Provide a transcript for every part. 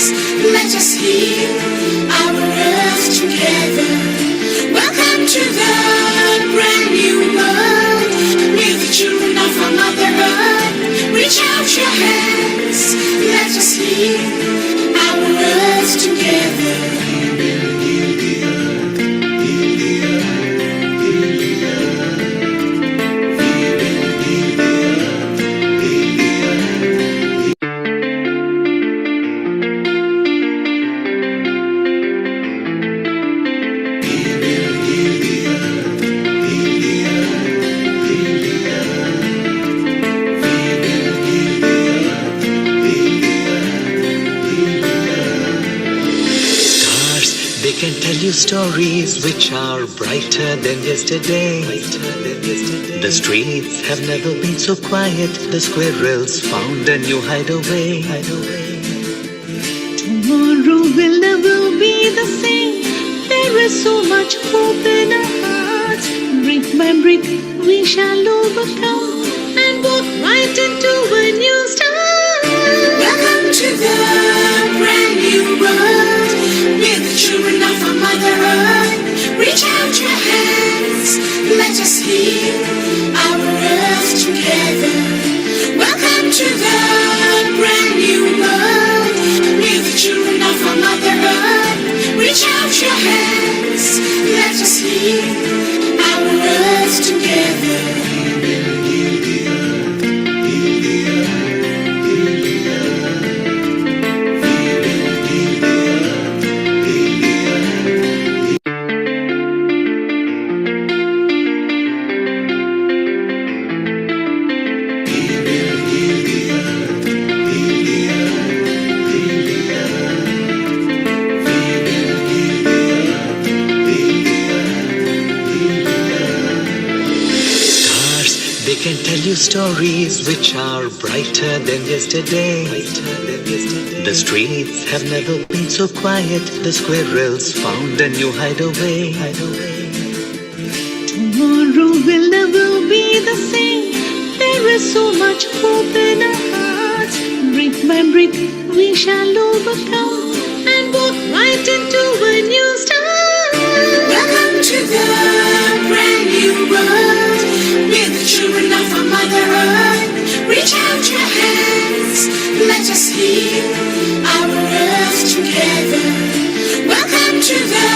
hands. Let us heal our earth together. Welcome to the brand new world. With the children of our Mother Earth, reach out your hands. Let us heal our earth together. Can tell you stories which are brighter than yesterday. The streets have never been so quiet. The squirrels found a new hideaway. Tomorrow will never be the same. There is so much hope in our hearts. Brick by brick we shall overcome and walk right into a new start. Welcome to the brand new world. With the children of our Mother Earth, reach out your hands. Let us heal our earth together. Welcome to the brand new world. With the children of our Mother Earth, reach out your hands. Let us heal our earth together. Can tell you stories which are brighter than yesterday. The streets have never been so quiet. The squirrels found a new hideaway. Tomorrow will never be the same. There is so much hope in our hearts. Brick by brick we shall overcome and walk right into a new start. Welcome to the brand new world. With the children of our Mother Earth, reach out your hands. Let us heal our earth together. Welcome to the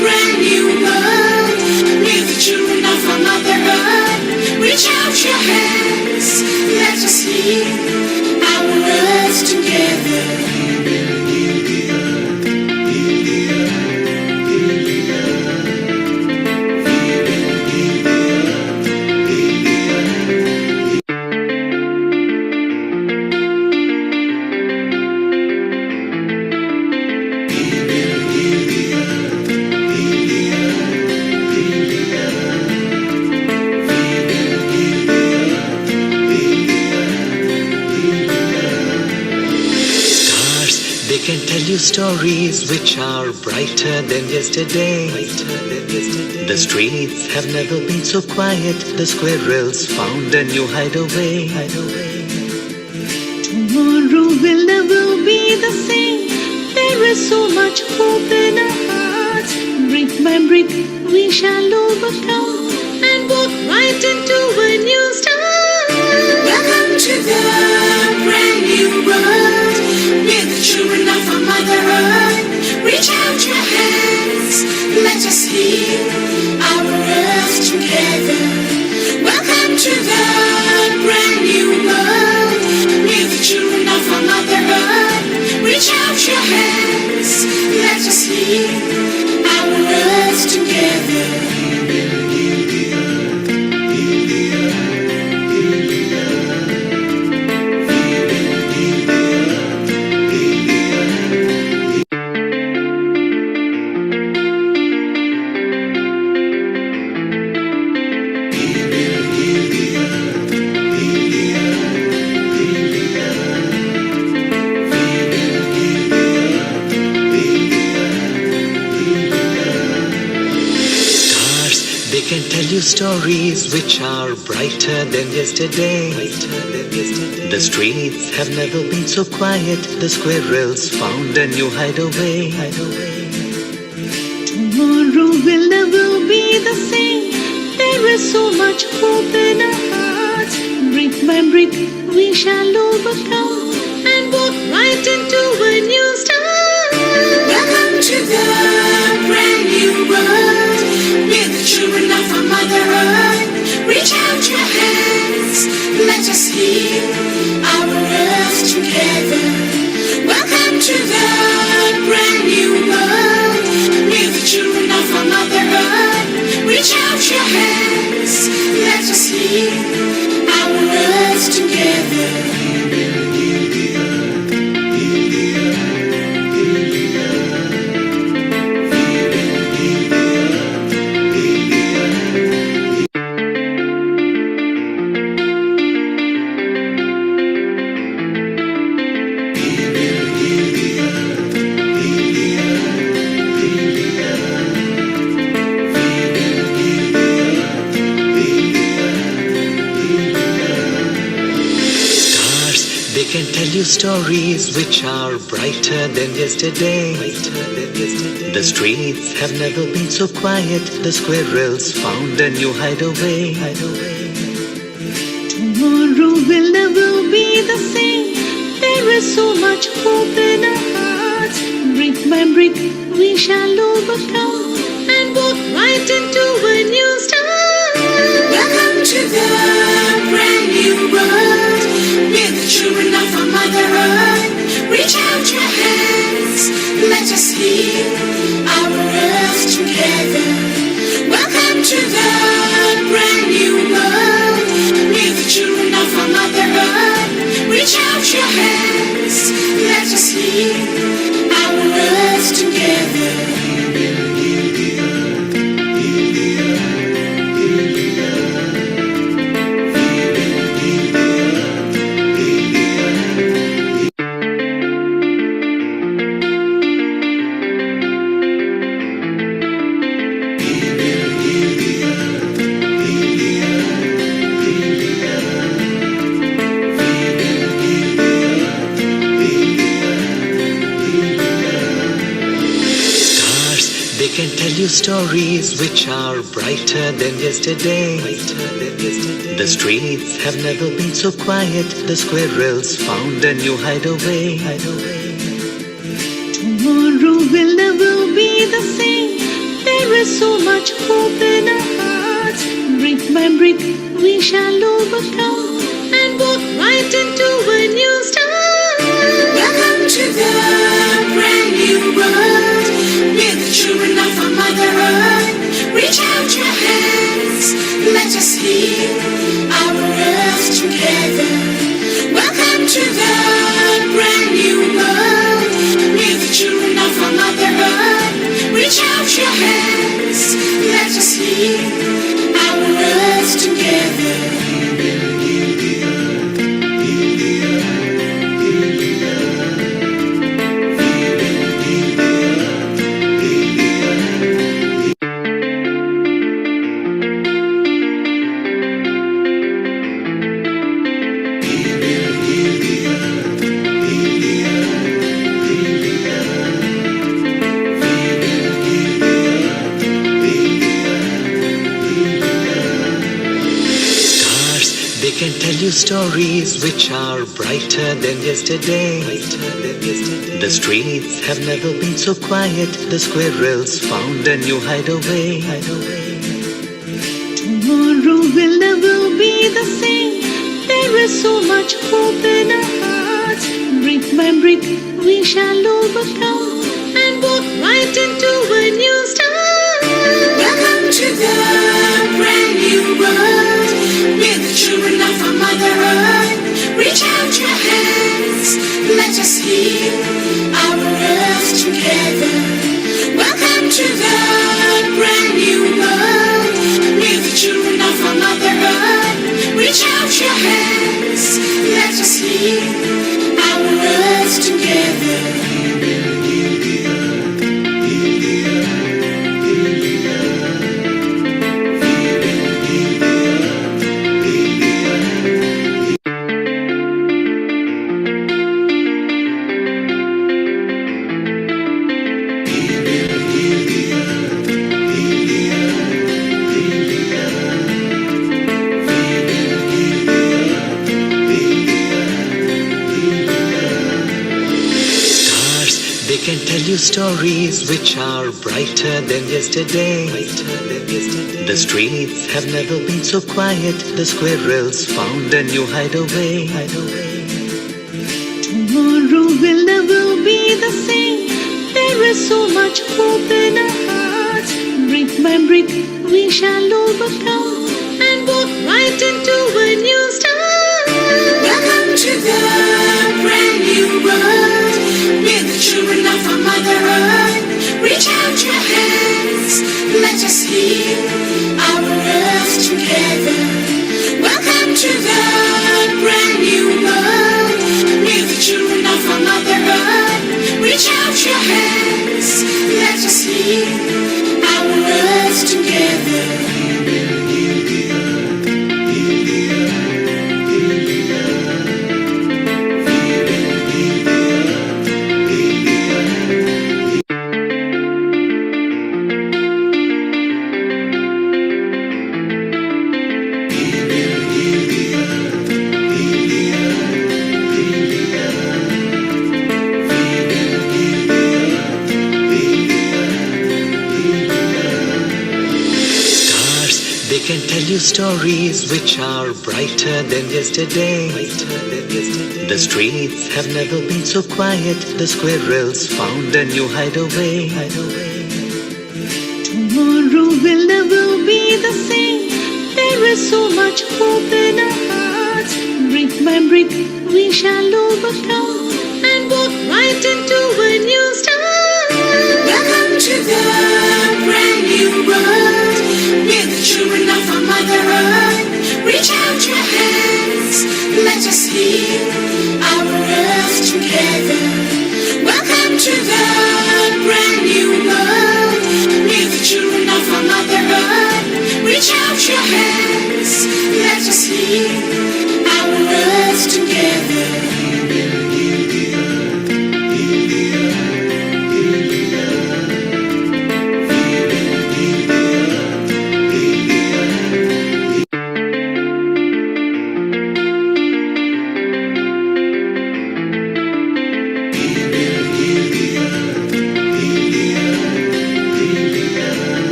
brand new world. With the children of our Mother Earth, reach out your hands. Let us heal our earth together. Can tell you stories which are brighter than yesterday. The streets have never been so quiet. The squirrels found a new hideaway. Tomorrow will never be the same. There is so much hope in our hearts. Brick by brick we shall overcome and walk right into a new start. Welcome to the brand new world. With the children of our Mother Earth, reach out your hands. Let us heal our earth together. Welcome to the brand new world. With the children of our Mother Earth, reach out your hands. Let us heal our earth together. can tell you stories which are brighter than yesterday. The streets have never been so quiet. The squirrels found a new hideaway. Tomorrow will never be the same. There is so much hope in our hearts. Brick by brick, we shall overcome and walk right into a new start. Welcome to the brand new world. We're the children of our Mother Earth. Reach out your hands, let us heal our earth together. Welcome to the brand new world. We're the children of our Mother Earth. Reach out your hands, let us heal our earth together. They can tell you stories which are brighter than yesterday. The streets have never been so quiet. The squirrels found a new hideaway. Tomorrow will never be the same. There is so much hope in our hearts. Brick by brick, we shall overcome and walk right into a new start. Welcome to the brand new world. We're the children of our Mother Earth. Reach out your hands, let us heal our earth together. Welcome to the brand new world. We're the children of our Mother Earth. Reach out your hands, let us heal our earth together. They can tell you stories which are brighter than yesterday. The streets have never been so quiet. The squirrels found a new hideaway. Tomorrow will never be the same. There is so much hope in our hearts. Brick by brick, we shall overcome and walk right into a new start. Welcome to the brand new world. We're the children of our Mother Earth. Reach out your hands, let us heal our earth together. Welcome to the brand new world. We're the children of our Mother Earth. Reach out your hands, let us heal our earth together. They can tell you stories which are brighter than yesterday. The streets have never been so quiet. The squirrels found a new hideaway. Tomorrow will never be the same. There is so much hope in our hearts. Brick by brick, we shall overcome and walk right into a new start. Welcome to the brand new world. We're the children of our Mother Earth. Reach out your hands, let us heal our earth together. Welcome to the brand new world. We're the children of our Mother Earth. Reach out your hands, let us heal our earth together. they can tell you stories which are brighter than yesterday. The streets have never been so quiet. The squirrels found a new hideaway. Tomorrow will never be the same. There is so much hope in our hearts. Brick by brick, we shall overcome and walk right into a new start. Welcome to the brand new world. We're the children of our Mother Earth. Reach out your hands, let us heal our earth together. Welcome to the brand new world. We're the children of our Mother Earth. Reach out your hands, let us heal our earth together. They can tell you stories which are brighter than yesterday. The streets have never been so quiet. The squirrels found a new hideaway. Tomorrow will never be the same. There is so much hope in our hearts. Brick by brick, we shall overcome and walk right into a new start. Welcome to the brand new world. We're the children of our Mother Earth. Reach out your hands, let us heal our earth together. Welcome to the brand new world. We're the children of our Mother Earth. Reach out your hands, let us heal our earth together.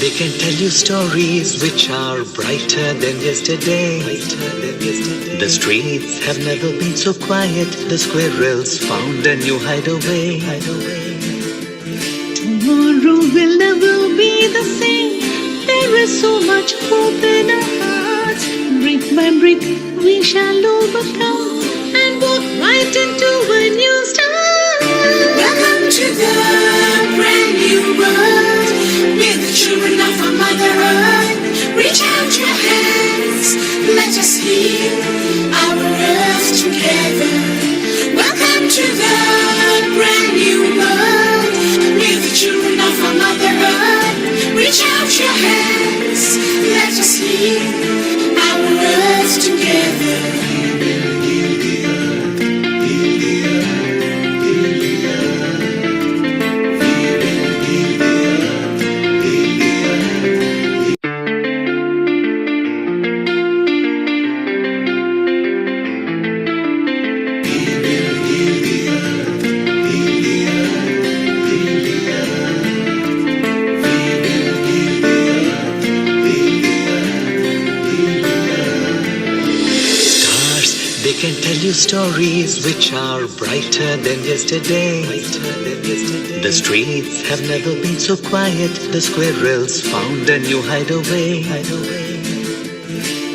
They can tell you stories which are brighter than yesterday. The streets have never been so quiet. The squirrels found a new hideaway. Tomorrow will never be the same. There is so much hope in our hearts. Brick by brick, we shall overcome and walk right into a new start. Welcome to the brand new world. We're the children of our Mother Earth. Reach out your hands, let us heal our earth together. Welcome to the brand new world. We're the children of our Mother Earth. Reach out your hands, let us heal our earth together. They can tell you stories which are brighter than yesterday. The streets have never been so quiet. The squirrels found a new hideaway.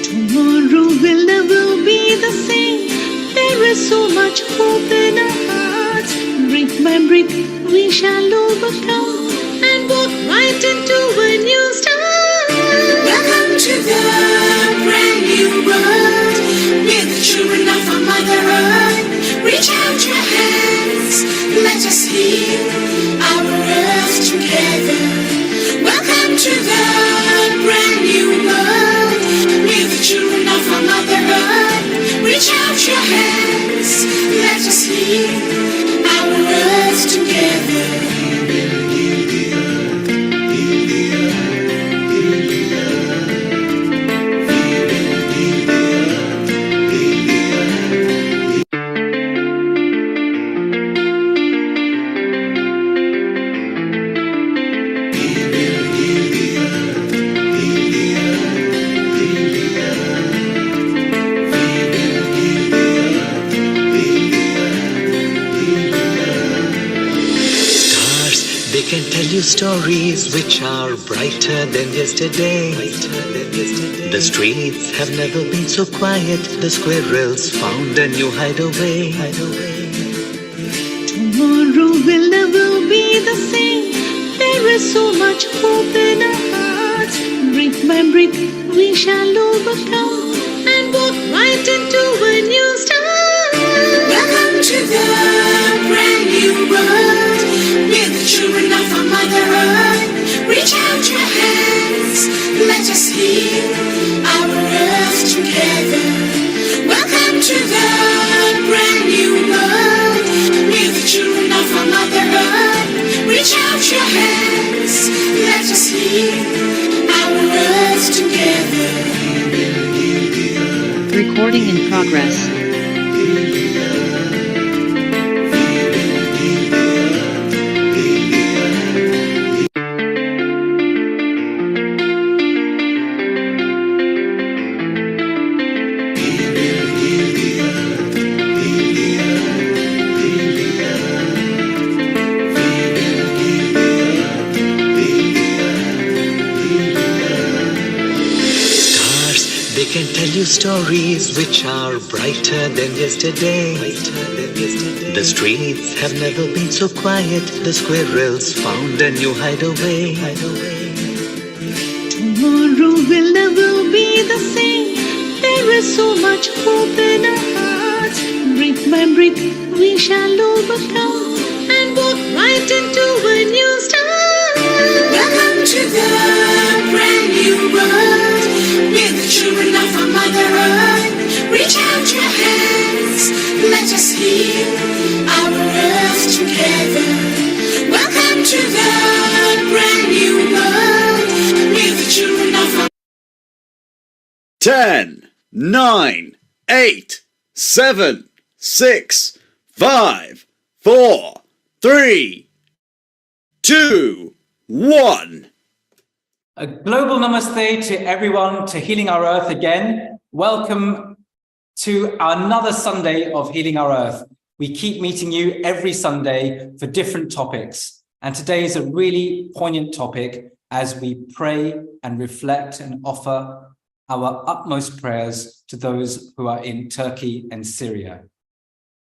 Tomorrow will never be the same. There is so much hope in our hearts. Brick by brick, we shall overcome and walk right into a new start. Welcome to the brand new world. We're the children of our Mother Earth. Reach out your hands, let us heal our earth together. Welcome to the brand new world. We're the children of our Mother Earth. Reach out your hands, let us heal our earth together. you stories which are brighter than yesterday. The streets have never been so quiet. The squirrels found a new hideaway. Tomorrow will never be the same. There is so much hope in our hearts. Brick by brick, we shall overcome and walk right into a new start. Welcome to the brand new world. We're the children of our Mother Earth. Reach out your hands, let us heal our earth together. Welcome to the brand new world. We're the children of our Mother Earth. Reach out your hands, let us heal our earth together. Recording in progress. They can tell you stories which are brighter than yesterday. The streets have never been so quiet. The squirrels found a new hideaway. Tomorrow will never be the same. There is so much hope in our hearts. Brick by brick, we shall overcome and walk right into a new start. Welcome to the brand new world. We're the children of our Mother Earth. Reach out your hands, let us heal our earth together. Welcome to the brand new world. We're the children of our 10, 9, 8, 7, 6, 5, 4, 3, 2, 1. A global namaste to everyone, to Healing Our Earth again. Welcome to another Sunday of Healing Our Earth. We keep meeting you every Sunday for different topics. And today is a really poignant topic as we pray and reflect and offer our utmost prayers to those who are in Turkey and Syria.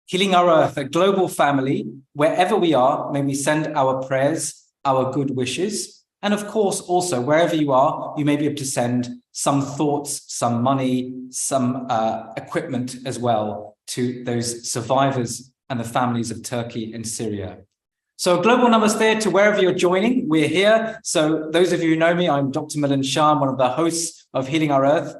Healing Our Earth, a global family, wherever we are, may we send our prayers, our good wishes. And of course, also, wherever you are, you may be able to send some thoughts, some money, some equipment as well to those survivors and the families of Turkey and Syria. So a global namaste to wherever you're joining. We're here. So those of you who know me, I'm Dr. Milan Shah, I'm one of the hosts of Healing Our Earth.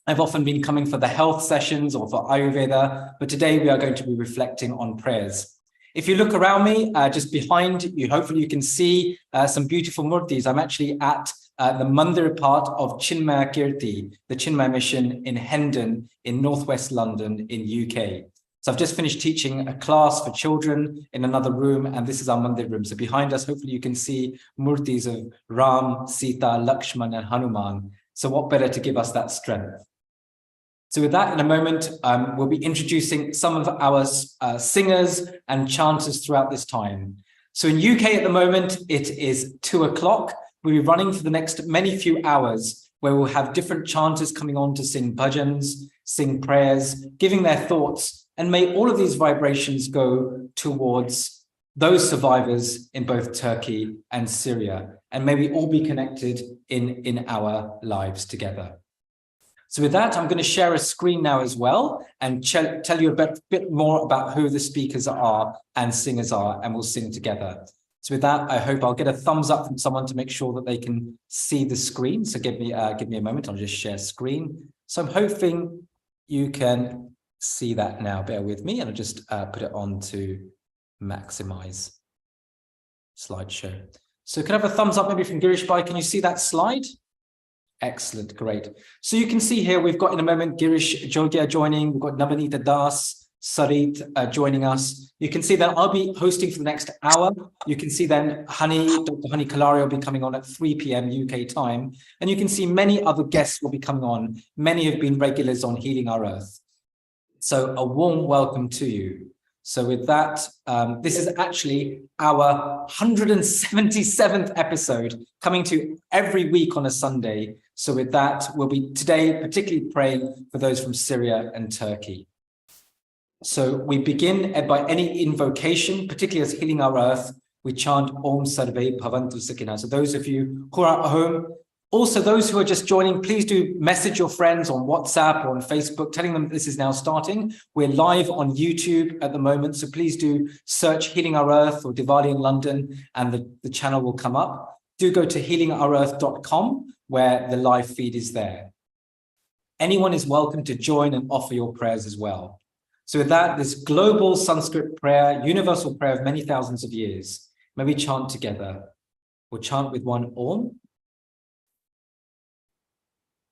I've often been coming for the health sessions or for Ayurveda, but today we are going to be reflecting on prayers. If you look around me, just behind you, hopefully you can see some beautiful murtis. I'm actually at the Mandir part of Chinmaya Kirti, the Chinmaya mission in Hendon in northwest London in UK. So I've just finished teaching a class for children in another room, and this is our Mandir room. So behind us, hopefully you can see murtis of Ram, Sita, Lakshman and Hanuman. So what better to give us that strength? So with that, in a moment, we'll be introducing some of our singers and chanters throughout this time. So in UK at the moment, it is 2 o'clock. We'll be running for the next few hours where we'll have different chanters coming on to sing bhajans, sing prayers, giving their thoughts. And may all of these vibrations go towards those survivors in both Turkey and Syria. And may we all be connected in our lives together. So with that, I'm going to share a screen now as well and tell you a bit more about who the speakers are and singers are, and we'll sing together. So with that, I hope I'll get a thumbs up from someone to make sure that they can see the screen. So give me a moment, I'll just share screen. So I'm hoping you can see that now. Bear with me, and I'll just put it on to maximize slideshow. So can I have a thumbs up maybe from Girish Bhai? Can you see that slide? Excellent, great. So you can see here, we've got in a moment Girish Jogia joining, we've got Nabanita Das, Sarit joining us. You can see that I'll be hosting for the next hour. You can see then Dr. Hani Kalari will be coming on at 3 p.m. UK time. And you can see many other guests will be coming on. Many have been regulars on Healing Our Earth. So a warm welcome to you. So with that, this is actually our 177th episode, coming to every week on a Sunday. So with that, we'll be today particularly praying for those from Syria and Turkey. So we begin by any invocation, particularly as Healing Our Earth, we chant Om Sarve Bhavantu Sukhina. So those of you who are at home, also those who are just joining, please do message your friends on WhatsApp or on Facebook, telling them this is now starting. We're live on YouTube at the moment, so please do search Healing Our Earth or Diwali in London, and the channel will come up. Do go to healingourearth.com, where the live feed is there. Anyone is welcome to join and offer your prayers as well. So with that, this global Sanskrit prayer, universal prayer of many thousands of years, may we chant together. We'll chant with one Om.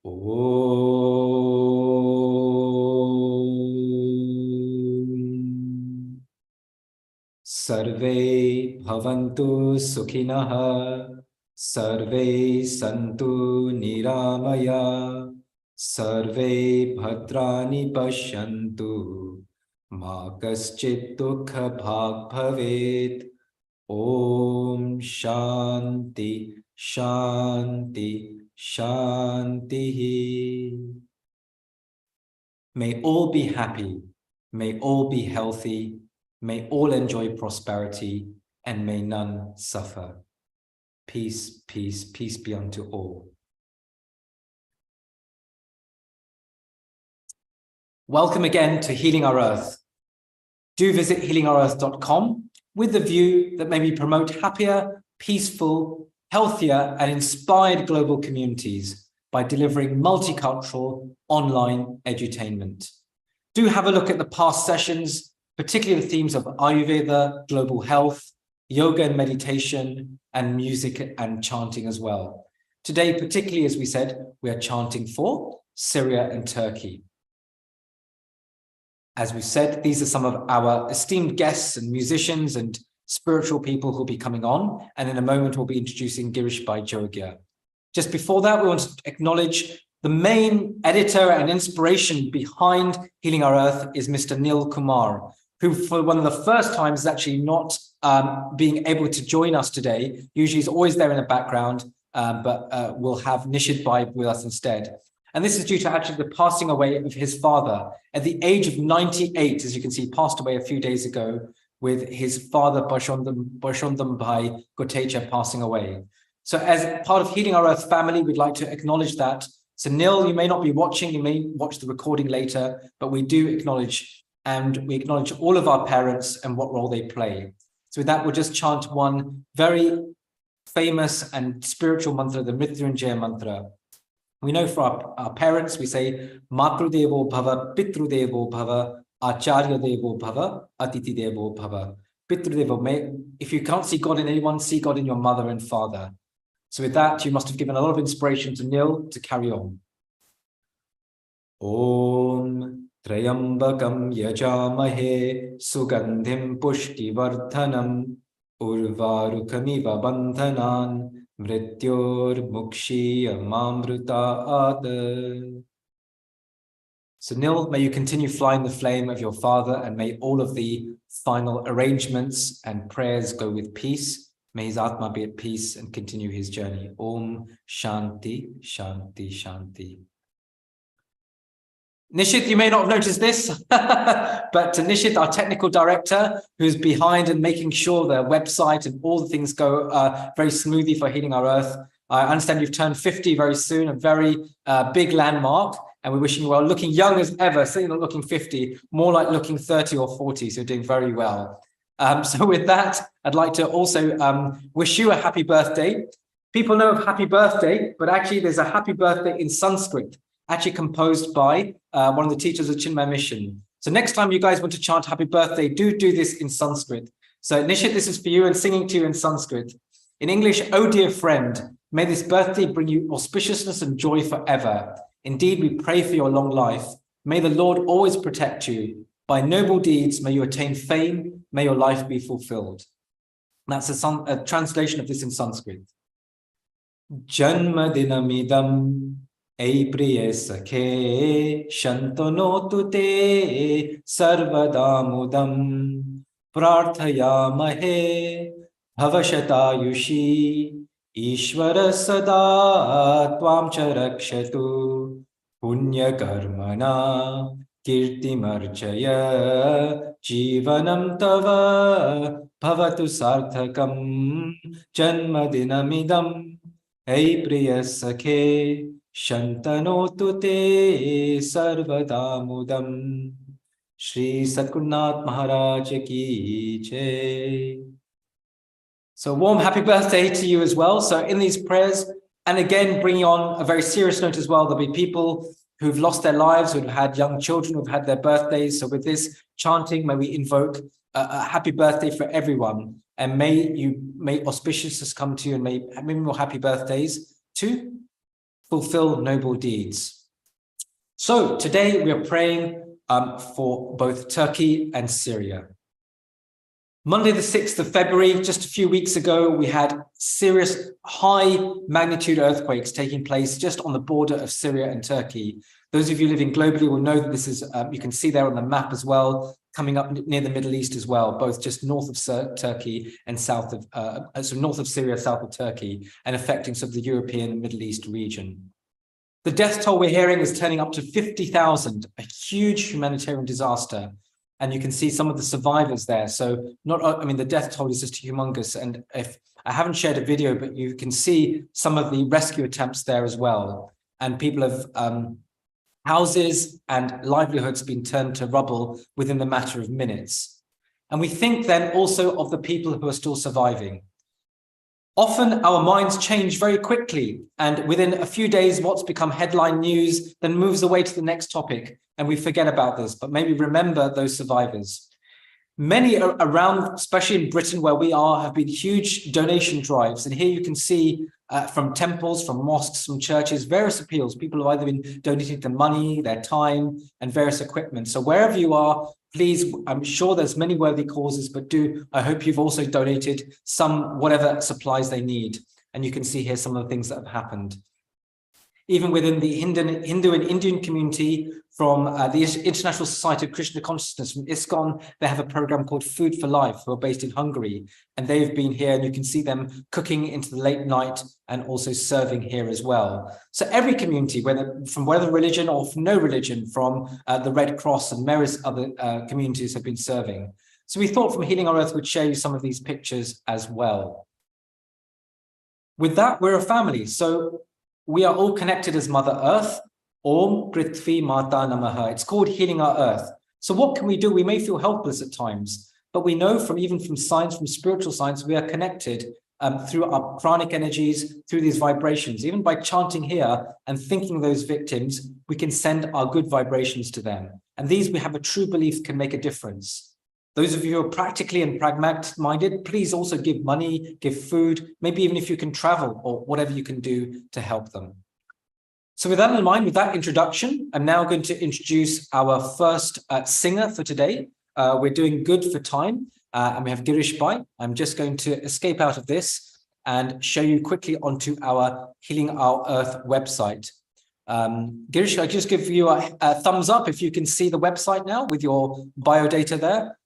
Om. Sarve bhavantu sukhinaha, sarve santu niramaya, sarve bhadrani pashyantu, ma kaschit dukha bhag bhavet. Om Shanti, Shanti, Shanti. May all be happy, may all be healthy, may all enjoy prosperity, and may none suffer. Peace, peace, peace be unto all. Welcome again to Healing Our Earth. Do visit healingourearth.com with the view that maybe promote happier, peaceful, healthier, and inspired global communities by delivering multicultural online edutainment. Do have a look at the past sessions, particularly the themes of Ayurveda, global health, yoga and meditation, and music and chanting as well. Today, particularly, as we said, we are chanting for Syria and Turkey. As we said, these are some of our esteemed guests and musicians and spiritual people who will be coming on. And in a moment, we'll be introducing Girish Bhai Jogia. Just before that, we want to acknowledge the main editor and inspiration behind Healing Our Earth is Mr. Nil Kumar, who for one of the first times is actually not being able to join us today. Usually he's always there in the background, but we'll have Nishid Bhai with us instead. And this is due to actually the passing away of his father. At the age of 98, as you can see, passed away a few days ago with his father, Bashondam Bhai Gotecha, passing away. So as part of Healing Our Earth family, we'd like to acknowledge that. So Nil, you may not be watching, you may watch the recording later, but we do acknowledge, and we acknowledge all of our parents and what role they play. So with that, we'll just chant one very famous and spiritual mantra, the Mrityunjaya mantra. We know for our parents, we say, Matru Devo Bhava, Pitru Devo Bhava, Acharya Devo Bhava, Atiti Devo Bhava. Pitru Devo, if you can't see God in anyone, see God in your mother and father. So with that, you must have given a lot of inspiration to Nil to carry on. Om Trayambakam Yajamahe Sugandhim Pushti Vardhanam Urvarukamiva Bandhanan Mrityor Mukshi Mamruta. So Nil, may you continue flying the flame of your father, and may all of the final arrangements and prayers go with peace. May his Atma be at peace and continue his journey. Om Shanti, Shanti, Shanti. Nishit, you may not have noticed this, but Nishit, our technical director, who's behind and making sure the website and all the things go very smoothly for Healing Our Earth. I understand you've turned 50 very soon, a very big landmark, and we're wishing you well. Looking young as ever, certainly not looking 50, more like looking 30 or 40, so you're doing very well. So with that, I'd like to also wish you a happy birthday. People know of happy birthday, but actually there's a happy birthday in Sanskrit, actually composed by one of the teachers of Chinmay Mission. So next time you guys want to chant happy birthday, do this in Sanskrit. So Nishit, this is for you and singing to you in Sanskrit. In English, oh dear friend, may this birthday bring you auspiciousness and joy forever. Indeed, we pray for your long life. May the Lord always protect you. By noble deeds, may you attain fame. May your life be fulfilled. That's a translation of this in Sanskrit. Janma dinamidam Apriye sakhe shantonotu te sarvadamudam Prarthayamahe Bhavashatayushi Ishvara Sada Tvam Charakshatu Punya Karmana Kirtimarchaya Jivanam Tava Bhavatu Sarthakam Janmadinamidam Hey Priya Sakhe Shantanotu Te Sarvadamudam. Shri Satgurunath Maharaj Ki Jai. So warm happy birthday to you as well. So in these prayers, and again, bringing on a very serious note as well, there'll be people who've lost their lives, who've had young children, who've had their birthdays. So with this chanting, may we invoke a happy birthday for everyone. And may auspiciousness come to you, and may many more happy birthdays to fulfill noble deeds. So today we are praying for both Turkey and Syria. Monday, the 6th of February, just a few weeks ago, we had serious high magnitude earthquakes taking place just on the border of Syria and Turkey. Those of you living globally will know that this is, you can see there on the map as well, coming up near the Middle East as well, both just north of Turkey and south of, so north of Syria, south of Turkey, and affecting sort of the European Middle East region. The death toll we're hearing is turning up to 50,000, a huge humanitarian disaster. And you can see some of the survivors there. So the death toll is just humongous. And if I haven't shared a video, but you can see some of the rescue attempts there as well. And people have houses and livelihoods been turned to rubble within the matter of minutes. And we think then also of the people who are still surviving. Often our minds change very quickly, and within a few days, what's become headline news then moves away to the next topic, and we forget about this, but maybe remember those survivors. Many around, especially in Britain where we are, have been huge donation drives, and here you can see from temples, from mosques, from churches, various appeals. People have either been donating their money, their time, and various equipment. So wherever you are, please, I'm sure there's many worthy causes, but I hope you've also donated some, whatever supplies they need. And you can see here some of the things that have happened. Even within the Hindu and Indian community, from the International Society of Krishna Consciousness, from ISKCON, they have a program called Food for Life, who are based in Hungary. And they've been here, and you can see them cooking into the late night and also serving here as well. So every community, whether religion or from no religion, from the Red Cross and various other communities have been serving. So we thought from Healing Our Earth would show you some of these pictures as well. With that, we're a family. So we are all connected as Mother Earth. Om Prithvi Mata Namaha. It's called Healing Our Earth. So what can we do? We may feel helpless at times, but we know even from science, from spiritual science, we are connected through our pranic energies, through these vibrations. Even by chanting here and thinking those victims, we can send our good vibrations to them. And these, we have a true belief, can make a difference. Those of you who are practically and pragmatic-minded, please also give money, give food, maybe even if you can travel or whatever you can do to help them. So with that in mind, with that introduction, I'm now going to introduce our first singer for today. We're doing good for time, and we have Girish Bhai. I'm just going to escape out of this and show you quickly onto our Healing Our Earth website. Girish, I'll just give you a thumbs up if you can see the website now with your biodata there.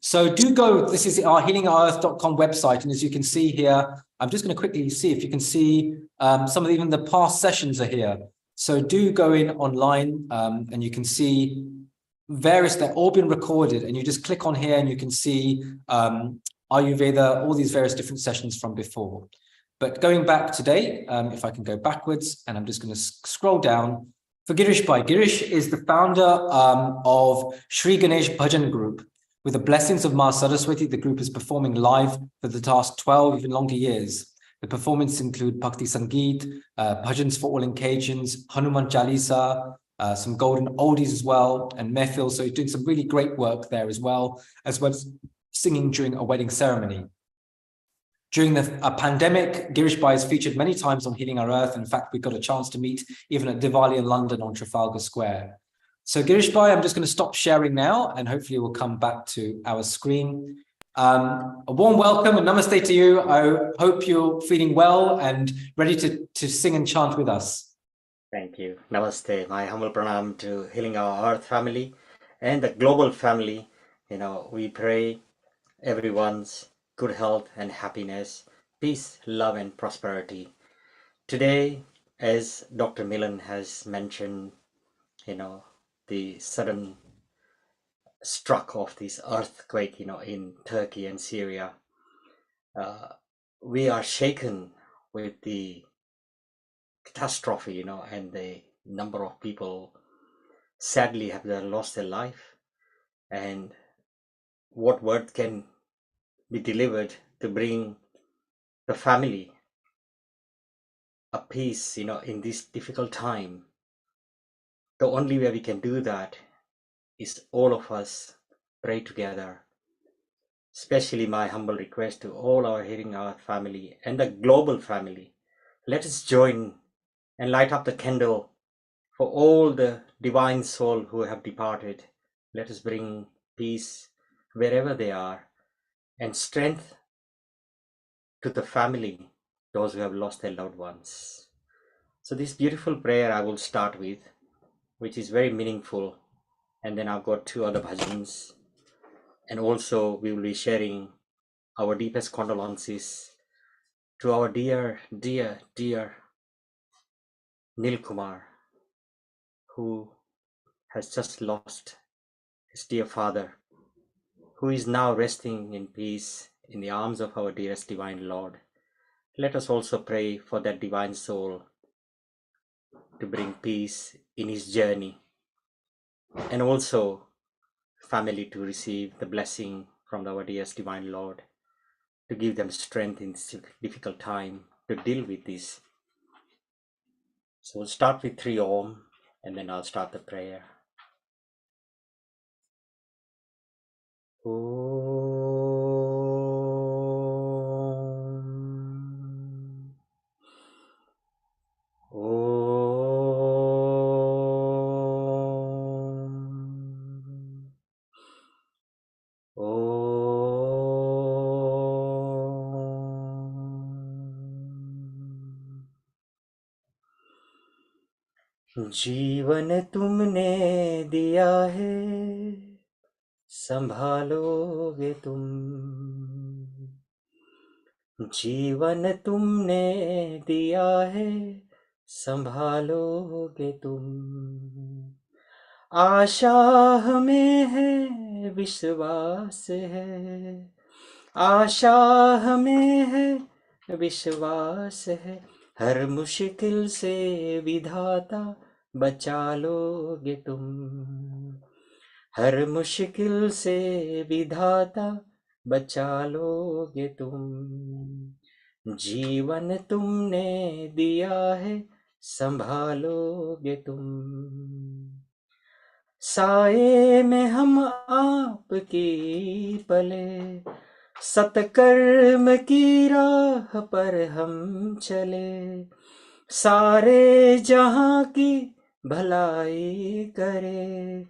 So do go, this is our healingourEarth.com website. And as you can see here, I'm just going to quickly see if you can see some of even the past sessions are here. So do go in online and you can see various, they're all been recorded, and you just click on here and you can see Ayurveda, all these various different sessions from before. But going back today, if I can go backwards, and I'm just going to scroll down for Girish Bhai. Girish is the founder of Sri Ganesh Bhajan Group. With the blessings of Ma Saraswati, the group is performing live for the past 12, even longer years. The performances include Bhakti Sangeet, bhajans for all occasions, Hanuman Chalisa, some golden oldies as well, and mehfil. So he's doing some really great work there as well as singing during a wedding ceremony. During the pandemic, Girish Bhai is featured many times on Healing Our Earth. In fact, we got a chance to meet even at Diwali in London on Trafalgar Square. So Girish Bhai, I'm just going to stop sharing now, and hopefully we'll come back to our screen. A warm welcome and namaste to you. I hope you're feeling well and ready to sing and chant with us. Thank you. Namaste. My humble pranam to Healing Our Earth family and the global family we pray everyone's good health and happiness, peace, love, and prosperity. Today, as Dr. Milan has mentioned, the sudden struck of this earthquake, in Turkey and Syria, we are shaken with the catastrophe, and the number of people sadly have lost their life. And what word can be delivered to bring the family a peace, in this difficult time? The only way we can do that is all of us pray together. Especially my humble request to all our Hearing Earth family and the global family. Let us join and light up the candle for all the divine soul who have departed. Let us bring peace wherever they are and strength to the family, those who have lost their loved ones. So this beautiful prayer I will start with, which is very meaningful. And then I've got two other bhajans. And also we will be sharing our deepest condolences to our dear Nil Kumar, who has just lost his dear father, who is now resting in peace in the arms of our dearest divine Lord. Let us also pray for that divine soul to bring peace in his journey, and also family to receive the blessing from our dearest divine Lord, to give them strength in this difficult time to deal with this. So we'll start with 3 Om, and then I'll start the prayer. जीवन तुमने दिया है, संभालोगे तुम। जीवन तुमने दिया है, संभालोगे तुम। आशा हमें है, विश्वास है। आशा हमें है, विश्वास है। हर मुश्किल से विधाता बचा लोगे तुम। हर मुश्किल से विधाता बचा लोगे तुम। जीवन तुमने दिया है, संभालोगे तुम। साए में हम आपकी पले, सत्कर्म की राह पर हम चले। सारे जहां की भलाई करे,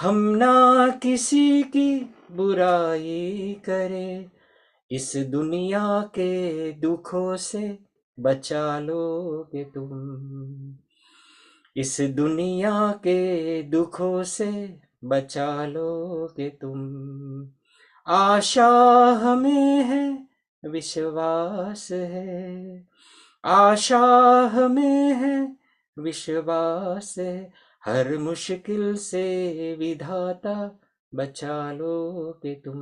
हम ना किसी की बुराई करे। इस दुनिया के दुखों से बचा लोगे तुम। इस दुनिया के दुखों से बचा लोगे तुम। आशा हमें है, विश्वास है। आशा हमें है, विश्वास है। हर मुश्किल से विधाता बचा लोगे तुम।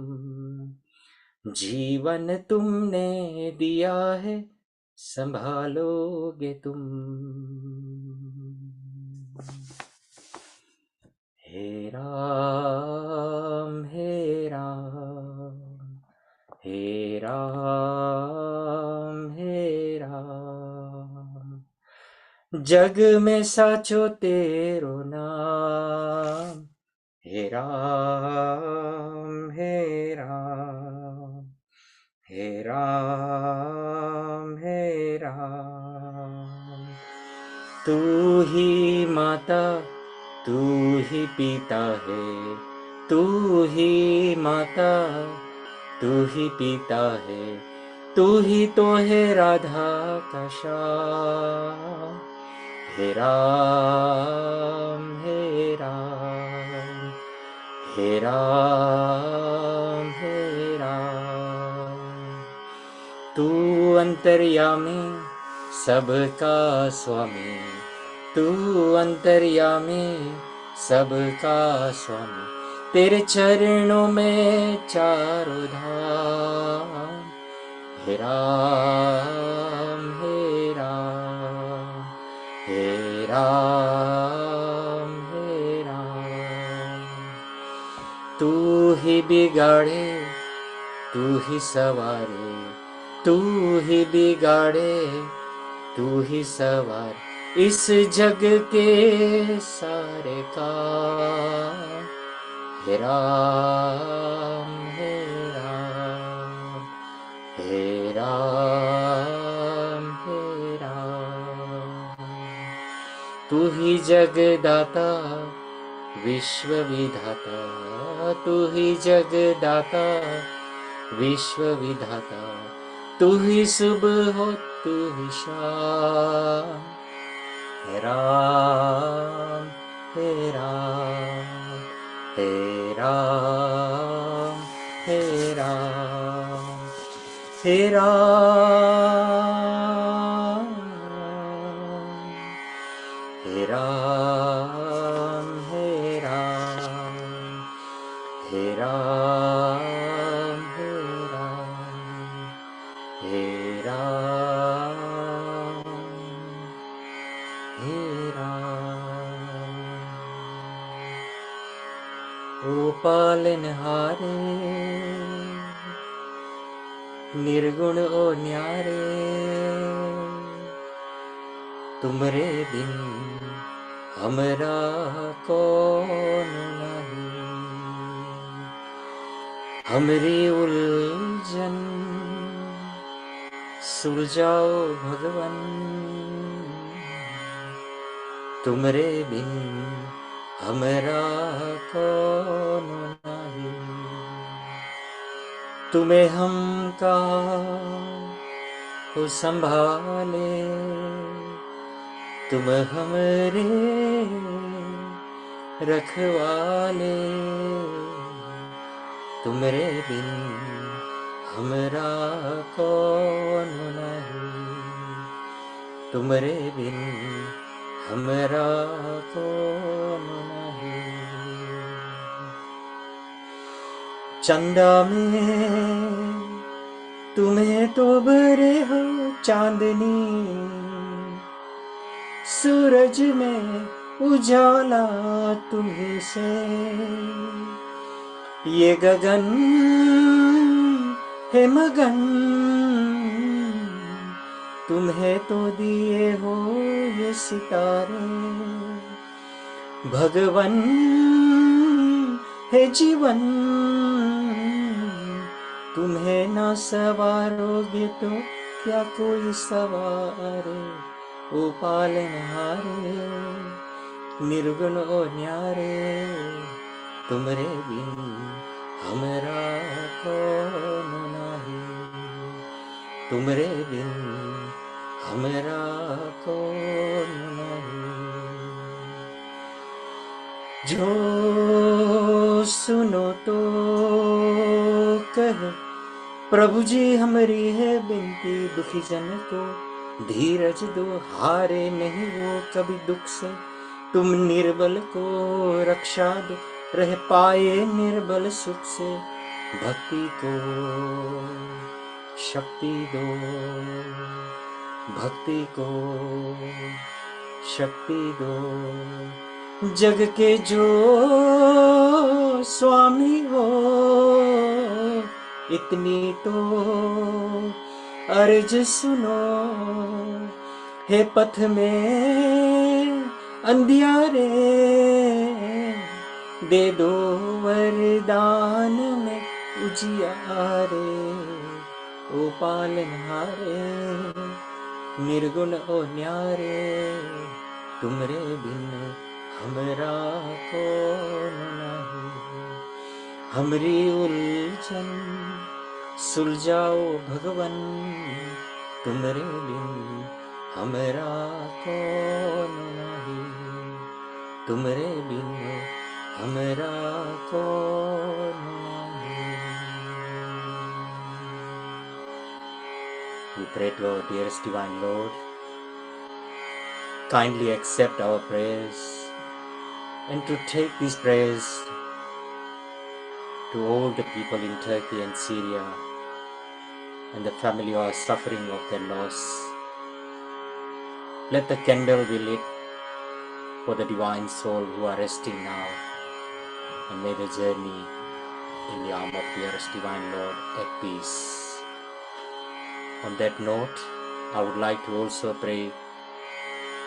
जीवन तुमने दिया है, संभालोगे तुम। हे राम हे राम, हे राम हे राम। जग में साचो तेरो नाम। हे राम हे राम, हे राम हे राम। तू ही माता, तू ही पिता है। तू ही माता, तू ही पिता है। तू ही तो है राधा का श्याम। हे राम हे राम, हे राम अंतर्यामी सबका स्वामी, तू अंतर्यामी सबका स्वामी, तेरे चरणों में चारों धाम। हे राम हे राम हे राम हे राम, तू ही बिगाड़े तू ही सवारे, तू ही बिगाड़े तू ही सवार, इस जग के सारे काम। हे राम हे राम हे राम हे राम, तू ही जगदाता विश्व विधाता, तू ही जगदाता विश्व विधाता, तू ही सुबह हो तू ही शाम। हे राम हे राम हे राम हे राम हे राम हे राम हे राम हे राम हे राम हे राम। ओ पालनहारे निर्गुण ओ न्यारे, तुमरे बिन हमरा कौन नहीं, हमरी उलझन सुलझाओ भगवन, तुमरे बिन हमरा कौन नहीं, तुम्हें हम का हो संभाले, तुम हमरे रखवाले, तुमरे बिन हमरा कौन नहीं, तुमरे बिन हमरा कौन नहीं। चंदा में तुम्हें तो भरे हो चांदनी, सूरज में उजाला तुम्हीं से, ये गगन है मगन, तुम्हें तो दिए हो ये सितारे, भगवन है जीवन, तुम्हें ना सवारोगे तो क्या कोई सवारे। ओ पालनहारे निर्गुण ओ न्यारे, तुमरे बिन हमरा कौन नहीं, तुमरे बिन हमरा कौन नहीं। जो सुनो तो कहे प्रभु जी हमारी है बिनती, दुखी जन को धीरज दो, हारे नहीं वो कभी दुख से, तुम निर्बल को रक्षा दो, रह पाए निर्बल सुख से, भक्ति को शक्ति दो, भक्ति को शक्ति दो, जग के जो स्वामी हो इतनी तो अर्ज सुनो, हे पथ में अंधियारे दे दो वरदान में उजियारे। ओ पालनहारे निर्गुण ओ न्यारे, तुमरे बिन हमरा कौन नहीं, हमरी उलझन सुलझाओ भगवन, तुमरे बिन हमरा कौन नहीं, तुमरे बिन हमरा कौन नहीं। We pray to our dearest Divine Lord, kindly accept our prayers and to take these prayers to all the people in Turkey and Syria and the family who are suffering of their loss. Let the candle be lit for the divine soul who are resting now, and may the journey in the arm of dearest Divine Lord at peace. On that note, I would like to also pray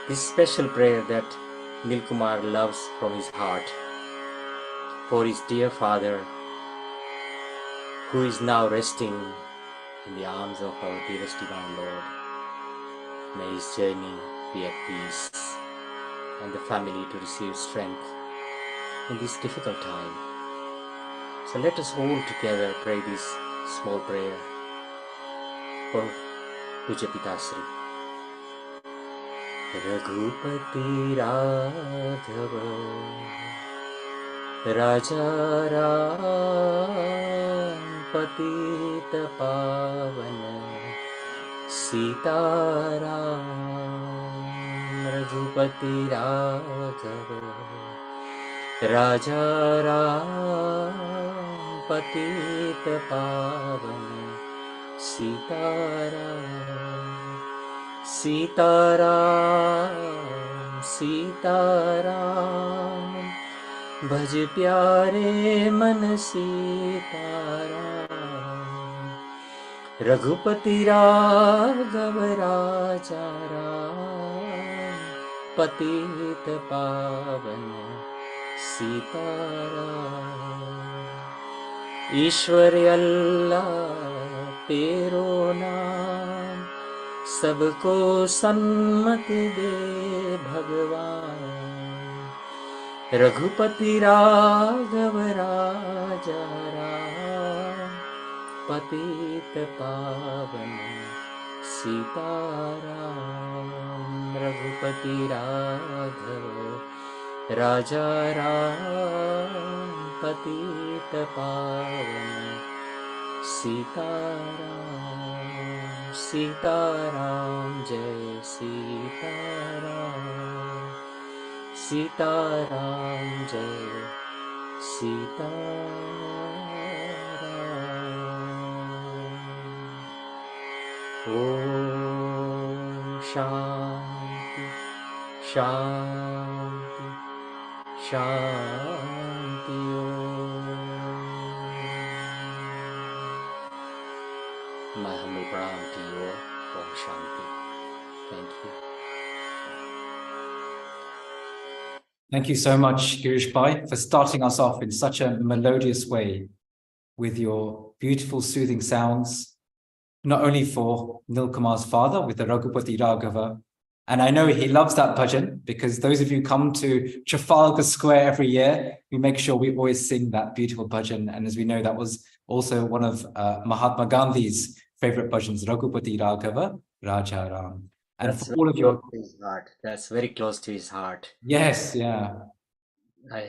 this special prayer that Nilkumar loves from his heart for his dear father who is now resting in the arms of our dearest Divine Lord. May his journey be at peace and the family to receive strength in this difficult time. So let us all together pray this small prayer for Puja Pitasri. Raghupati Raghava Raja Ram Patita Pavana Sita Ram Raghupati Raghava Raja Ram Patita Pavana Sita Ram Sita Ram Sita Ram भज प्यारे मन सीताराम रघुपति राघव राजा राम पतित पावन सीताराम ईश्वर अल्लाह तेरो नाम सबको सन्मति दे भगवान रघुपति राघव राजा राम पतित पावन सीताराम रघुपति राघव राजा राम पतित पावन सीताराम सीताराम जय सीताराम सीताराम जय सीताराम ओम शांति शांति शांति My humble pranam to you all. Om Shanti. Thank you. Thank you so much, Girish Bhai, for starting us off in such a melodious way with your beautiful, soothing sounds, not only for Nilkumar's father with the Raghupati Raghava, and I know he loves that bhajan because those of you come to Trafalgar Square every year, we make sure we always sing that beautiful bhajan. And as we know, that was also one of Mahatma Gandhi's favorite bhajans, Raghupati Raghava, Raja Ram. And That's for all of close your... to his heart. That's very close to his heart. Yes, yeah.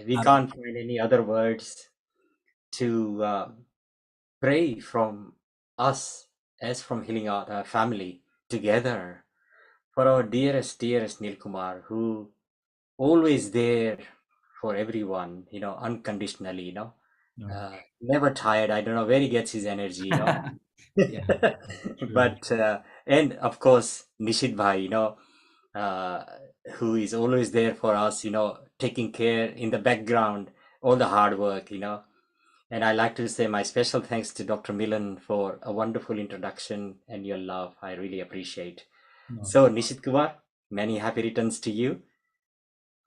We can't find any other words to pray from us as from Healing Our family together for our dearest Nilkumar, who always there for everyone, unconditionally, never tired. I don't know where he gets his energy, Yeah, but and of course Nishit Bhai, who is always there for us, taking care in the background, all the hard work, and I like to say my special thanks to Dr. Milan for a wonderful introduction and your love. I really appreciate. So Nishit Kumar, many happy returns to you.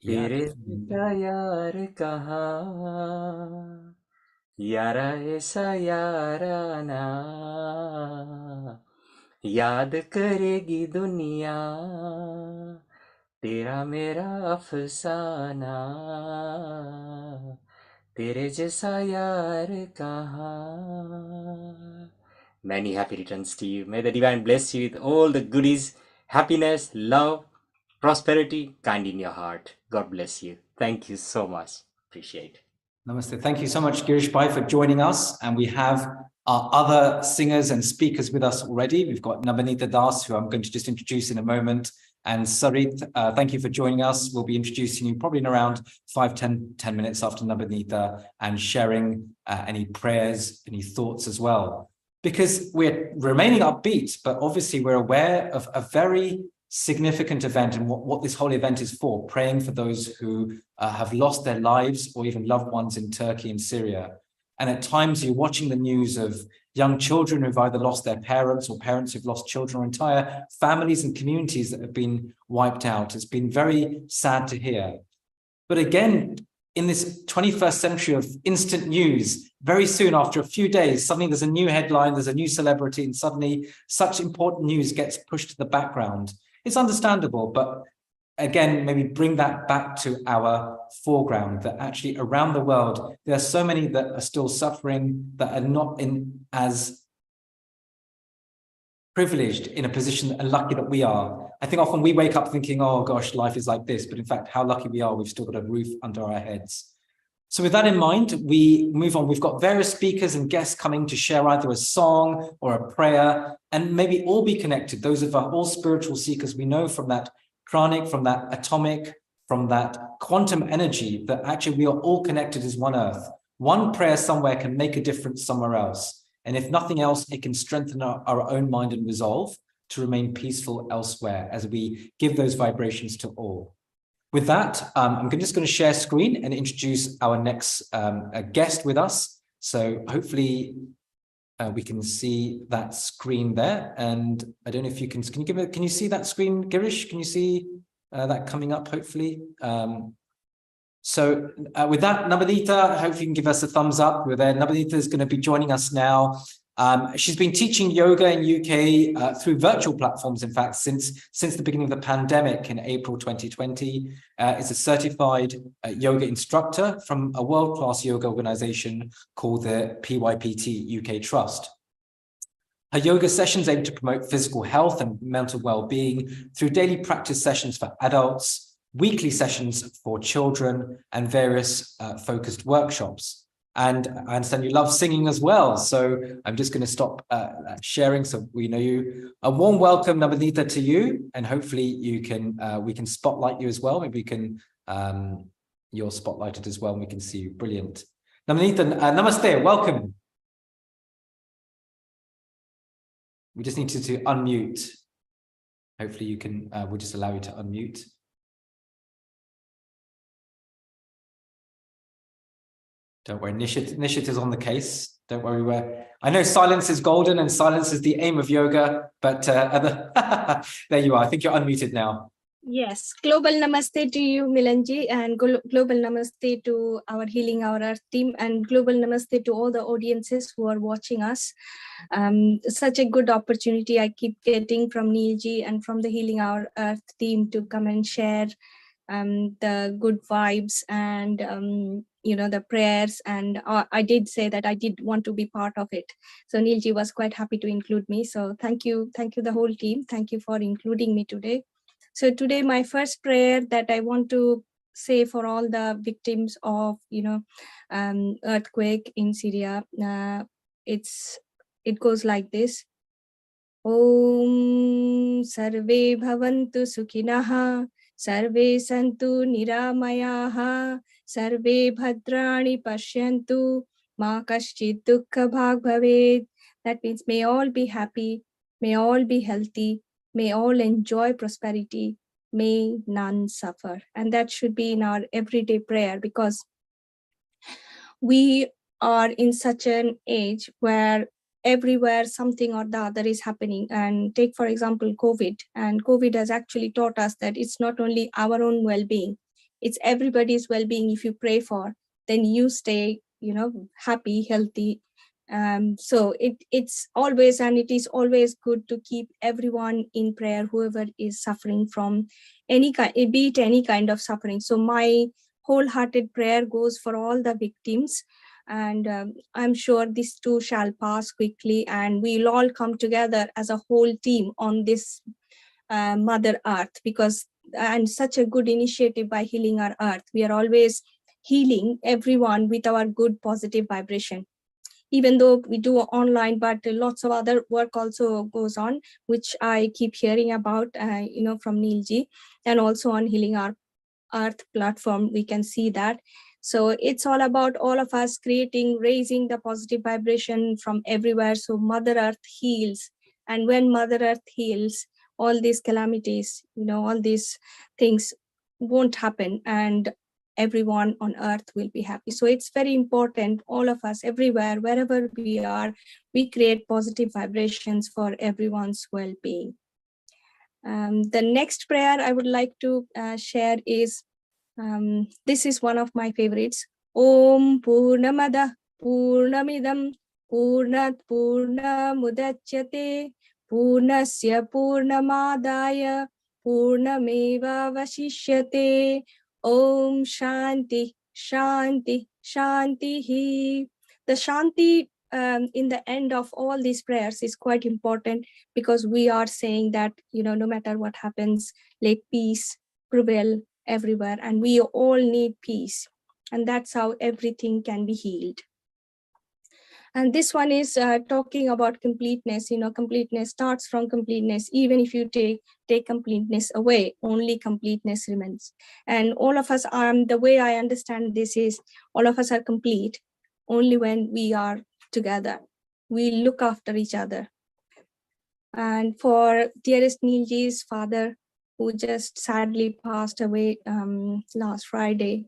yeah. तेरे सिवा यार कहाँ यारा ऐसा याराना याद करेगी दुनिया तेरा मेरा अफसाना तेरे जैसा यार कहाँ. Many happy returns to you. May the divine bless you with all the goodies, happiness, love, prosperity, kind in your heart. God bless you. Thank you so much. Appreciate. Namaste. Thank you so much, Girish Bhai, for joining us. And we have our other singers and speakers with us already. We've got Nabanita Das, who I'm going to just introduce in a moment. And Sarit, thank you for joining us. We'll be introducing you probably in around 10 minutes after Nabanita, and sharing any prayers, any thoughts as well. Because we're remaining upbeat, but obviously we're aware of a very significant event and what this whole event is for, praying for those who have lost their lives or even loved ones in Turkey and Syria. And at times you're watching the news of young children who've either lost their parents or parents who've lost children, or entire families and communities that have been wiped out. It's been very sad to hear. But again, in this 21st century of instant news, very soon after a few days, suddenly there's a new headline, there's a new celebrity, and suddenly such important news gets pushed to the background. It's understandable, but again, maybe bring that back to our foreground, that actually around the world, there are so many that are still suffering, that are not in as privileged in a position and lucky that we are. I think often we wake up thinking, oh gosh, life is like this, but in fact, how lucky we are, we've still got a roof under our heads. So with that in mind, we move on. We've got various speakers and guests coming to share either a song or a prayer, and maybe all be connected. Those of us, all spiritual seekers, we know from that pranic, from that atomic, from that quantum energy, that actually we are all connected as one earth. One prayer somewhere can make a difference somewhere else. And if nothing else, it can strengthen our own mind and resolve to remain peaceful elsewhere as we give those vibrations to all. With that, I'm just going to share screen and introduce our next guest with us. So hopefully we can see that screen there. And I don't know if you can you give it, can you see that screen, Girish? Can you see that coming up, hopefully? So with that, Nabanita, hope you can give us a thumbs up. We're there. Nabanita is going to be joining us now. She's been teaching yoga in UK through virtual platforms, in fact, since the beginning of the pandemic in April 2020. Is a certified yoga instructor from a world-class yoga organization called the PYPT UK Trust. Her yoga sessions aim to promote physical health and mental well-being through daily practice sessions for adults, weekly sessions for children, and various focused workshops. And I understand you love singing as well, so I'm just going to stop sharing so we know you. A warm welcome, Nabanita, to you, and hopefully you can we can spotlight you as well. Maybe we can you're spotlighted as well, and we can see you. Brilliant, Nabanita. Namaste, welcome. We just need to unmute. Hopefully you can. We'll just allow you to unmute. Don't worry, Nishit is on the case. Don't worry. I know silence is golden and silence is the aim of yoga, but there you are. I think you're unmuted now. Yes, global namaste to you, Milanji, and global namaste to our Healing Our Earth team, and global namaste to all the audiences who are watching us. Such a good opportunity I keep getting from Neilji and from the Healing Our Earth team to come and share the good vibes and the prayers, and I did say that I did want to be part of it. So Neilji was quite happy to include me. So thank you the whole team. Thank you for including me today. So today my first prayer that I want to say for all the victims of earthquake in Syria. It goes like this. Om Sarve Bhavantu Sukhinaha Sarve Santu Niramayaha Sarve Bhadrani Pashyantu Ma Kaschit Dukkha Bhag Bhaved. That means may all be happy, may all be healthy, may all enjoy prosperity, may none suffer. And that should be in our everyday prayer, because we are in such an age where everywhere something or the other is happening. And take, for example, COVID. And COVID has actually taught us that it's not only our own well-being, it's everybody's well-being. If you pray for, then you stay, happy, healthy. So it's always, and it is always good to keep everyone in prayer, whoever is suffering from any kind, be it any kind of suffering. So my wholehearted prayer goes for all the victims. And I'm sure this too shall pass quickly, and we'll all come together as a whole team on this Mother Earth, and such a good initiative by Healing Our Earth. We are always healing everyone with our good positive vibration. Even though we do online, but lots of other work also goes on, which I keep hearing about, from Neilji, and also on Healing Our Earth platform, we can see that. So it's all about all of us raising the positive vibration from everywhere. So Mother Earth heals. And when Mother Earth heals, all these calamities, all these things won't happen, and everyone on earth will be happy. So it's very important, all of us, everywhere, wherever we are, we create positive vibrations for everyone's well-being. The next prayer I would like to share is, this is one of my favorites. Om Purnamada Purnamidam Purnat Purnamudachyate Purnasya Purnamadaya Purnameva Vasishyate. Om Shanti Shanti Shanti. The Shanti in the end of all these prayers is quite important, because we are saying that, no matter what happens, let peace prevail everywhere, and we all need peace, and that's how everything can be healed. And this one is talking about completeness. Completeness starts from completeness. Even if you take completeness away, only completeness remains. And all of us are, the way I understand this is, all of us are complete only when we are together. We look after each other. And for dearest Neilji's father, who just sadly passed away last Friday,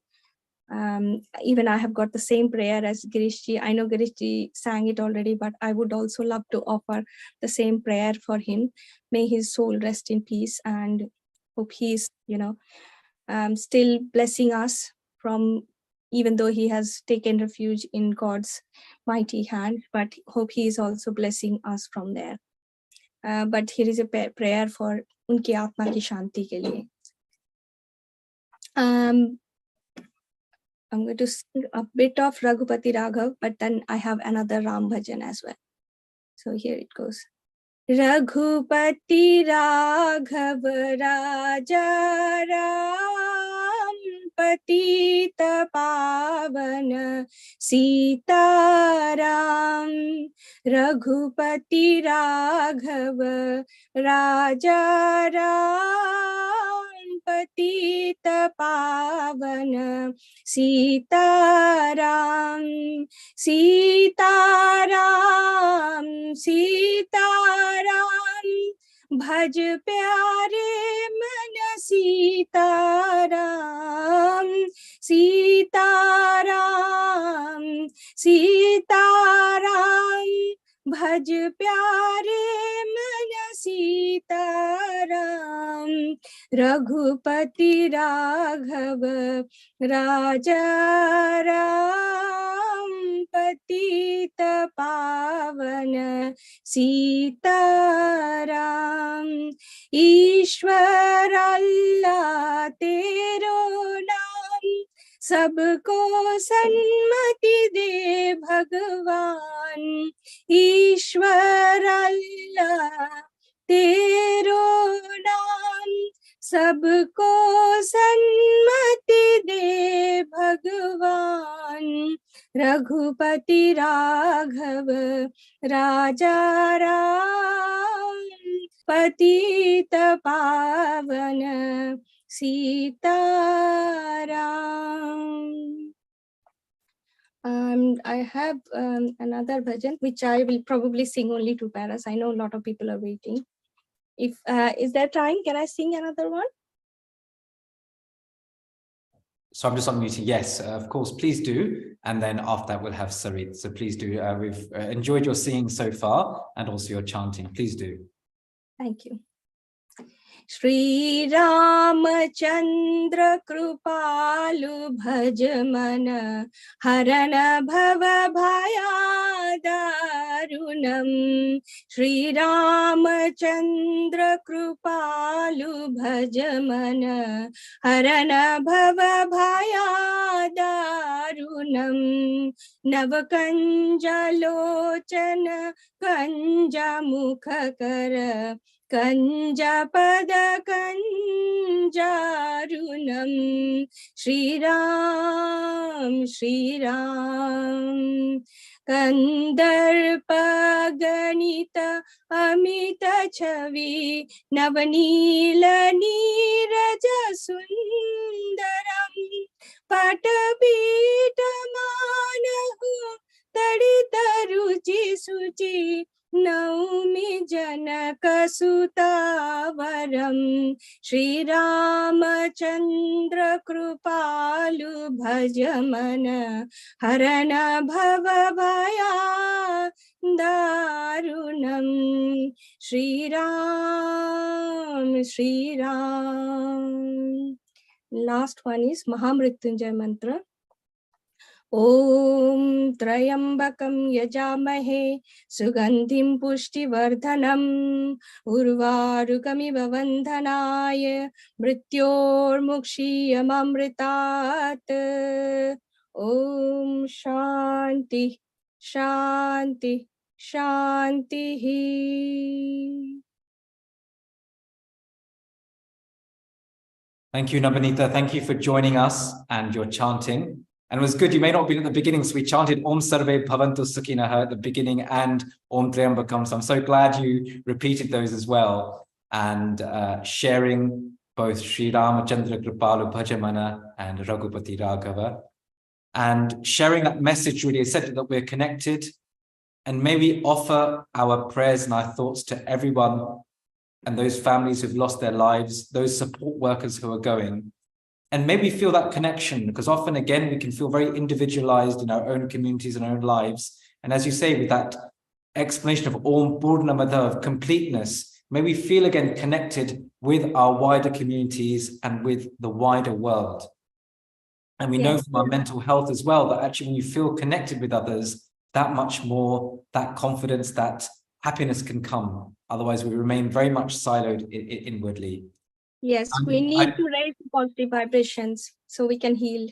even I have got the same prayer as Girishji. I know Girishji sang it already, but I would also love to offer the same prayer for him. May his soul rest in peace, and hope he's, still blessing us from, even though he has taken refuge in God's mighty hand, but hope he is also blessing us from there. But here is a prayer for unki atma ki shanti ke liye. I'm going to sing a bit of Raghupati Raghav, but then I have another Ram Bhajan as well. So here it goes. Raghupati Raghav Raja Ram Patita Pavan Sita Ram. Raghupati Raghav Raja Ram Patita Pavan Sita Ram. Sita Ram, Sita Ram, Bhaj Pyare Man Sita Ram. Sita Ram, Sita Ram, Bhaj Pyare Man Sita Ram. Raghupati Raghav Raja Ram Patita Pavan Sita Ram. Ishwar Allah Tero Naam सबको सन्मति दे भगवान. ईश्वर अल्लाह तेरो नाम सबको सन्मति दे भगवान. रघुपति राघव राजा राम पतित पावन Sita Ram. I have another bhajan which I will probably sing only 2 paras. I know a lot of people are waiting. If is there time? Can I sing another one? So I'm just unmuting. Yes, of course, please do. And then after that, we'll have Sarit. So please do. We've enjoyed your singing so far and also your chanting. Please do. Thank you. Shri Ramachandra Kripalu Bhajamana Harana Bhava Bhaya Darunam. Shri Ramachandra Kripalu Bhajamana Harana Bhava Bhaya Darunam. नवकञ्जलोचन कञ्जमुखकर कञ्जपदकञ्जारुणं Shriram Shriram कंदर्पगणित Amit छवि नवनील नीरज सुंदरम पटपीठमानहु तडित रुचि शुचि नौमि जनकसुतावरं श्रीरामचन्द्र कृपालु भज मन हरन भव भया दारुणं Shriram Shriram. Last one is Mahamrityunjay mantra. ॐ त्र्यम्बकं यजामहे सुगन्धिं पुष्टिवर्धनम् उर्वारुकमिव बन्धनाय मृत्योर्मुक्षीयममृतात्. ॐ शान्ति शान्ति शान्तिः. Thank you, Navneeta. Thank you for joining us and your chanting. And it was good. You may not have been at the beginning, so we chanted Om Sarve Bhavantu Sukhinaha at the beginning and Om Triambakam. So I'm so glad you repeated those as well. And sharing both Sri Ramachandra Kripalu Bhajamana and Raghupati Raghava. And sharing that message really is said that we're connected. And may we offer our prayers and our thoughts to everyone and those families who've lost their lives, those support workers who are going. And maybe feel that connection, because often, again, we can feel very individualized in our own communities and our own lives. And as you say, with that explanation of Om Purnamada, of completeness, may we feel again connected with our wider communities and with the wider world. And we know from our mental health as well that actually when you feel connected with others, that much more, that confidence, that happiness can come. Otherwise, we remain very much siloed inwardly. Yes, we need to raise positive vibrations so we can heal.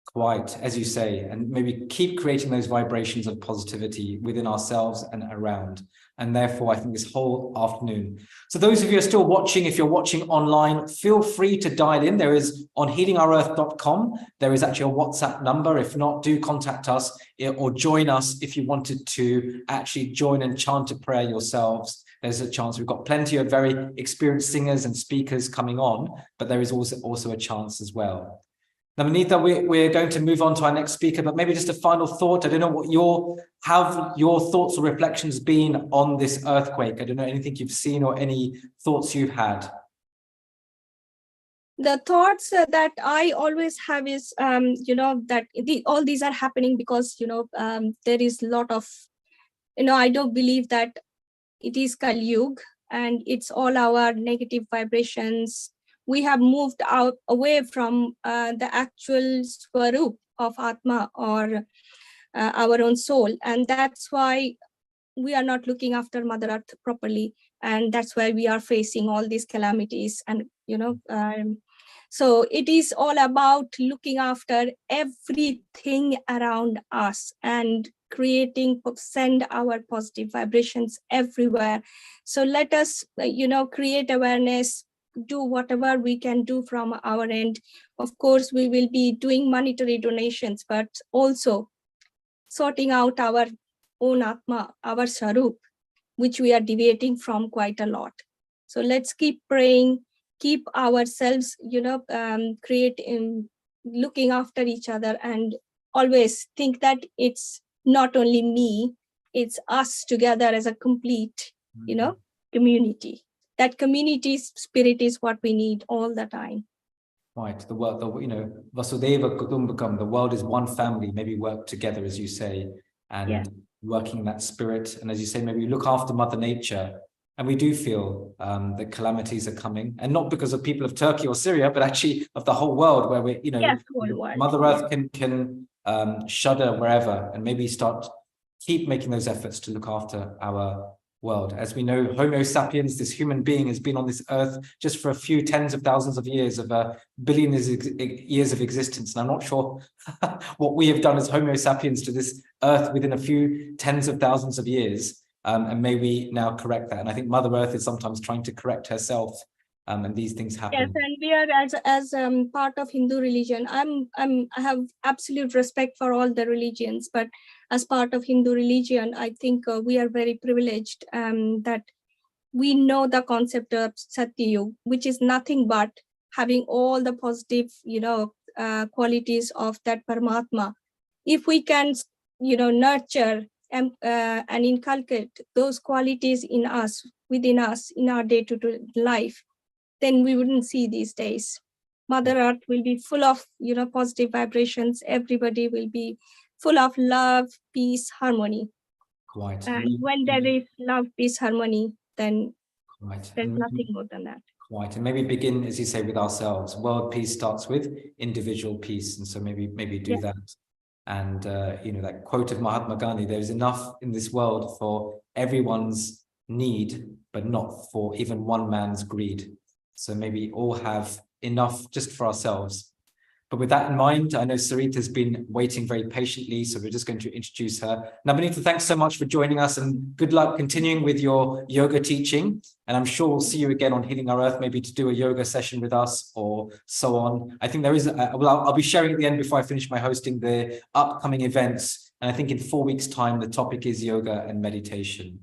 Quite, as you say, and maybe keep creating those vibrations of positivity within ourselves and around. And therefore, I think this whole afternoon. So those of you who are still watching, if you're watching online, feel free to dial in. There is on healingourEarth.com, there is actually a WhatsApp number. If not, do contact us or join us if you wanted to actually join and chant a prayer yourselves. There's a chance. We've got plenty of very experienced singers and speakers coming on, but there is also a chance as well. Now, Navneeta, we're going to move on to our next speaker, but maybe just a final thought. I don't know what your thoughts or reflections been on this earthquake. I don't know anything you've seen or any thoughts you've had. The thoughts that I always have is, that all these are happening because, there is a lot of, I don't believe that it is Kali Yuga and it's all our negative vibrations. We have moved out away from the actual swarup of Atma or our own soul. And that's why we are not looking after Mother Earth properly. And that's why we are facing all these calamities. And, so it is all about looking after everything around us and send our positive vibrations everywhere. So let us, create awareness, do whatever we can do from our end. Of course, we will be doing monetary donations, but also sorting out our own Atma, our Sarup, which we are deviating from quite a lot. So let's keep praying, keep ourselves, looking after each other, and always think that it's not only me, it's us together as a complete, community. That community spirit is what we need all the time. Right. The world, Vasudeva Kutumbakam, the world is one family, maybe work together, as you say, and working that spirit. And as you say, maybe look after Mother Nature. And we do feel that calamities are coming, and not because of people of Turkey or Syria, but actually of the whole world, where we, Mother Earth can shudder wherever, and maybe keep making those efforts to look after our world. As we know, Homo sapiens, this human being, has been on this earth just for a few tens of thousands of years, of billions of years of existence. And I'm not sure what we have done as Homo sapiens to this earth within a few tens of thousands of years. And may we now correct that. And I think Mother Earth is sometimes trying to correct herself. And these things happen. Yes, and we are as part of Hindu religion. I have absolute respect for all the religions, but as part of Hindu religion, I think we are very privileged that we know the concept of Satyayug, which is nothing but having all the positive, qualities of that Paramatma. If we can, nurture and inculcate those qualities in us, within us, in our day-to-day life, then we wouldn't see these days. Mother Earth will be full of, positive vibrations. Everybody will be full of love, peace, harmony. Quite. And when there is love, peace, harmony, then there's nothing more than that. Quite. And maybe begin, as you say, with ourselves. World peace starts with individual peace. And so maybe do that. And, that quote of Mahatma Gandhi, there's enough in this world for everyone's need, but not for even one man's greed. So maybe all have enough just for ourselves. But with that in mind, I know Sarita has been waiting very patiently, so we're just going to introduce her. Nabanita, thanks so much for joining us, and good luck continuing with your yoga teaching. And I'm sure we'll see you again on Healing Our Earth, maybe to do a yoga session with us or so on. I think there is, I'll be sharing at the end before I finish my hosting the upcoming events. And I think in 4 weeks' time, the topic is yoga and meditation.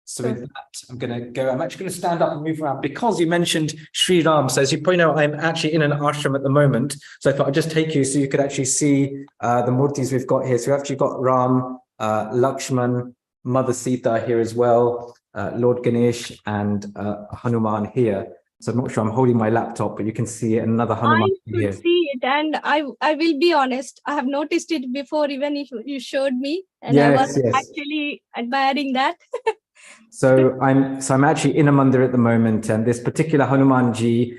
So with that, I'm actually going to stand up and move around because you mentioned Sri Ram. So as you probably know, I'm actually in an ashram at the moment. So I thought I'd just take you so you could actually see the murtis we've got here. So we've actually got Ram, Lakshman, Mother Sita here as well, Lord Ganesh and Hanuman here. So I'm not sure I'm holding my laptop, but you can see another Hanuman here. I could see it, and I will be honest, I have noticed it before, even if you showed me, and yes, I was actually admiring that. So I'm actually in a mandir at the moment, and this particular Hanumanji,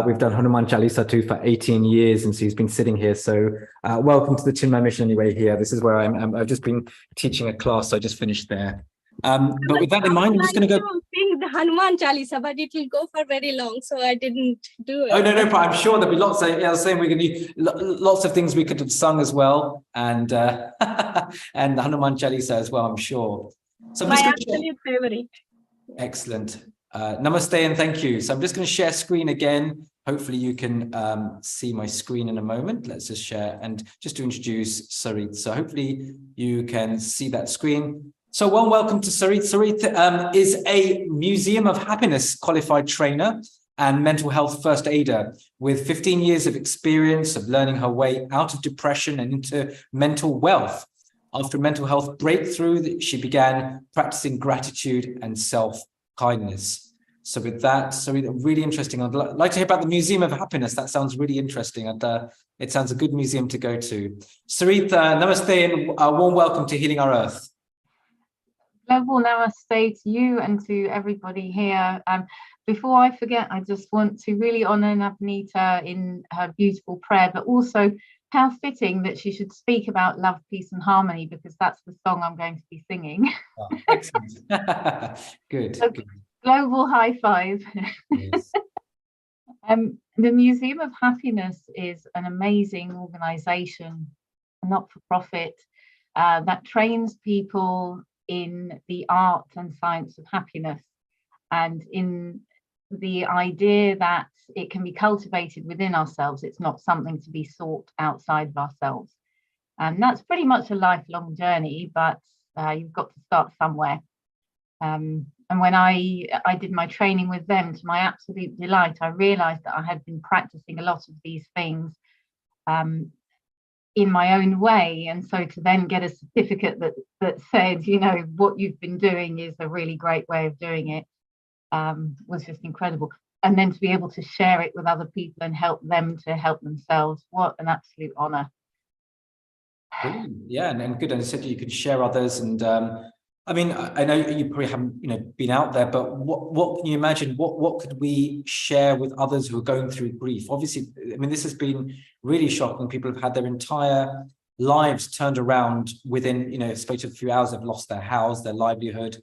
we've done Hanuman Chalisa too for 18 years, and so he's been sitting here. So welcome to the Chinmay Mission anyway here. This is where I've just been teaching a class, so I just finished there. But with that in mind, I'm just going to go sing the Hanuman Chalisa, but it will go for very long, so I didn't do it. Oh no, but I'm sure there'll be lots of. I was saying we're going to do lots of things we could have sung as well, and and the Hanuman Chalisa as well, I'm sure. So I'm my absolute favorite. Excellent. Namaste and thank you. So I'm just going to share screen again. Hopefully you can see my screen in a moment. Let's just share and just to introduce Sarit. So hopefully you can see that screen. So welcome to Sarit. Sarit is a Museum of Happiness qualified trainer and mental health first aider with 15 years of experience of learning her way out of depression and into mental wealth. After a mental health breakthrough, she began practicing gratitude and self-kindness. So with that, so really interesting. I'd like to hear about the Museum of Happiness. That sounds really interesting. And it sounds a good museum to go to. Sarit, namaste and a warm welcome to Healing Our Earth. Global namaste to you and to everybody here. Before I forget, I just want to really honor Nabanita in her beautiful prayer, but also how fitting that she should speak about love, peace and harmony, because that's the song I'm going to be singing. Oh, excellent. Good, so, good. Global high five. Yes. The Museum of Happiness is an amazing organization, a not-for-profit, that trains people in the art and science of happiness, and in the idea that it can be cultivated within ourselves. It's not something to be sought outside of ourselves. And that's pretty much a lifelong journey, but you've got to start somewhere. And when I did my training with them, to my absolute delight, I realized that I had been practicing a lot of these things in my own way. And so to then get a certificate that said, what you've been doing is a really great way of doing it, was just incredible. And then to be able to share it with other people and help them to help themselves, what an absolute honor. Brilliant. Yeah, and good. And said you could share others. And I mean, I know you probably haven't, been out there, but what can you imagine? What could we share with others who are going through grief? Obviously, I mean, this has been really shocking. People have had their entire lives turned around within, a space of a few hours. They've lost their house, their livelihood.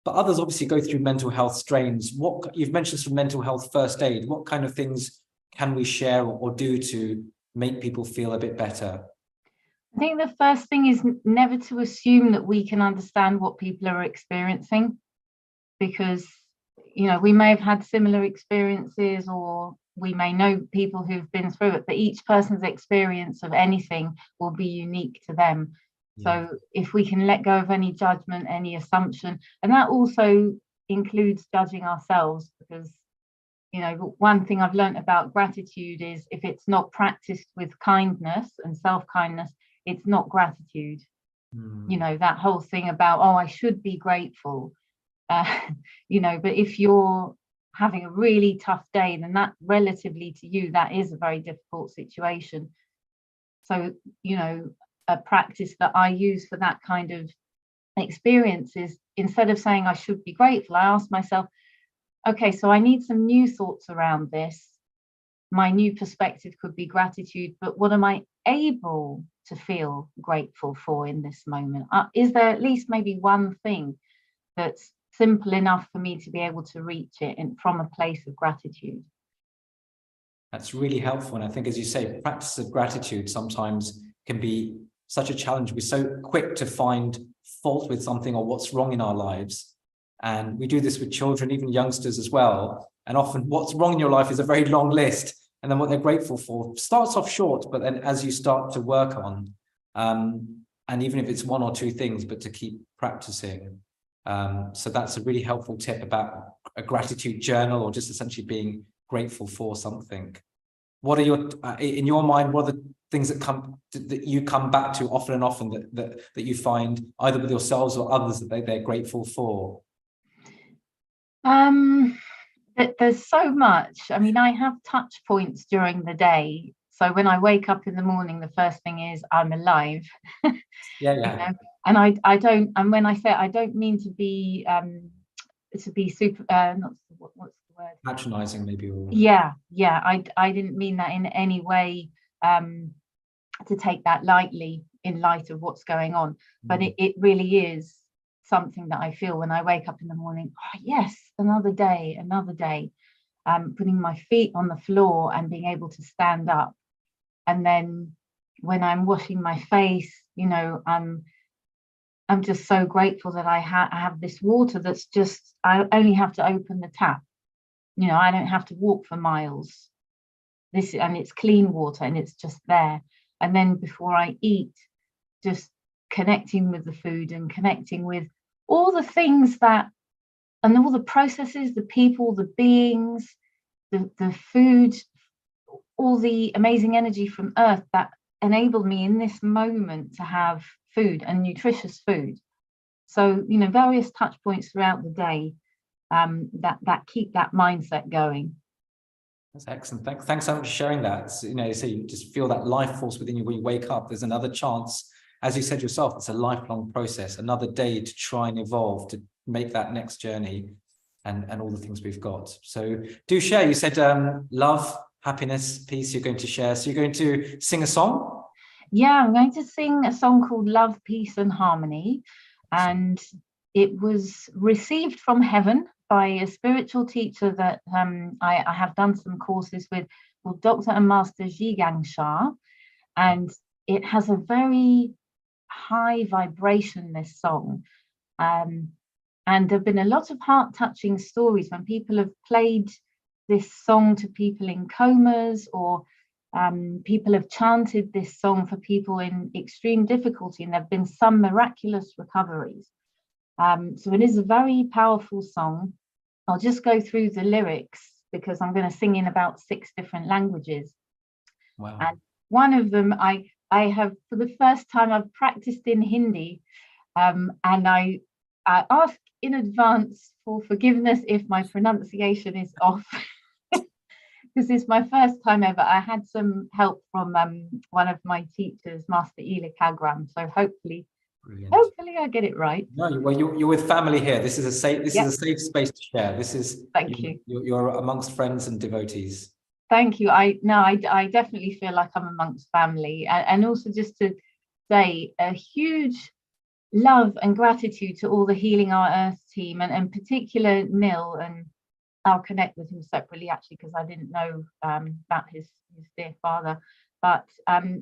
but others obviously go through mental health strains. What you've mentioned some mental health first aid. What kind of things can we share or do to make people feel a bit better? I think the first thing is never to assume that we can understand what people are experiencing, because, you know, we may have had similar experiences, or we may know people who've been through it, but each person's experience of anything will be unique to them. Yeah. So if we can let go of any judgment, any assumption, and that also includes judging ourselves, because, you know, one thing I've learned about gratitude is if it's not practiced with kindness and self-kindness, it's not gratitude. You know, that whole thing about, oh, I should be grateful, you know, but if you're having a really tough day, then that relatively to you, that is a very difficult situation. So, you know, a practice that I use for that kind of experience is, instead of saying I should be grateful, I ask myself, okay, so I need some new thoughts around this. My new perspective could be gratitude, but what am I able to feel grateful for in this moment? Is there at least maybe one thing that's simple enough for me to be able to reach it from a place of gratitude? That's really helpful. And I think, as you say, practice of gratitude sometimes can be such a challenge. We're so quick to find fault with something or what's wrong in our lives. And we do this with children, even youngsters as well. And often what's wrong in your life is a very long list. And then what they're grateful for starts off short, but then as you start to work on, and even if it's one or two things, but to keep practicing. So that's a really helpful tip about a gratitude journal, or just essentially being grateful for something. What are your, in your mind, what are the things that you come back to often and often that you find either with yourselves or others that they're grateful for? There's so much. I mean, I have touch points during the day. So when I wake up in the morning, the first thing is I'm alive. Yeah. You know? And I don't, and when I say I don't mean to be super, not what's the word? Patronizing, maybe. Or... Yeah. I didn't mean that in any way to take that lightly in light of what's going on. But it really is something that I feel when I wake up in the morning. Oh, yes, another day. Putting my feet on the floor and being able to stand up. And then when I'm washing my face, you know, I'm just so grateful that I have this water that's just, I only have to open the tap. You know, I don't have to walk for miles. And it's clean water and it's just there. And then before I eat, just connecting with the food and connecting with all the things that, and all the processes, the people, the beings, the food, all the amazing energy from earth that enabled me in this moment to have food and nutritious food. So, you know, various touch points throughout the day that keep that mindset going. That's excellent. Thanks so much for sharing that. So, you know, so you just feel that life force within you when you wake up. There's another chance, as you said yourself, it's a lifelong process, another day to try and evolve, to make that next journey and all the things we've got. So do share. You said love, happiness, peace you're going to share. So you're going to sing a song? Yeah, I'm going to sing a song called Love, Peace and Harmony. And it was received from heaven by a spiritual teacher that I have done some courses with, called Dr. and Master Zhigang Shah. And it has a very high vibration, this song. And there have been a lot of heart-touching stories when people have played this song to people in comas, or people have chanted this song for people in extreme difficulty, and there have been some miraculous recoveries. So it is a very powerful song. I'll just go through the lyrics because I'm going to sing in about 6 different languages. Wow. And one of them, I have, for the first time, I've practiced in Hindi, and I ask in advance for forgiveness if my pronunciation is off. Because it's my first time ever. I had some help from one of my teachers, Master Ila Kagram. So hopefully I get it right. No, well, you're with family here. This is a safe. This is a safe space to share. This is. Thank you. You're amongst friends and devotees. Thank you. I definitely feel like I'm amongst family, and also just to say a huge love and gratitude to all the Healing Our Earth team, and in particular Nil, and I'll connect with him separately actually because I didn't know about his dear father. But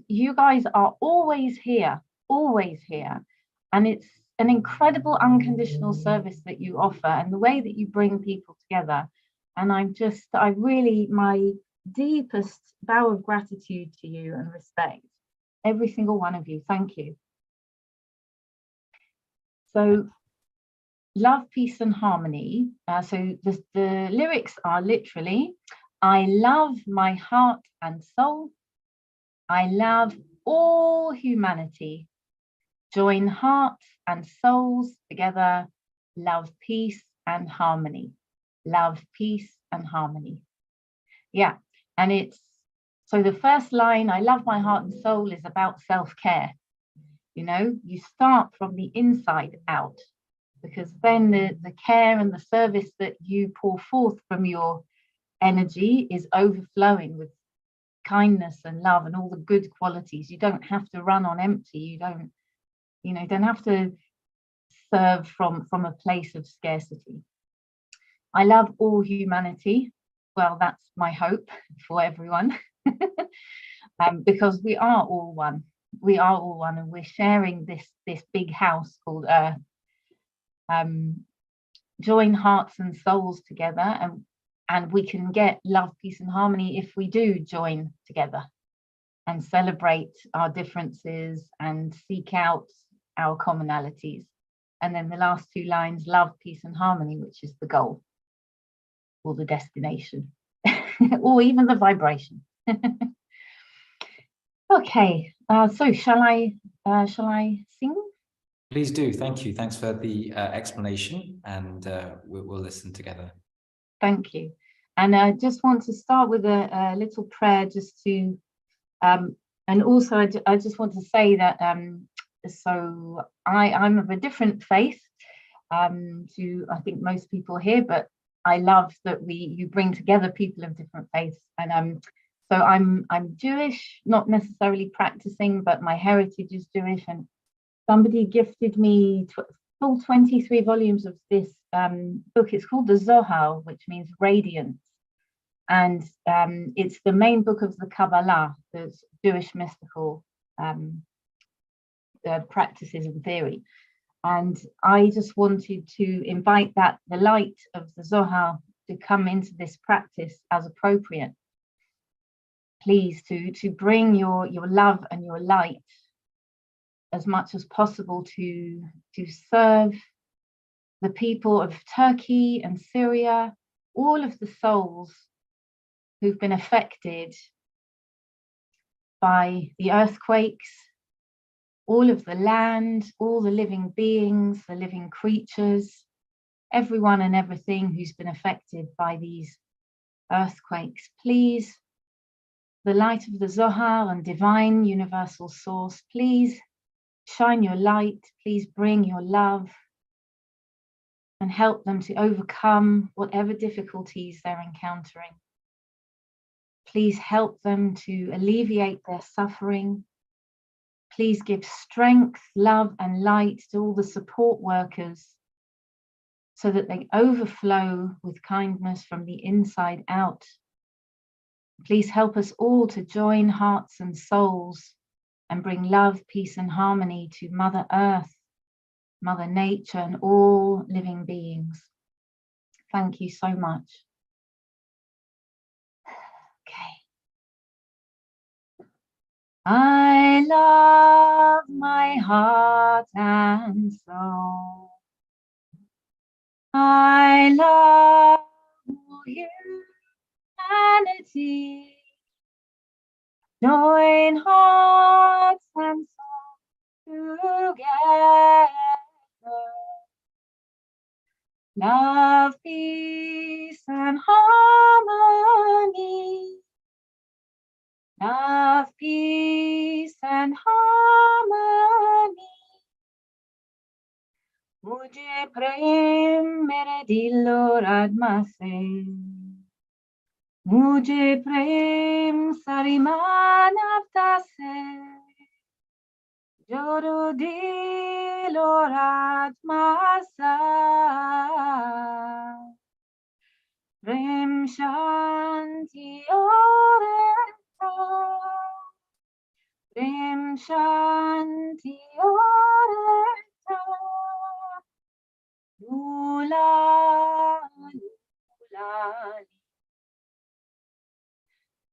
you guys are always here, and it's an incredible unconditional service that you offer, and the way that you bring people together. And I really, my deepest bow of gratitude to you and respect, every single one of you. Thank you. So love, peace and harmony. So the lyrics are literally, I love my heart and soul. I love all humanity. Join hearts and souls together. Love, peace and harmony. Love, peace and harmony. Yeah, and it's, so the first line, I love my heart and soul, is about self-care. You know, you start from the inside out, because then the care and the service that you pour forth from your energy is overflowing with kindness and love and all the good qualities. You don't have to run on empty. You don't have to serve from a place of scarcity. I love all humanity. Well, that's my hope for everyone. Because we are all one. We are all one, and we're sharing this big house called Earth. Join hearts and souls together, and we can get love, peace and harmony if we do join together and celebrate our differences and seek out our commonalities. And then the last two lines, love, peace and harmony, which is the goal or the destination or even the vibration. Okay, so shall I sing? Please do. Thank you. Thanks for the explanation, and we'll listen together. Thank you. And I just want to start with a little prayer, just to, and also I just want to say that, so I'm of a different faith to I think most people here, but I love that you bring together people of different faiths. And so I'm Jewish, not necessarily practicing, but my heritage is Jewish, and somebody gifted me full 23 volumes of this book. It's called the Zohar, which means radiance. And it's the main book of the Kabbalah, the Jewish mystical practices and theory. And I just wanted to invite the light of the Zohar to come into this practice as appropriate. Please, to bring your love and your light as much as possible to serve the people of Turkey and Syria, all of the souls who've been affected by the earthquakes, all of the land, all the living beings, the living creatures, everyone and everything who's been affected by these earthquakes. Please, the light of the Zohar and divine universal source, please shine your light, please bring your love and help them to overcome whatever difficulties they're encountering. Please help them to alleviate their suffering. Please give strength, love and light to all the support workers so that they overflow with kindness from the inside out. Please help us all to join hearts and souls and bring love, peace and harmony to Mother Earth, Mother Nature and all living beings. Thank you so much. Okay. I love my heart and soul. I love humanity. Join hearts and souls together. Love, peace and harmony. Love, peace and harmony. Mujhe prem mere dilo radma se. Mujhe prem sariman avta se. Jodo dil lorat masa Rem Shanti Orenta Rem Shanti Orenta Lula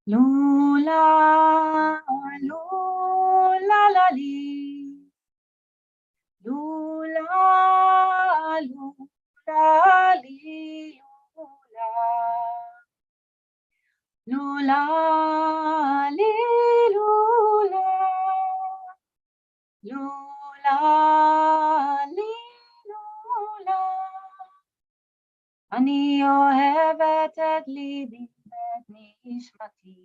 Lula Lula la li Lula Lula li Lula Lula li Lula Lula li Lula Ani ohevet et libi et nishmati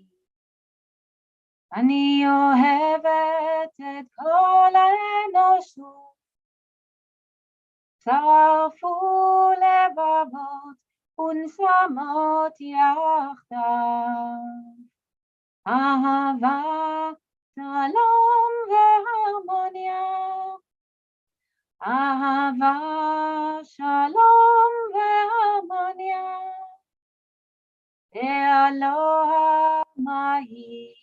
אני אוהבת את כל האנושות, צרפו לבבות ונשמות יחדיו, אהבה, שלום והרמוניה, אהבה, שלום והרמוניה, אלוה מהי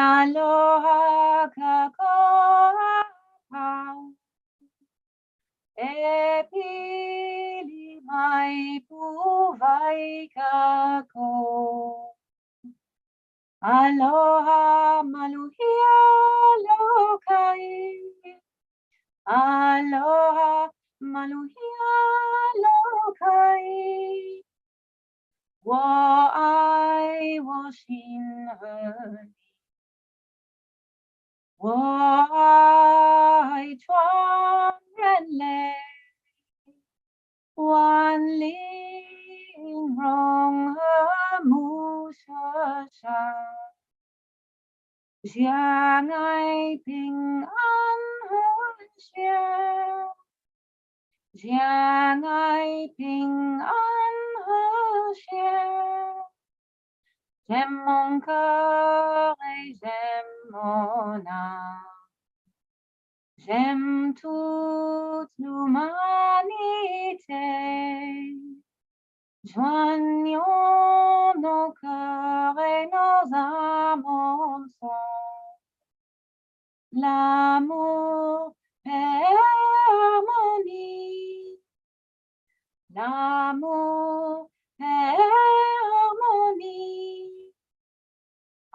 Aloha kakao Epili mai puvai kako Aloha maluhia lokai Aloha maluhia lokai Wo ai wo shin her Wo ai chuan ren le Wan ling rong her mu sha sha Jiang ai ping an her xian Jiang ai ping an her xian J'aime mon cœur et j'aime mon âme. J'aime toute l'humanité. Joignons nos cœurs et nos âmes ensemble. L'amour, paix, harmonie. L'amour, paix, harmonie.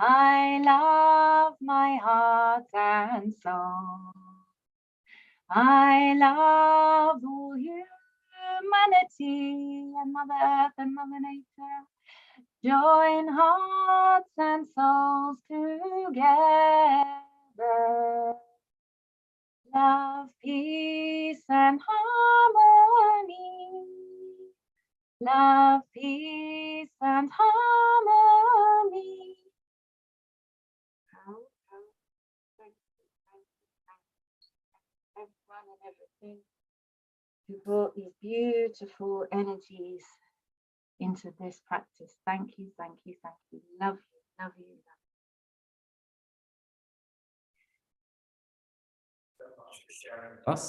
I love my heart and soul. I love all humanity and Mother Earth and Mother Nature. Join hearts and souls together. Love, peace and harmony. Love, peace and harmony. Everyone and everything who brought these beautiful energies into this practice. Thank you, thank you, thank you. Love you, love you, love you. Us.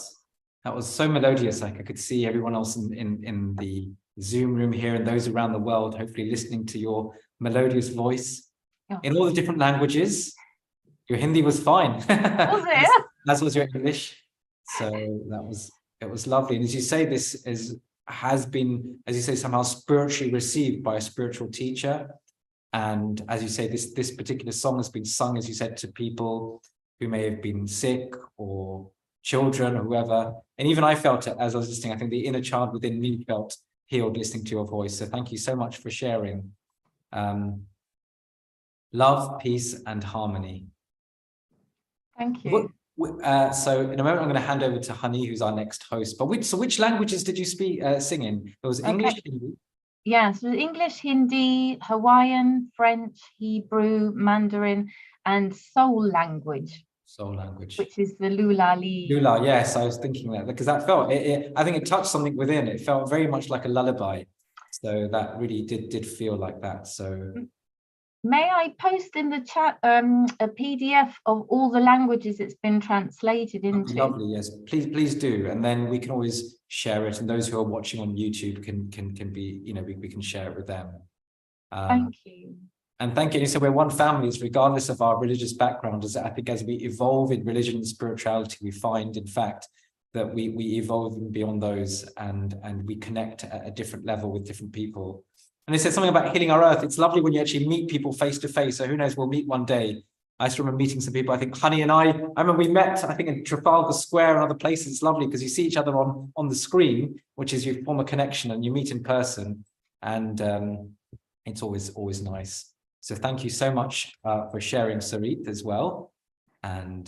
That was so melodious. Like I could see everyone else in the Zoom room here and those around the world, hopefully listening to your melodious voice in all the different languages. Your Hindi was fine. Was it? As was your English. So it was lovely. And as you say, this has been, as you say, somehow spiritually received by a spiritual teacher. And as you say, this particular song has been sung, as you said, to people who may have been sick or children or whoever. And even I felt it as I was listening. I think the inner child within me felt healed listening to your voice. So thank you so much for sharing. Love, peace, and harmony. Thank you. So in a moment, I'm going to hand over to Honey, who's our next host. But which languages did you sing in? There was English, Hindi. Yes, English, Hindi, Hawaiian, French, Hebrew, Mandarin, and Soul language. Soul language. Which is the Lula Li. Lula, yes, I was thinking that because that felt, I think it touched something within. It felt very much like a lullaby. So that really did feel like that. So May I post in the chat a PDF of all the languages it's been translated into? Lovely, yes. Please do, and then we can always share it. And those who are watching on YouTube can be, you know, we can share it with them. Thank you. And thank you. So we're one family, regardless of our religious background. As I think, as we evolve in religion and spirituality, we find, in fact, that we evolve beyond those, and we connect at a different level with different people. And they said something about healing our earth. It's lovely when you actually meet people face to face. So who knows, we'll meet one day. I just remember meeting some people. I think Honey and I remember we met, I think, in Trafalgar Square and other places. It's lovely because you see each other on the screen, which is you form a connection, and you meet in person. And it's always nice. So thank you so much for sharing, Sarit, as well. And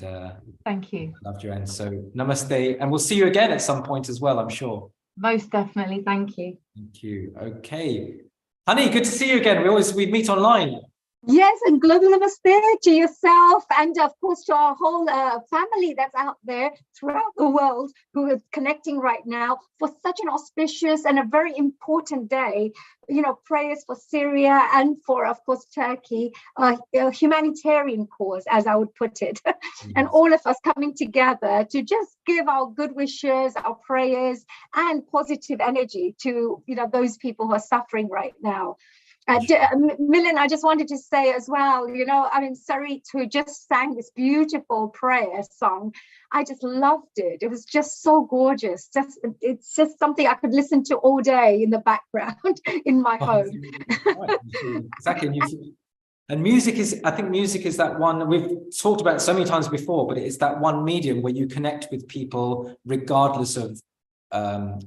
thank you. Loved you. And so namaste. And we'll see you again at some point as well, I'm sure. Most definitely. Thank you. Thank you. Okay. Honey, good to see you again. We meet online. Yes, and global namaste to yourself, and of course to our whole family that's out there throughout the world who is connecting right now for such an auspicious and a very important day. You know, prayers for Syria and for, of course, Turkey, a humanitarian cause, as I would put it, and all of us coming together to just give our good wishes, our prayers, and positive energy to, you know, those people who are suffering right now. Milind, I just wanted to say as well, you know, I mean, Sarit, who just sang this beautiful prayer song, I just loved it. It was just so gorgeous. It's just something I could listen to all day in the background in my home. Exactly. And music is, I think music is that one, we've talked about it so many times before, but it's that one medium where you connect with people regardless of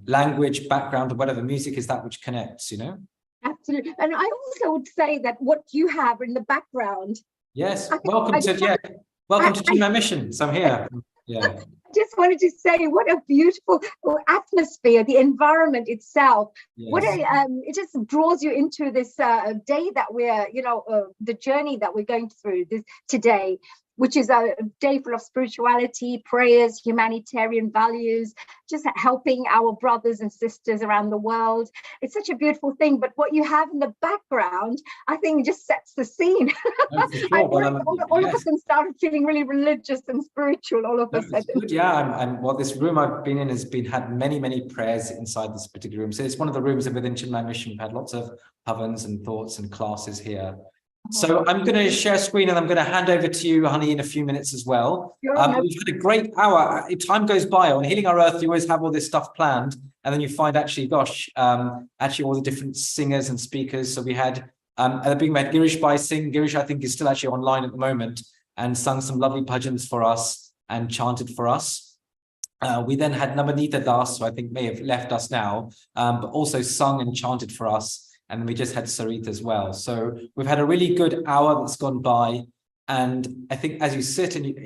language, background, or whatever. Music is that which connects, you know? Absolutely. And I also would say that what you have in the background. Yes, welcome to GMT Mission. So I'm here. Yeah. Just wanted to say what a beautiful atmosphere, the environment itself. Yes. What it just draws you into this day that we're, you know, the journey that we're going through today, which is a day full of spirituality, prayers, humanitarian values, just helping our brothers and sisters around the world. It's such a beautiful thing, but what you have in the background, I think just sets the scene. No, for sure. All of a sudden started feeling really religious and spiritual all of a sudden. Good. Yeah, well, this room I've been in has had many prayers inside this particular room. So it's one of the rooms within Chinmay Mission. We've had lots of havans and thoughts and classes here. So I'm going to share screen, and I'm going to hand over to you, Honey, in a few minutes as well. We've had a great hour. Time goes by. On Healing Our Earth, you always have all this stuff planned, and then you find actually, gosh, actually all the different singers and speakers. So we had at the beginning, we had Girish Bhai sing. Girish, I think, is still actually online at the moment, and sung some lovely bhajans for us and chanted for us. We then had Namanita Das, who I think may have left us now, but also sung and chanted for us. And then we just had Sarit as well. So we've had a really good hour that's gone by. And I think as you sit and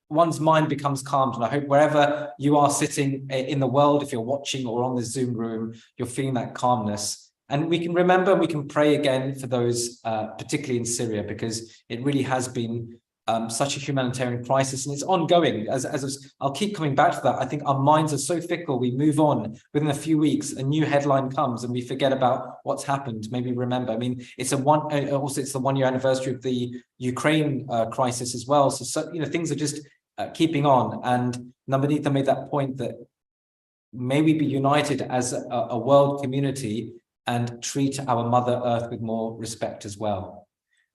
one's mind becomes calmed. And I hope wherever you are sitting in the world, if you're watching or on the Zoom room, you're feeling that calmness. And we can remember, we can pray again for those, particularly in Syria, because it really has been such a humanitarian crisis, and it's ongoing. As I'll keep coming back to that. I think our minds are so fickle. We move on within a few weeks, a new headline comes, and we forget about what's happened. Maybe remember. I mean, it's the 1 year anniversary of the Ukraine crisis as well. So you know, things are just keeping on. And Namanita made that point that may we be united as a world community and treat our Mother Earth with more respect as well.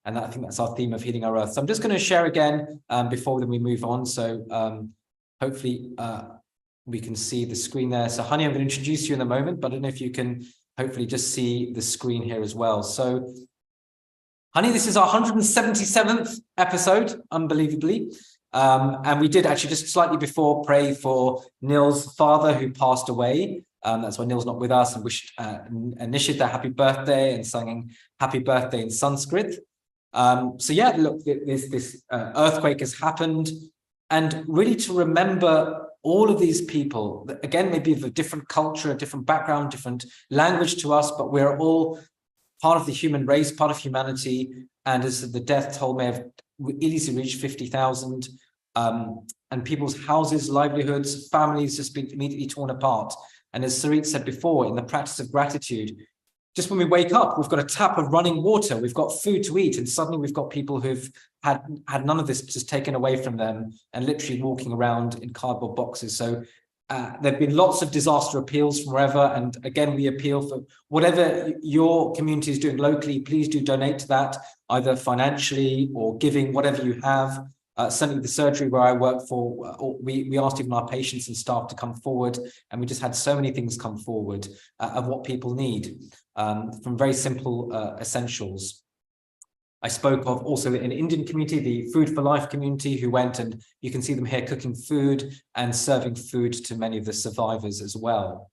And I think that's our theme of Healing Our Earth. So I'm just going to share again before then we move on. So hopefully we can see the screen there. So Honey, I'm going to introduce you in a moment, but I don't know if you can hopefully just see the screen here as well. So Honey, this is our 177th episode, unbelievably. And we did actually just slightly before pray for Neil's father who passed away. That's why Neil's not with us, and wished Nishita happy birthday and singing happy birthday in Sanskrit. So yeah, look, this earthquake has happened, and really to remember all of these people, that, again, maybe of a different culture, a different background, different language to us, but we're all part of the human race, part of humanity. And as the death toll may have easily reached 50,000, and people's houses, livelihoods, families just been immediately torn apart. And as Sarit said before, in the practice of gratitude, just when we wake up, we've got a tap of running water, we've got food to eat, and suddenly we've got people who've had none of this just taken away from them and literally walking around in cardboard boxes. So there have been lots of disaster appeals from wherever, and again, we appeal for whatever your community is doing locally, please do donate to that, either financially or giving whatever you have. Certainly the surgery where I work for, we asked even our patients and staff to come forward, and we just had so many things come forward of what people need, from very simple essentials. I spoke of also an Indian community, the Food for Life community, who went, and you can see them here cooking food and serving food to many of the survivors as well.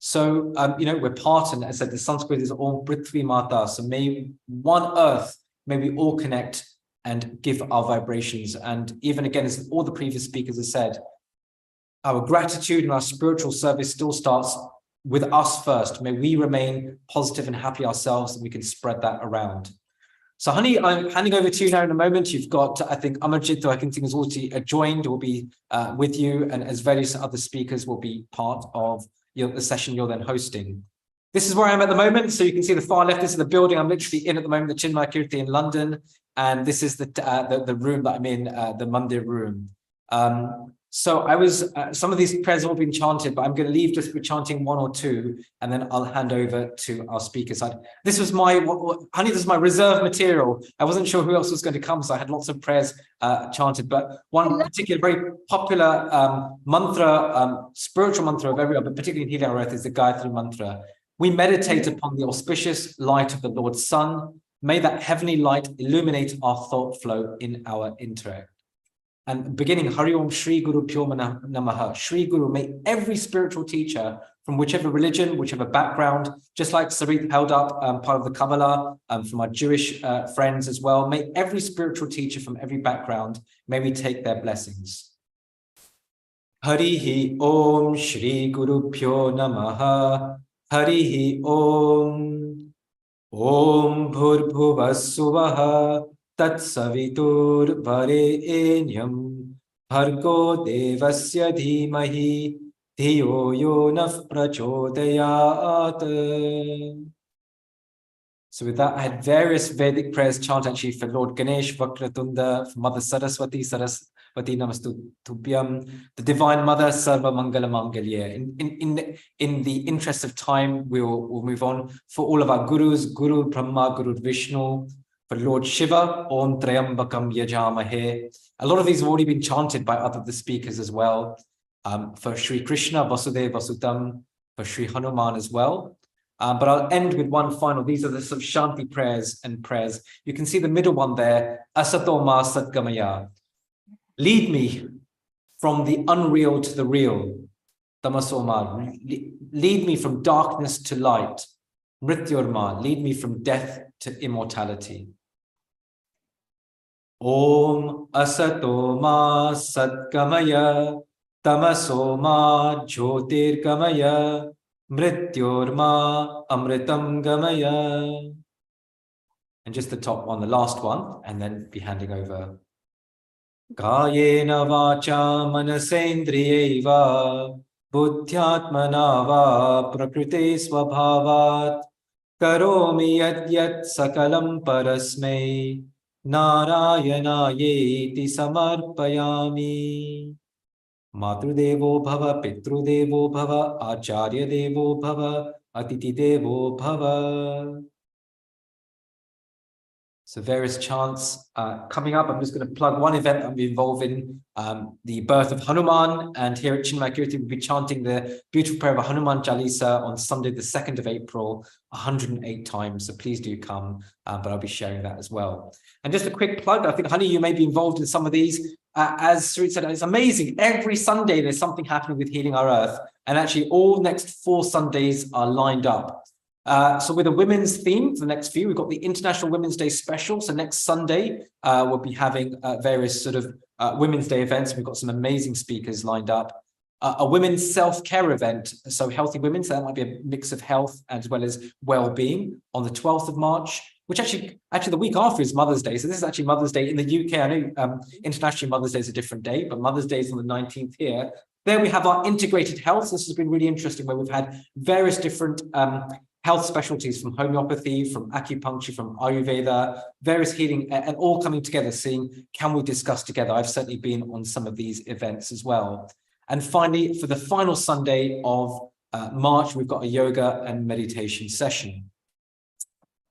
So, we're part, and as I said, the Sanskrit is all Prithvi Mata. So may one earth, may we all connect and give our vibrations. And even again, as all the previous speakers have said, our gratitude and our spiritual service still starts with us first. May we remain positive and happy ourselves, and we can spread that around. So, Honey, I'm handing over to you now in a moment. You've got, I think, Amarjit, who I can think has already joined, will be with you, and as various other speakers will be part of the session you're then hosting. This is where I am at the moment. So you can see the far left, this is the building I'm literally in at the moment, the Chinmay Kirti in London. And this is the room that I'm in, the Mandir room. So I was, some of these prayers have all been chanted, but I'm going to leave just with chanting one or two, and then I'll hand over to our speakers. This was my, Honey, this is my reserve material. I wasn't sure who else was going to come, so I had lots of prayers chanted, but one particular very popular mantra, spiritual mantra of everyone, but particularly in Healing Our Earth, is the Gayatri mantra. We meditate upon the auspicious light of the Lord's Sun. May that heavenly light illuminate our thought flow in our intellect. And beginning, Hari Om Shri Guru Pyo Namaha. Shri Guru, may every spiritual teacher from whichever religion, whichever background, just like Sarit held up part of the Kabbalah from our Jewish friends as well, may every spiritual teacher from every background, may we take their blessings. Harihi Om Shri Guru Pyo Namaha. Harihi Om. Om Bhurbhuvassuvaha. Tatsavitur Varenyam Bhargo Devasya Dhimahi Dhiyo Yo Nah Prachodayat. So with that, I had various Vedic prayers chanted actually for Lord Ganesh, Vakratunda, for Mother Saraswati Namastu Tubhyam, the Divine Mother, Sarva Mangala Mangalya. In the interest of time, we'll move on. For all of our gurus, Guru Brahma, Guru Vishnu, for Lord Shiva, Om Trayambakam Yajamahe. A lot of these have already been chanted by other the speakers as well. For Sri Krishna, Vasudeva Vasutam, for Sri Hanuman as well. But I'll end with one final. These are the sort of Shanti prayers and prayers. You can see the middle one there, Asatoma Satgamaya. Lead me from the unreal to the real. Tamasoma. Lead me from darkness to light. Mrityorma. Lead me from death to immortality. Om Asatoma Satgamaya. Tamasoma Jyotirgamaya. Mrityorma Amritam Gamaya. And just the top one, the last one, and then be handing over. Kayena vacha manasendriyeva buddhyatmana va prakriti svabhavat karomi yad sakalam parasmai narayanayeti samarpayami. Matrudevo bhava, Pitrudevo bhava, Acharya Devo bhava, Atiti Devo bhava. So various chants coming up. I'm just going to plug one event I'm involved in, the birth of Hanuman. And here at Chinmay Kirti, we'll be chanting the beautiful prayer of Hanuman Jalisa on Sunday, the 2nd of April, 108 times. So please do come, but I'll be sharing that as well. And just a quick plug, I think, Honey, you may be involved in some of these. As Sarit said, it's amazing. Every Sunday, there's something happening with Healing Our Earth. And actually, all next 4 Sundays are lined up. So with a women's theme for the next few, we've got the International Women's Day special. So next Sunday, we'll be having various sort of Women's Day events. We've got some amazing speakers lined up. A women's self-care event, so healthy women, so that might be a mix of health as well as well-being on the 12th of March, which actually the week after is Mother's Day. So this is actually Mother's Day in the UK. I know internationally Mother's Day is a different day, but Mother's Day is on the 19th here. There we have our integrated health. This has been really interesting, where we've had various different health specialties from homeopathy, from acupuncture, from Ayurveda, various healing, and all coming together, seeing, can we discuss together? I've certainly been on some of these events as well. And finally, for the final Sunday of March, we've got a yoga and meditation session.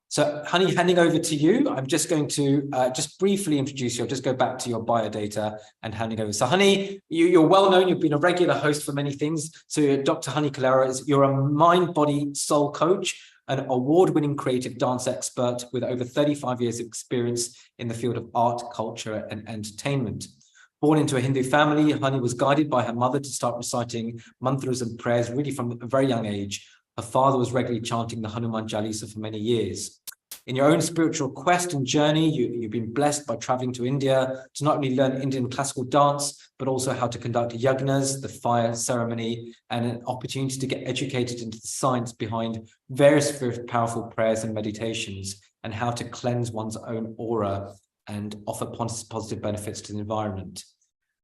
So, Honey, handing over to you. I'm just going to just briefly introduce you. I'll just go back to your biodata and handing over. So, Honey, you're well known. You've been a regular host for many things. So, Dr. Honey Kalera, you're a mind, body, soul coach, an award-winning creative dance expert with over 35 years of experience in the field of art, culture, and entertainment. Born into a Hindu family, Honey was guided by her mother to start reciting mantras and prayers really from a very young age. Her father was regularly chanting the Hanuman Jalisa for many years. In your own spiritual quest and journey, you've been blessed by traveling to India to not only learn Indian classical dance, but also how to conduct yagnas, the fire ceremony, and an opportunity to get educated into the science behind various very powerful prayers and meditations, and how to cleanse one's own aura and offer positive benefits to the environment.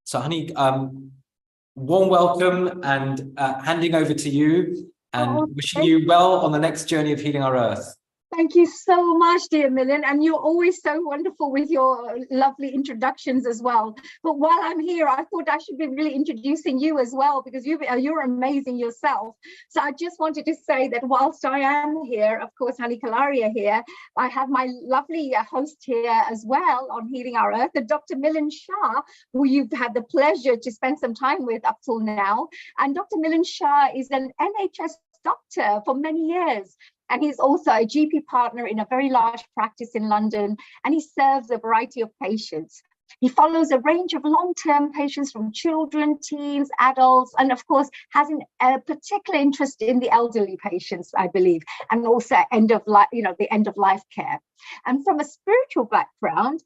So, Honey, warm welcome, and handing over to you, and wishing you well on the next journey of healing our earth. Thank you so much, dear Milind, and you're always so wonderful with your lovely introductions as well. But while I'm here, I thought I should be really introducing you as well, because you're amazing yourself. So I just wanted to say that whilst I am here, of course, Honey Kalaria here, I have my lovely host here as well on Healing Our Earth, Dr. Milind Shah, who you've had the pleasure to spend some time with up till now. And Dr. Milind Shah is an NHS doctor for many years. And he's also a GP partner in a very large practice in London, and he serves a variety of patients. He follows a range of long-term patients from children, teens, adults, and of course has a particular interest in the elderly patients, I believe, and also end of life, the end of life care. And from a spiritual background,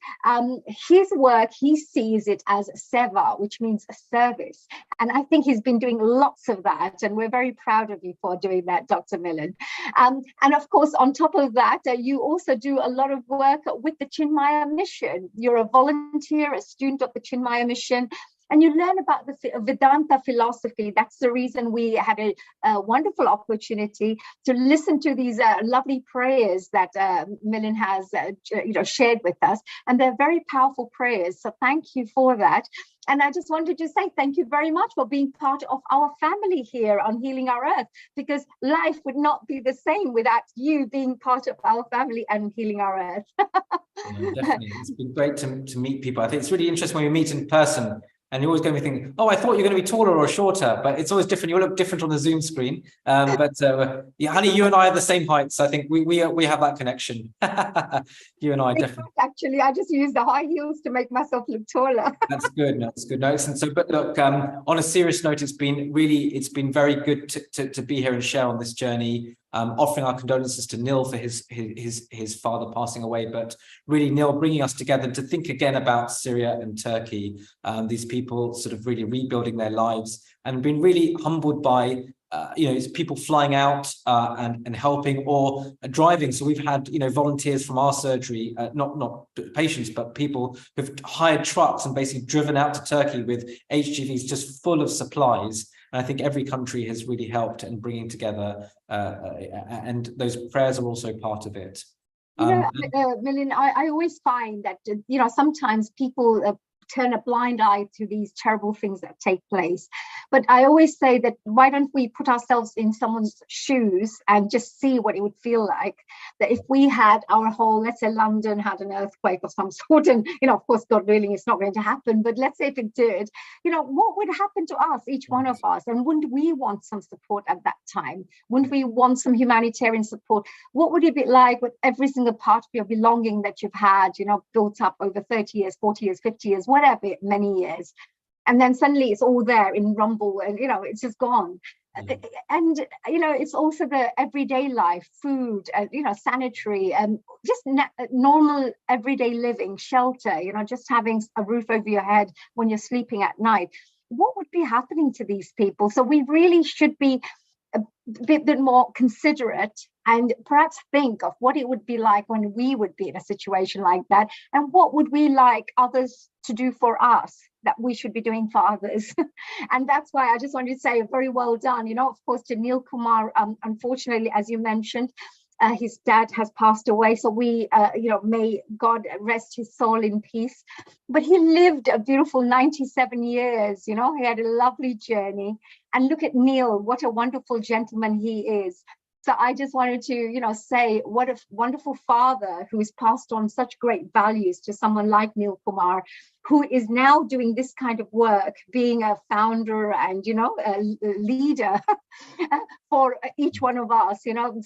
his work, he sees it as seva, which means a service. And I think he's been doing lots of that. And we're very proud of you for doing that, Dr. Milind. And of course, on top of that, you also do a lot of work with the Chinmaya Mission. You're a volunteer, a student of the Chinmaya Mission, and you learn about the Vedanta philosophy. That's the reason we had a wonderful opportunity to listen to these lovely prayers that Milind has shared with us. And they're very powerful prayers. So thank you for that. And I just wanted to say thank you very much for being part of our family here on Healing Our Earth, because life would not be the same without you being part of our family and Healing Our Earth. Yeah, definitely. It's been great to meet people. I think it's really interesting when we meet in person. And you're always going to be thinking, oh, I thought you're going to be taller or shorter, but it's always different. You look different on the Zoom screen. Yeah, Honey, you and I are the same height, so I think we have that connection. You and I definitely. Actually, I just use the high heels to make myself look taller. That's good. No, that's good. No, excellent. So, but look, on a serious note, it's been very good to be here and share on this journey. Offering our condolences to Neil for his father passing away, but really Neil bringing us together to think again about Syria and Turkey, these people sort of really rebuilding their lives, and been really humbled by people flying out and helping or driving. So we've had volunteers from our surgery, not patients, but people who've hired trucks and basically driven out to Turkey with HGVs just full of supplies. And I think every country has really helped in bringing together, and those prayers are also part of it. Milind, I always find that sometimes people turn a blind eye to these terrible things that take place. But I always say that why don't we put ourselves in someone's shoes and just see what it would feel like, that if we had our whole, let's say London had an earthquake of some sort, and of course, God willing, it's not going to happen, but let's say if it did, what would happen to us, each one of us? And wouldn't we want some support at that time? Wouldn't we want some humanitarian support? What would it be like with every single part of your belonging that you've had, built up over 30 years, 40 years, 50 years, whatever, many years, and then suddenly it's all there in rumble, and it's just gone. And it's also the everyday life, food, sanitary, and just normal everyday living, shelter, just having a roof over your head when you're sleeping at night. What would be happening to these people? So we really should be a bit more considerate and perhaps think of what it would be like when we would be in a situation like that, and what would we like others to do for us that we should be doing for others. And that's why I just wanted to say very well done, you know, of course, to Neil Kumar. Unfortunately, as you mentioned, his dad has passed away, so we you know, may God rest his soul in peace. But he lived a beautiful 97 years, you know, he had a lovely journey. And look at Neil, what a wonderful gentleman he is. So I just wanted to, you know, say what a wonderful father who has passed on such great values to someone like Neil Kumar, who is now doing this kind of work, being a founder and, you know, a leader for each one of us, you know,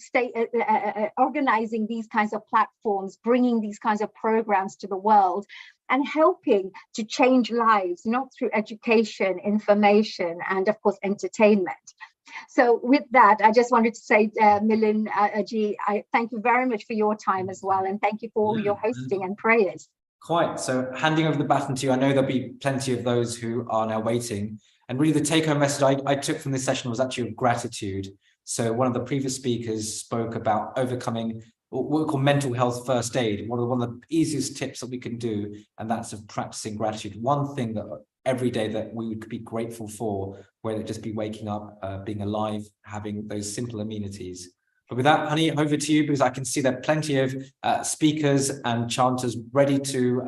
organizing these kinds of platforms, bringing these kinds of programs to the world, and helping to change lives, you know, through education, information, and of course, entertainment. So with that, I just wanted to say, Milind ji, I thank you very much for your time as well. And thank you for all your hosting and prayers. Quite. So handing over the baton to you, I know there'll be plenty of those who are now waiting. And really the take-home message I took from this session was actually of gratitude. So one of the previous speakers spoke about overcoming what we call mental health first aid, one of the easiest tips that we can do, and that's of practicing gratitude. One thing that every day that we would be grateful for, whether it just be waking up, being alive, having those simple amenities. But with that, Honey, over to you, because I can see there are plenty of speakers and chanters ready to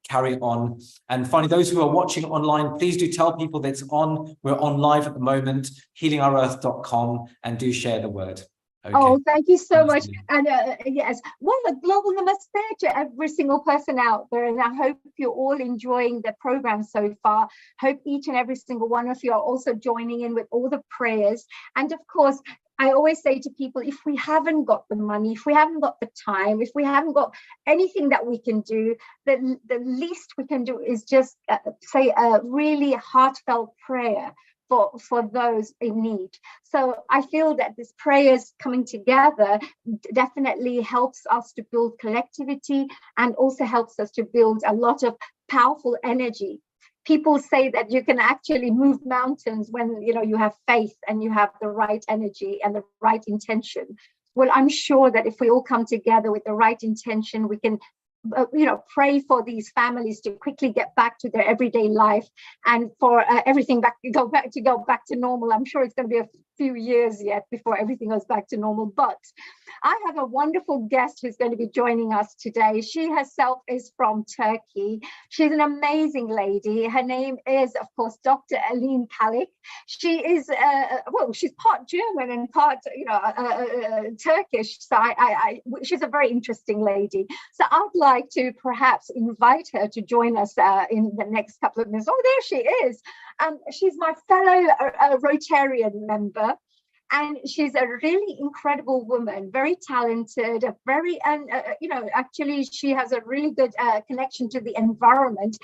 carry on. And finally, those who are watching online, please do tell people that it's on. We're on live at the moment, healingourEarth.com, and do share the word. Okay. Oh, thank you so much. And yes, well, a global namaste to every single person out there. And I hope you're all enjoying the program so far. Hope each and every single one of you are also joining in with all the prayers. And of course, I always say to people, if we haven't got the money, if we haven't got the time, if we haven't got anything that we can do, then the least we can do is just say a really heartfelt prayer for those in need. So I feel that this prayers coming together definitely helps us to build collectivity and also helps us to build a lot of powerful energy. People say that you can actually move mountains when, you know, you have faith and you have the right energy and the right intention. Well, I'm sure that if we all come together with the right intention, we can you know, pray for these families to quickly get back to their everyday life and for everything to go back to normal. I'm sure it's going to be a few years yet before everything goes back to normal. But I have a wonderful guest who's going to be joining us today. She herself is from Turkey. She's an amazing lady. Her name is, of course, Dr. Aline Kalik. She is, well, she's part German and part, you know, Turkish. So she's a very interesting lady. So I'd like to perhaps invite her to join us in the next couple of minutes. Oh, there she is. She's my fellow Rotarian member. And she's a really incredible woman, very talented, very, you know, actually she has a really good connection to the environment.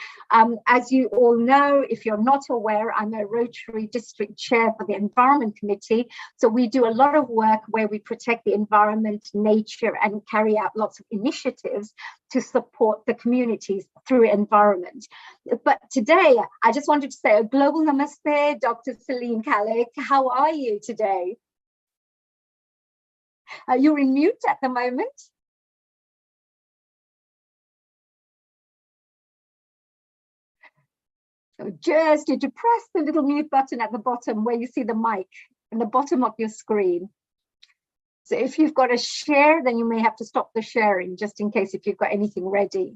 As you all know, if you're not aware, I'm a Rotary District Chair for the Environment Committee. So we do a lot of work where we protect the environment, nature, and carry out lots of initiatives to support the communities through environment. But today, I just wanted to say a global namaste, Dr. Aline Kalik. How are you today? You're in mute at the moment. So just need to press the little mute button at the bottom where you see the mic in the bottom of your screen. So if you've got a share, then you may have to stop the sharing just in case if you've got anything ready.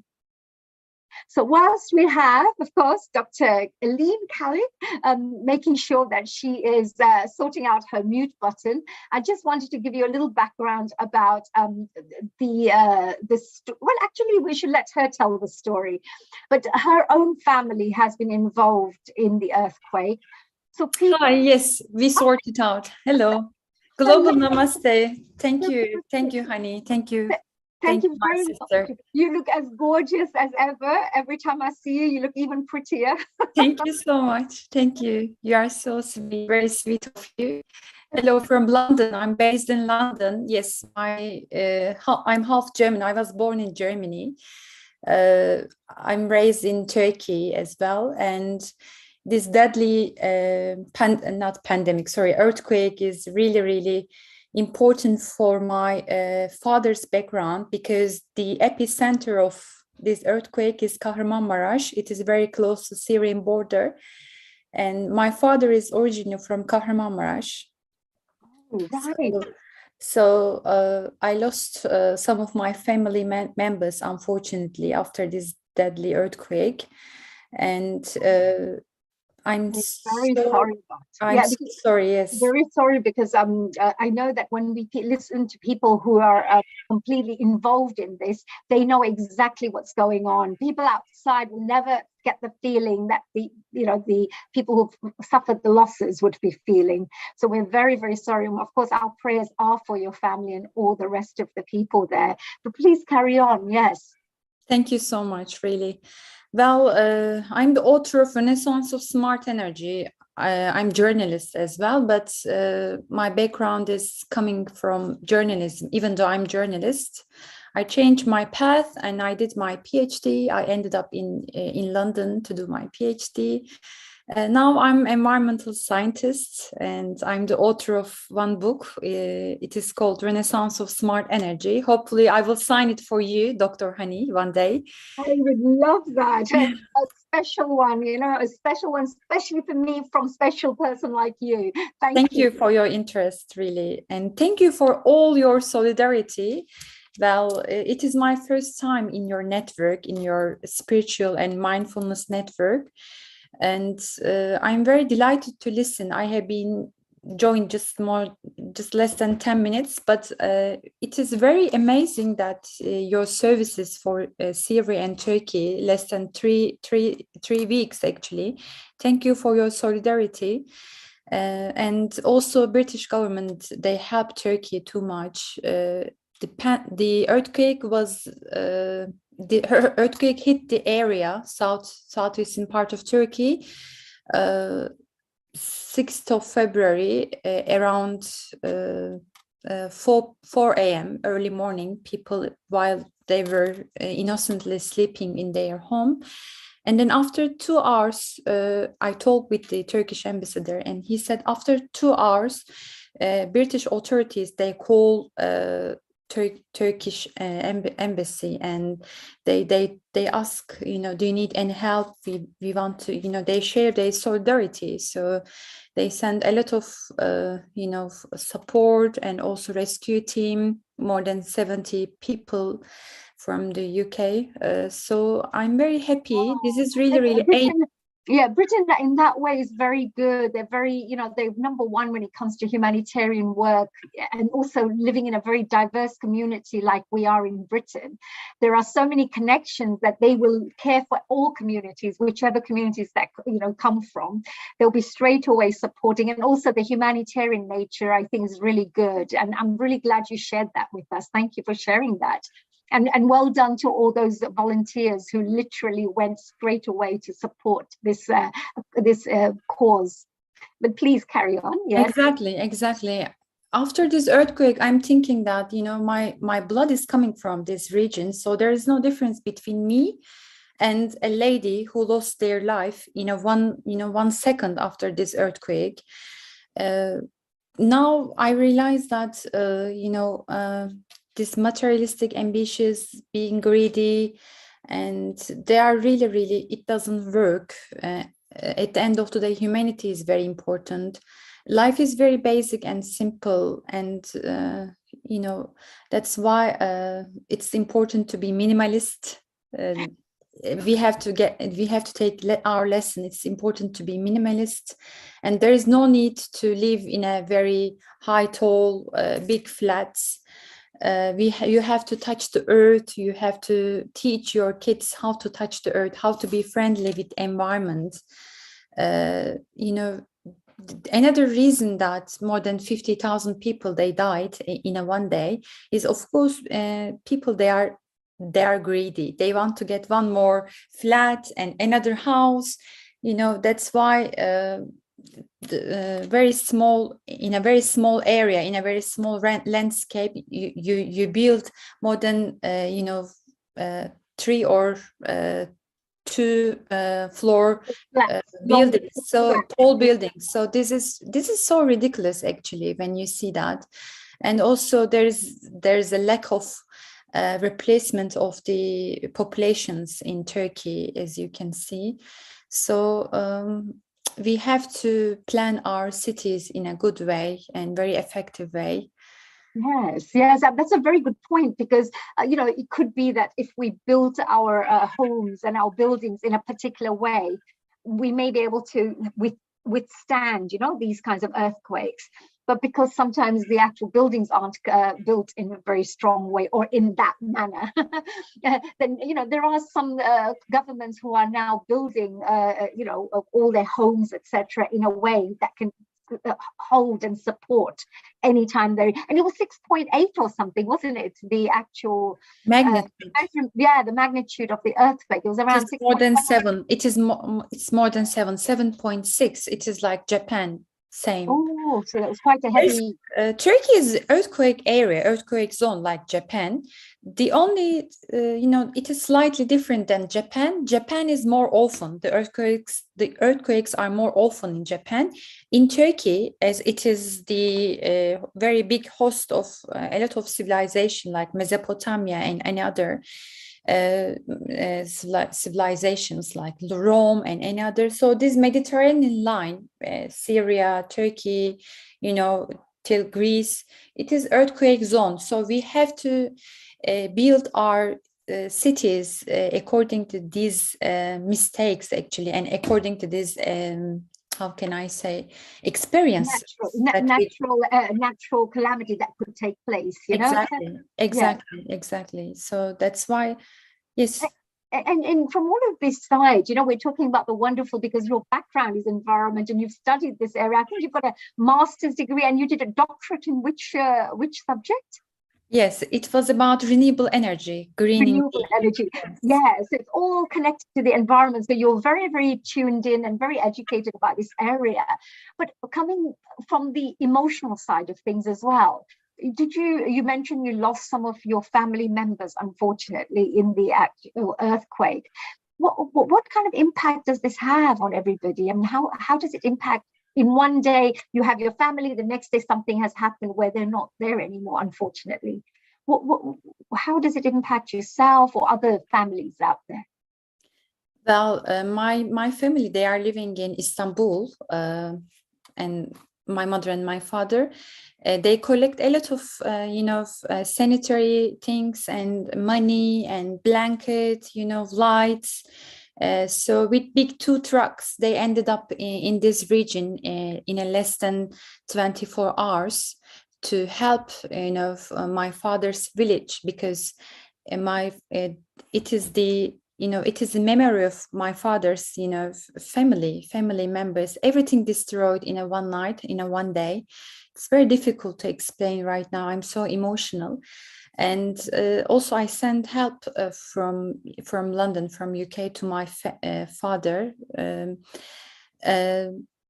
So whilst we have, of course, Dr. Aline Kalik making sure that she is sorting out her mute button, I just wanted to give you a little background about well, actually, we should let her tell the story. But her own family has been involved in the earthquake. So people, Hi, yes, we sorted out. Hello. Global namaste. Thank you, honey. Thank you. Thank you my very sister. much. You look as gorgeous as ever. Every time I see you, you look even prettier. Thank you so much. Thank you. You are so sweet, very sweet of you. Hello from London. I'm based in London. Yes, I'm half German. I was born in Germany. I'm raised in Turkey as well. And this deadly not pandemic, sorry, earthquake is really, really important for my father's background, because the epicenter of this earthquake is Kahramanmaraş. It is very close to Syrian border, and my father is originally from Kahramanmaraş. Right. So I lost some of my family members, unfortunately, after this deadly earthquake, and I'm very sorry about it. I'm so sorry. Yes, very sorry, because I know that when we listen to people who are completely involved in this, they know exactly what's going on. People outside will never get the feeling that the people who've suffered the losses would be feeling. So we're very, very sorry. And of course, our prayers are for your family and all the rest of the people there. But please carry on. Yes. Thank you so much, really. Well, I'm the author of Renaissance of Smart Energy. I'm journalist as well, but my background is coming from journalism. Even though I'm journalist, I changed my path and I did my PhD. I ended up in London to do my PhD. Now I'm environmental scientist, and I'm the author of one book. It is called Renaissance of Smart Energy. Hopefully I will sign it for you, Dr. Hani, one day. I would love that. A special one, a special one, especially for me, from special person like you. Thank you for your interest, really. And thank you for all your solidarity. Well, it is my first time in your network, in your spiritual and mindfulness network. And I'm very delighted to listen. I have been joined just less than 10 minutes, but it is very amazing that your services for Syria and Turkey, less than three weeks actually. Thank you for your solidarity. And also British government, they help Turkey too much. The earthquake was the earthquake hit the area, southeastern part of Turkey, 6th of February, around 4 a.m. early morning, people, while they were innocently sleeping in their home. And then after 2 hours, I talked with the Turkish ambassador, and he said after 2 hours, British authorities, they call Turkish embassy, and they ask, do you need any help? We want to, they share their solidarity. So they send a lot of support, and also rescue team, more than 70 people from the UK. So I'm very happy. This is really Britain in that way is very good. They're very, they're number one when it comes to humanitarian work, and also living in a very diverse community like we are in Britain. There are so many connections that they will care for all communities, whichever communities that come from. They'll be straight away supporting, and also the humanitarian nature, I think, is really good. And I'm really glad you shared that with us. Thank you for sharing that. And well done to all those volunteers who literally went straight away to support this cause. But please carry on. Yes. Exactly. After this earthquake, I'm thinking that my blood is coming from this region, so there is no difference between me and a lady who lost their life 1 second after this earthquake. Now I realize that this materialistic, ambitious, being greedy, and they are really, it doesn't work. At the end of the day, humanity is very important. Life is very basic and simple, and that's why it's important to be minimalist. We have to take our lesson. It's important to be minimalist, and there is no need to live in a very high, tall, big flats. You have to touch the earth. You have to teach your kids how to touch the earth, how to be friendly with environment. Another reason that more than 50,000 people, they died in a one day is, of course, people, they are greedy. They want to get one more flat and another house. That's why in a very small area, in a very small landscape, you build more than 3 or two floor Flats, buildings, so flats. tall buildings. So this is so ridiculous actually when you see that. And also there's a lack of replacement of the populations in Turkey, as you can see. So we have to plan our cities in a good way and very effective way. Yes, yes, that's a very good point, because you know, it could be that if we build our homes and our buildings in a particular way, we may be able to withstand, you know, these kinds of earthquakes. But because sometimes the actual buildings aren't built in a very strong way or in that manner, then, you know, there are some governments who are now building, you know, all their homes, etc., in a way that can hold and support anytime there. And it was 6.8 or something, wasn't it? The actual magnitude. The magnitude of the earthquake. It was around more than 7. It is it's more than 7. 7.6. It is like Japan. Same. Oh, so that was quite a heavy. Turkey's earthquake area, earthquake zone, like Japan. The only, you know, it is slightly different than Japan. Japan is more often. The earthquakes are more often in Japan. In Turkey, as it is the very big host of a lot of civilization, like Mesopotamia and any other civilizations like Rome and any other. So this Mediterranean line, Syria, Turkey, you know, till Greece, it is earthquake zone. So we have to build our cities according to these mistakes, actually, and according to this, how can I say, experience. Natural calamity that could take place, you know? Exactly. So that's why, yes. And from all of this side, you know, we're talking about the wonderful, because your background is environment and you've studied this area. I think you've got a master's degree and you did a doctorate in which subject? Yes, it was about renewable energy, greening. Renewable energy. Yes, it's all connected to the environment. So you're very, very tuned in and very educated about this area. But coming from the emotional side of things as well, you mentioned you lost some of your family members, unfortunately, in the actual earthquake. What kind of impact does this have on everybody? I mean, how does it impact? In one day, you have your family, the next day something has happened where they're not there anymore, unfortunately. How does it impact yourself or other families out there? Well, my family, they are living in Istanbul, and my mother and my father, they collect a lot of, you know, sanitary things and money and blanket, you know, lights. So with big 2 trucks, they ended up in this region in a less than 24 hours to help, you know, my father's village, because it is the, you know, it is the memory of my father's, you know, family members, everything destroyed in a one night, in a one day. It's very difficult to explain right now. I'm so emotional. And also I sent help from London, from UK, to my father.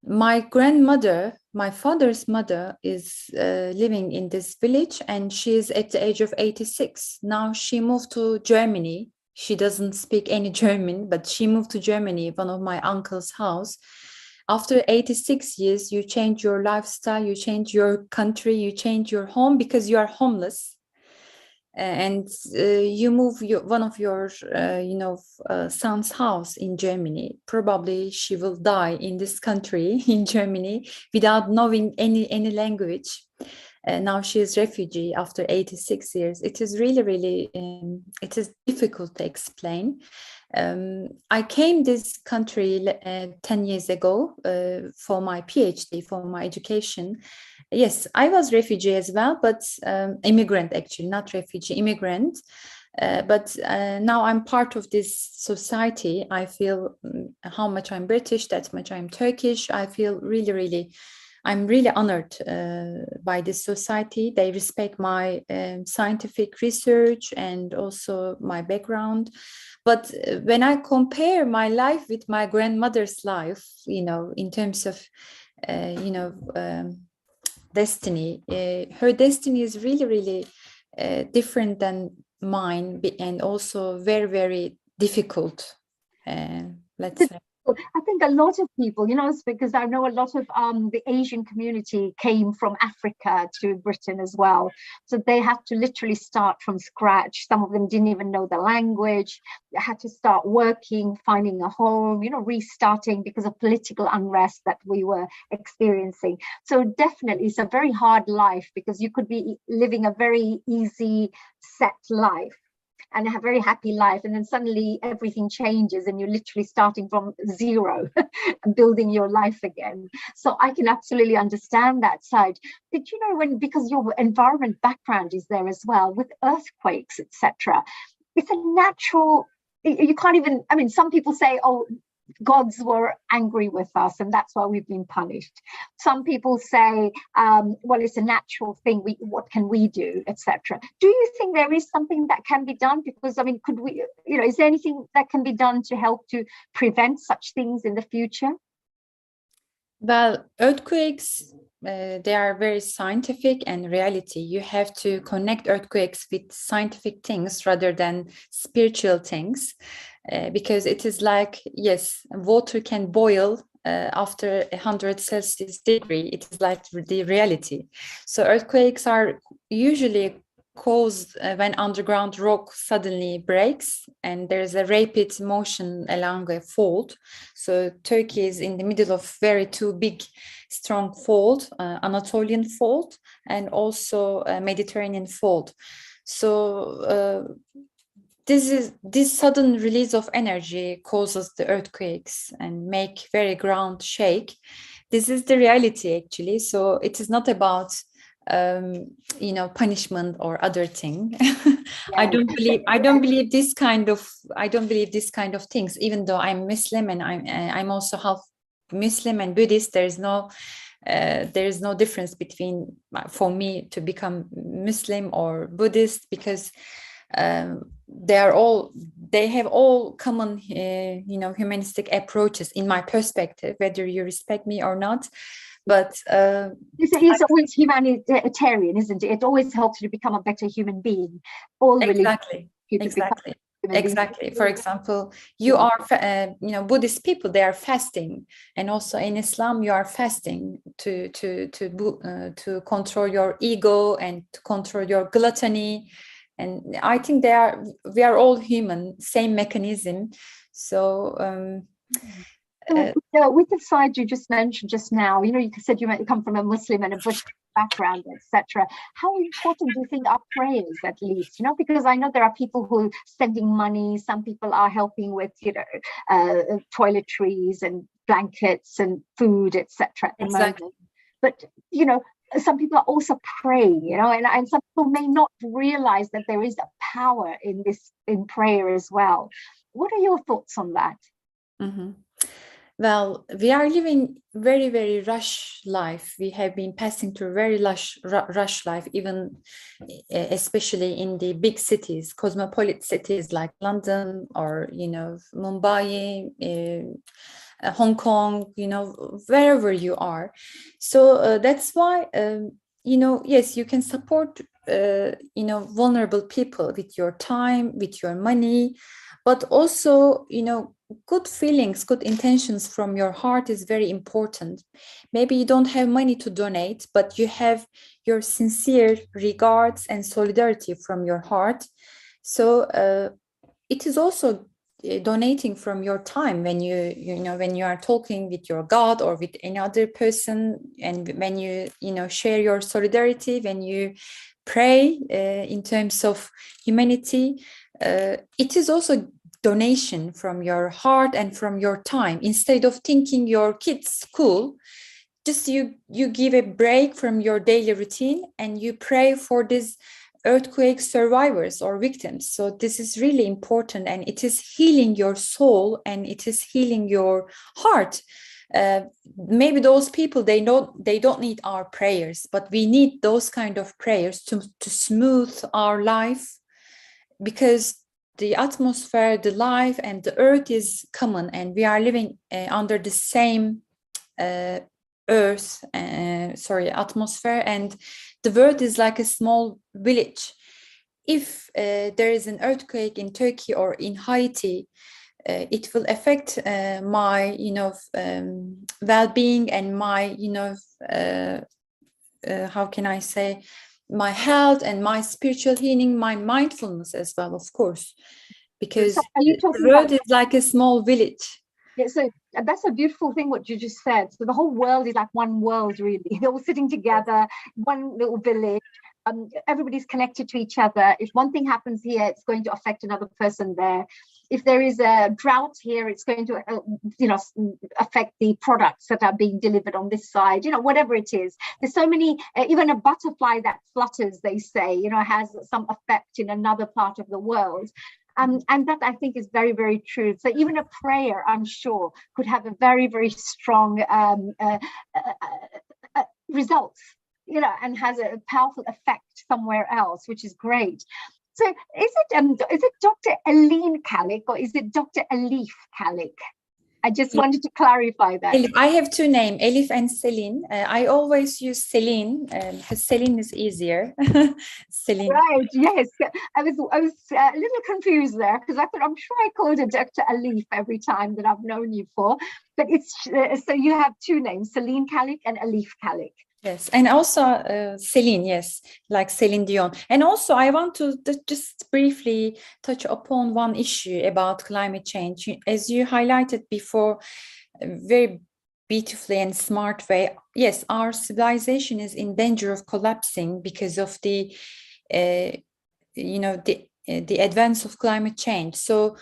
My grandmother, my father's mother, is living in this village, and she is at the age of 86. Now she moved to Germany. She doesn't speak any German, but she moved to Germany, one of my uncle's house. After 86 years, you change your lifestyle, you change your country, you change your home because you are homeless. And you move one of your, you know, son's house in Germany. Probably she will die in this country, in Germany, without knowing any language. Now she is refugee after 86 years. It is really, it is difficult to explain. I came this country 10 years ago for my PhD, for my education. Yes, I was refugee as well, but immigrant, actually, not refugee, immigrant. But now I'm part of this society. I feel how much I'm British, that much I'm Turkish. I feel I'm really honored by this society. They respect my scientific research and also my background. But when I compare my life with my grandmother's life, you know, in terms of, you know, destiny, her destiny is really different than mine, and also very difficult. let's say. I think a lot of people, it's because I know a lot of the Asian community came from Africa to Britain as well. So they had to literally start from scratch. Some of them didn't even know the language. They had to start working, finding a home, restarting because of political unrest that we were experiencing. So definitely it's a very hard life, because you could be living a very easy, set life and a very happy life, and then suddenly everything changes and you're literally starting from zero and building your life again. So I can absolutely understand that side. Did you know, because your environment background is there as well, with earthquakes, etc., it's a natural, you can't even, some people say, oh, gods were angry with us and that's why we've been punished. Some people say, well, it's a natural thing, what can we do, etc. Do you think there is something that can be done? Because could we, is there anything that can be done to help to prevent such things in the future? Well, earthquakes, they are very scientific and reality. You have to connect earthquakes with scientific things rather than spiritual things, because it is like, yes, water can boil after 100 Celsius degree. It is like the reality. So earthquakes are usually caused when underground rock suddenly breaks and there's a rapid motion along a fault. So Turkey is in the middle of two big strong fault, Anatolian fault and also Mediterranean fault. So this sudden release of energy causes the earthquakes and make very ground shake. This is the reality actually. So it is not about punishment or other thing. I don't believe this kind of things, even though I'm Muslim and I'm also half Muslim and Buddhist. there is no difference between, for me, to become Muslim or Buddhist, because they have all common humanistic approaches in my perspective, whether you respect me or not. But it's always humanitarian, isn't it? It always helps you to become a better human being. Exactly. For example, you are, Buddhist people, they are fasting, and also in Islam, you are fasting to control your ego and to control your gluttony. And I think we are all human, same mechanism. So. With the side you just mentioned just now, you said you come from a Muslim and a Buddhist background, etc. How important do you think are prayers, at least? Because I know there are people who are sending money, some people are helping with, toiletries and blankets and food, etc. Exactly. But some people are also praying, and some people may not realize that there is a power in prayer as well. What are your thoughts on that? Mm-hmm. Well, we are living very, very rush life. We have been passing through very rush life, even especially in the big cities, cosmopolitan cities like London or, Mumbai, Hong Kong, wherever you are. So that's why, yes, you can support, vulnerable people with your time, with your money, but also, good feelings, good intentions from your heart is very important. Maybe you don't have money to donate, but you have your sincere regards and solidarity from your heart. So it is also donating from your time when you are talking with your God or with any other person, and when you share your solidarity, when you pray in terms of humanity, it is also donation from your heart and from your time. Instead of thinking your kids' school, just you give a break from your daily routine and you pray for these earthquake survivors or victims. So this is really important, and it is healing your soul and it is healing your heart. Maybe those people, they don't need our prayers, but we need those kind of prayers to smooth our life, because the atmosphere, the life, and the earth is common, and we are living under the same atmosphere, and the world is like a small village. If there is an earthquake in Turkey or in Haiti, it will affect my, well-being and my, how can I say, my health and my spiritual healing, my mindfulness as well, of course, because So are you the talking world about? is like a small village. Yeah, so that's a beautiful thing what you just said. So the whole world is like one world, really. They're all sitting together, one little village. Everybody's connected to each other. If one thing happens here, it's going to affect another person there. If there is a drought here, it's going to, affect the products that are being delivered on this side. Whatever it is. There's so many. Even a butterfly that flutters, they say, has some effect in another part of the world. And that I think is very, very true. So even a prayer, I'm sure, could have a very, very strong results, and has a powerful effect somewhere else, which is great. So is it Dr. Aline Kalik or is it Dr. Alif Kalik? I just wanted to clarify that. Elif, I have two names, Elif and Celine. I always use Celine because Celine is easier. Celine. Right, yes. I was a little confused there because I thought, I'm sure I called her Dr. Alif every time that I've known you for. But it's so you have two names, Celine Kalik and Alif Kalik. Yes, and also Celine, yes, like Celine Dion. And also I want to just briefly touch upon one issue about climate change. As you highlighted before, very beautifully and smart way, yes, our civilization is in danger of collapsing because of the, the advance of climate change. So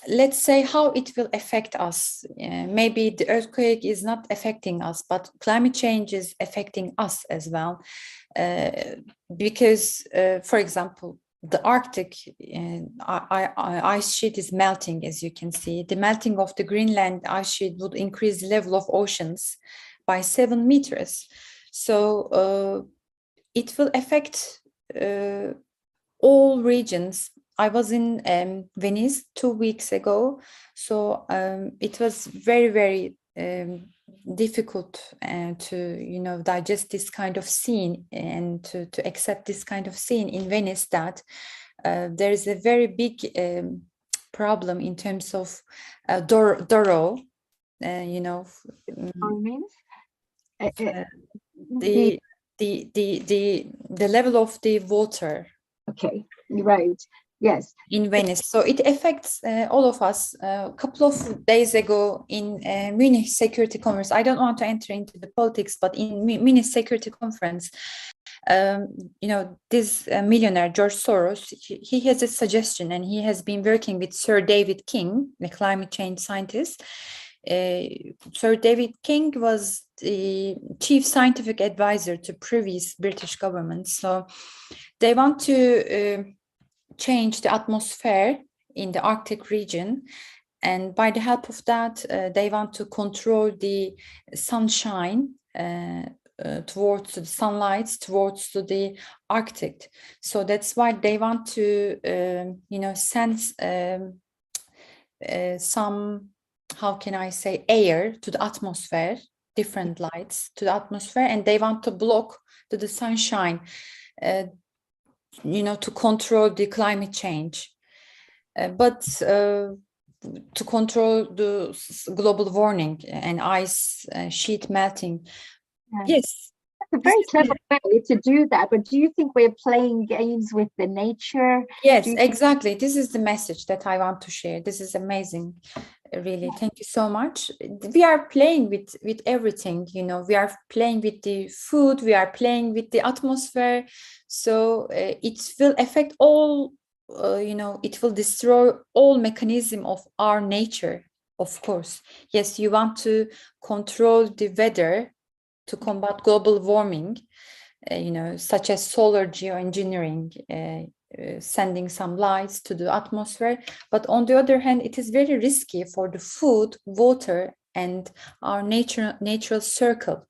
let's say how it will affect us. Maybe the earthquake is not affecting us, but climate change is affecting us as well. Because, for example, the Arctic ice sheet is melting, as you can see. The melting of the Greenland ice sheet would increase the level of oceans by 7 meters. So it will affect all regions. I was in Venice 2 weeks ago, so it was very, very difficult to digest this kind of scene and to accept this kind of scene in Venice, that there is a very big problem in terms of Doro. The level of the water. Okay, right. Yes. In Venice. So it affects all of us. A couple of days ago in Munich Security Conference, I don't want to enter into the politics, but in Munich Security Conference, this millionaire, George Soros, he has a suggestion, and he has been working with Sir David King, the climate change scientist. Sir David King was the chief scientific advisor to previous British governments. So they want to change the atmosphere in the Arctic region, and by the help of that they want to control the sunshine towards the sunlight towards to the Arctic. So that's why they want to send some, how can I say, air to the atmosphere, different lights to the atmosphere, and they want to block the sunshine to control the climate change, but to control the global warming and ice sheet melting. Yes. That's a very clever way to do that. But do you think we're playing games with the nature? Yes, exactly. This is the message that I want to share. This is amazing. Really, thank you so much. We are playing with everything, we are playing with the food, we are playing with the atmosphere. So it will affect all, it will destroy all mechanism of our nature, of course. Yes, you want to control the weather to combat global warming, such as solar geoengineering, sending some lights to the atmosphere. But on the other hand, it is very risky for the food, water, and our natural circle,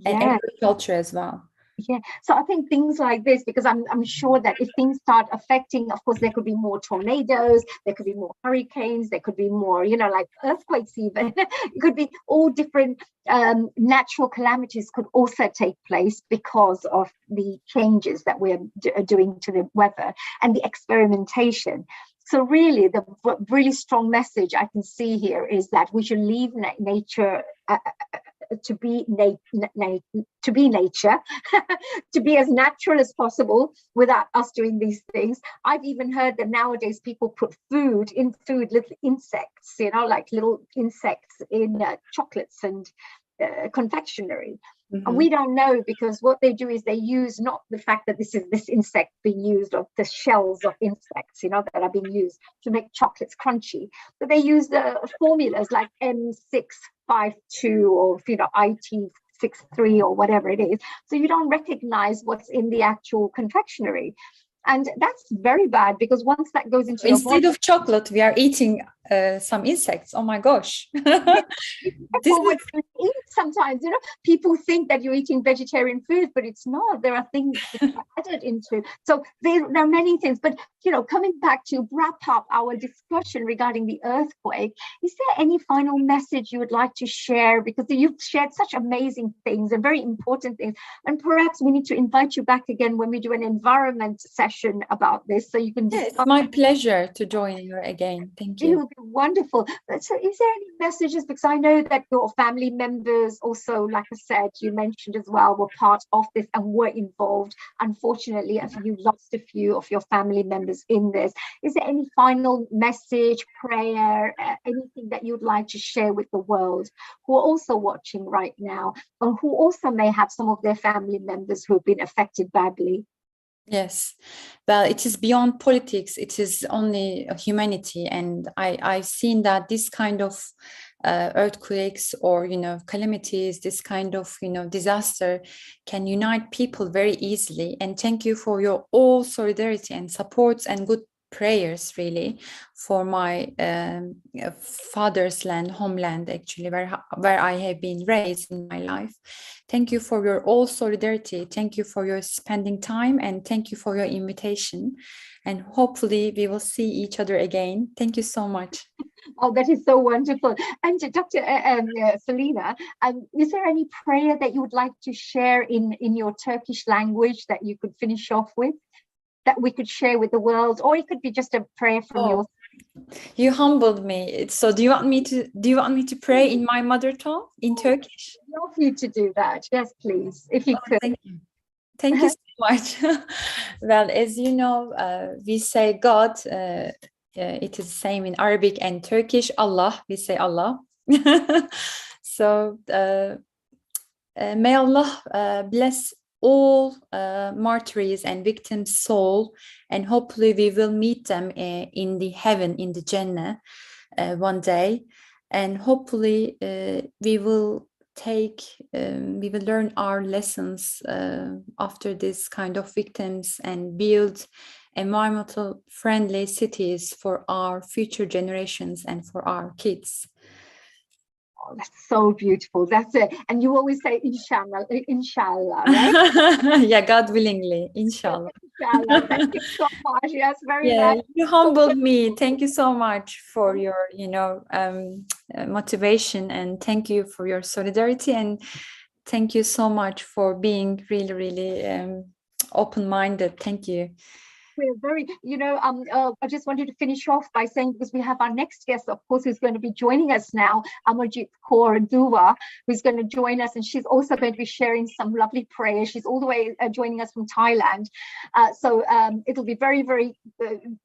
and agriculture as well. Yeah, so I think things like this, because I'm sure that if things start affecting, of course, there could be more tornadoes, there could be more hurricanes, there could be more, like earthquakes even. It could be all different natural calamities could also take place because of the changes that we're doing to the weather and the experimentation. So really, the really strong message I can see here is that we should leave nature to be nature, to be as natural as possible without us doing these things. I've even heard that nowadays people put food, little insects, like little insects in chocolates and confectionery. And we don't know, because what they do is they use not the fact that this insect being used, or the shells of insects, that are being used to make chocolates crunchy, but they use the formulas like M652 or IT63 or whatever it is. So you don't recognize what's in the actual confectionery. And that's very bad, because once that goes into your body, instead of chocolate, we are eating some insects. Oh my gosh. what you eat sometimes, people think that you're eating vegetarian food, but it's not. There are things that are added into. So there are many things. But coming back to wrap up our discussion regarding the earthquake, is there any final message you would like to share? Because you've shared such amazing things and very important things, and perhaps we need to invite you back again when we do an environment session about this, so you can discuss. It's my pleasure to join you again. Thank you. It would be wonderful. So is there any messages, because I know that your family members also, like I said, you mentioned as well, were part of this and were involved. Unfortunately, you lost a few of your family members in this. Is there any final message, prayer, anything that you'd like to share with the world who are also watching right now, and who also may have some of their family members who have been affected badly? Yes, well, it is beyond politics. It is only humanity, and I've seen that this kind of earthquakes or calamities, this kind of disaster can unite people very easily. And thank you for your all solidarity and supports and good prayers, really, for my father's land, homeland, actually, where I have been raised in my life. Thank you for your all solidarity. Thank you for your spending time, and thank you for your invitation. And hopefully we will see each other again. Thank you so much. Oh, that is so wonderful. And Dr. Selina, is there any prayer that you would like to share in your Turkish language that you could finish off with, that we could share with the world? Or it could be just a prayer from your. You humbled me. So do you want me to pray in my mother tongue, in Turkish? I'd love you to do that. Yes, please, if you could. Thank you. Thank you so much. Well, as you know, we say God. It is the same in Arabic and Turkish. Allah, we say Allah. So may Allah bless all martyrs and victims' soul, and hopefully we will meet them in the heaven, in the Jannah, one day, and hopefully we will learn our lessons after this kind of victims, and build environmental friendly cities for our future generations and for our kids. Oh, that's so beautiful. That's it. And you always say inshallah, right? Yeah, God willingly, inshallah. Inshallah. Thank you so much. Yes, very nice. You humbled me. Thank you so much for your motivation, and thank you for your solidarity, and thank you so much for being really, really open-minded. Thank you. We're very, I just wanted to finish off by saying, because we have our next guest, of course, who's going to be joining us now, Amarjit Kaur Dua, who's going to join us, and she's also going to be sharing some lovely prayers. She's all the way joining us from Thailand. So it'll be very, very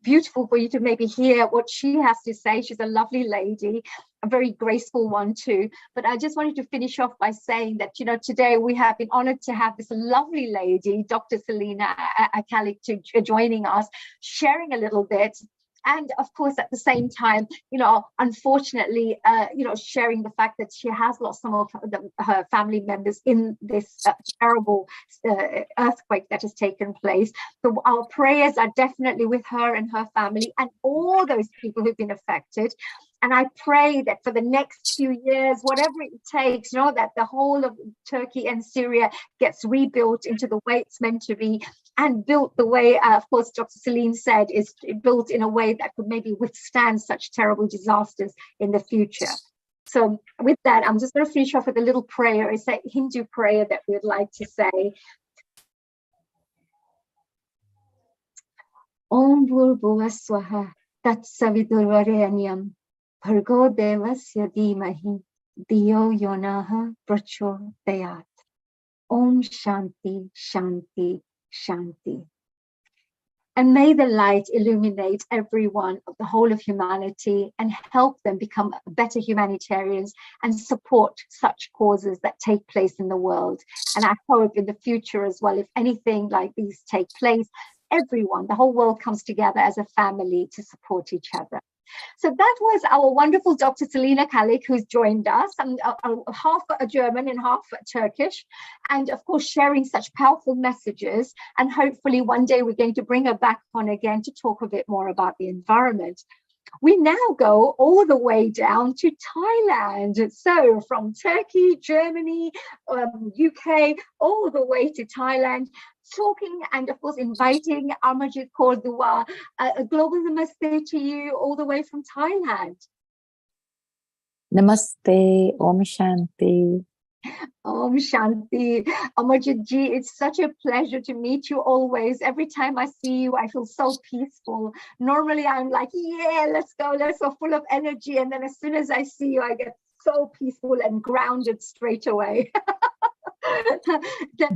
beautiful for you to maybe hear what she has to say. She's a lovely lady, a very graceful one too. But I just wanted to finish off by saying that, today we have been honored to have this lovely lady, Dr. Selina Akalik, joining us, sharing a little bit. And of course, at the same time, unfortunately, sharing the fact that she has lost some of her family members in this terrible earthquake that has taken place. So our prayers are definitely with her and her family and all those people who've been affected. And I pray that for the next few years, whatever it takes, that the whole of Turkey and Syria gets rebuilt into the way it's meant to be, and built the way, of course, Dr. Celine said, is built in a way that could maybe withstand such terrible disasters in the future. So with that, I'm just going to finish off with a little prayer. It's a Hindu prayer that we'd like to say. Om Bhurvuvah Swaha Tatsavidurvarenyam Bhargo Devasya Dhimahi Diyo Yonaha Prachodayat. Om Shanti, Shanti, Shanti. And may the light illuminate everyone of the whole of humanity and help them become better humanitarians and support such causes that take place in the world. And I hope in the future as well, if anything like these take place, everyone, the whole world comes together as a family to support each other. So that was our wonderful Dr. Selina Kalik, who's joined us, and half German and half Turkish, and of course sharing such powerful messages. And hopefully one day we're going to bring her back on again to talk a bit more about the environment. We now go all the way down to Thailand. So from Turkey, Germany, UK, all the way to Thailand, talking and of course inviting Amarjit Kaur Dua, a global namaste to you all the way from Thailand. Namaste, Om Shanti. Om Shanti. Amarjit ji, it's such a pleasure to meet you always. Every time I see you, I feel so peaceful. Normally I'm like, yeah, let's go full of energy. And then as soon as I see you, I get so peaceful and grounded straight away.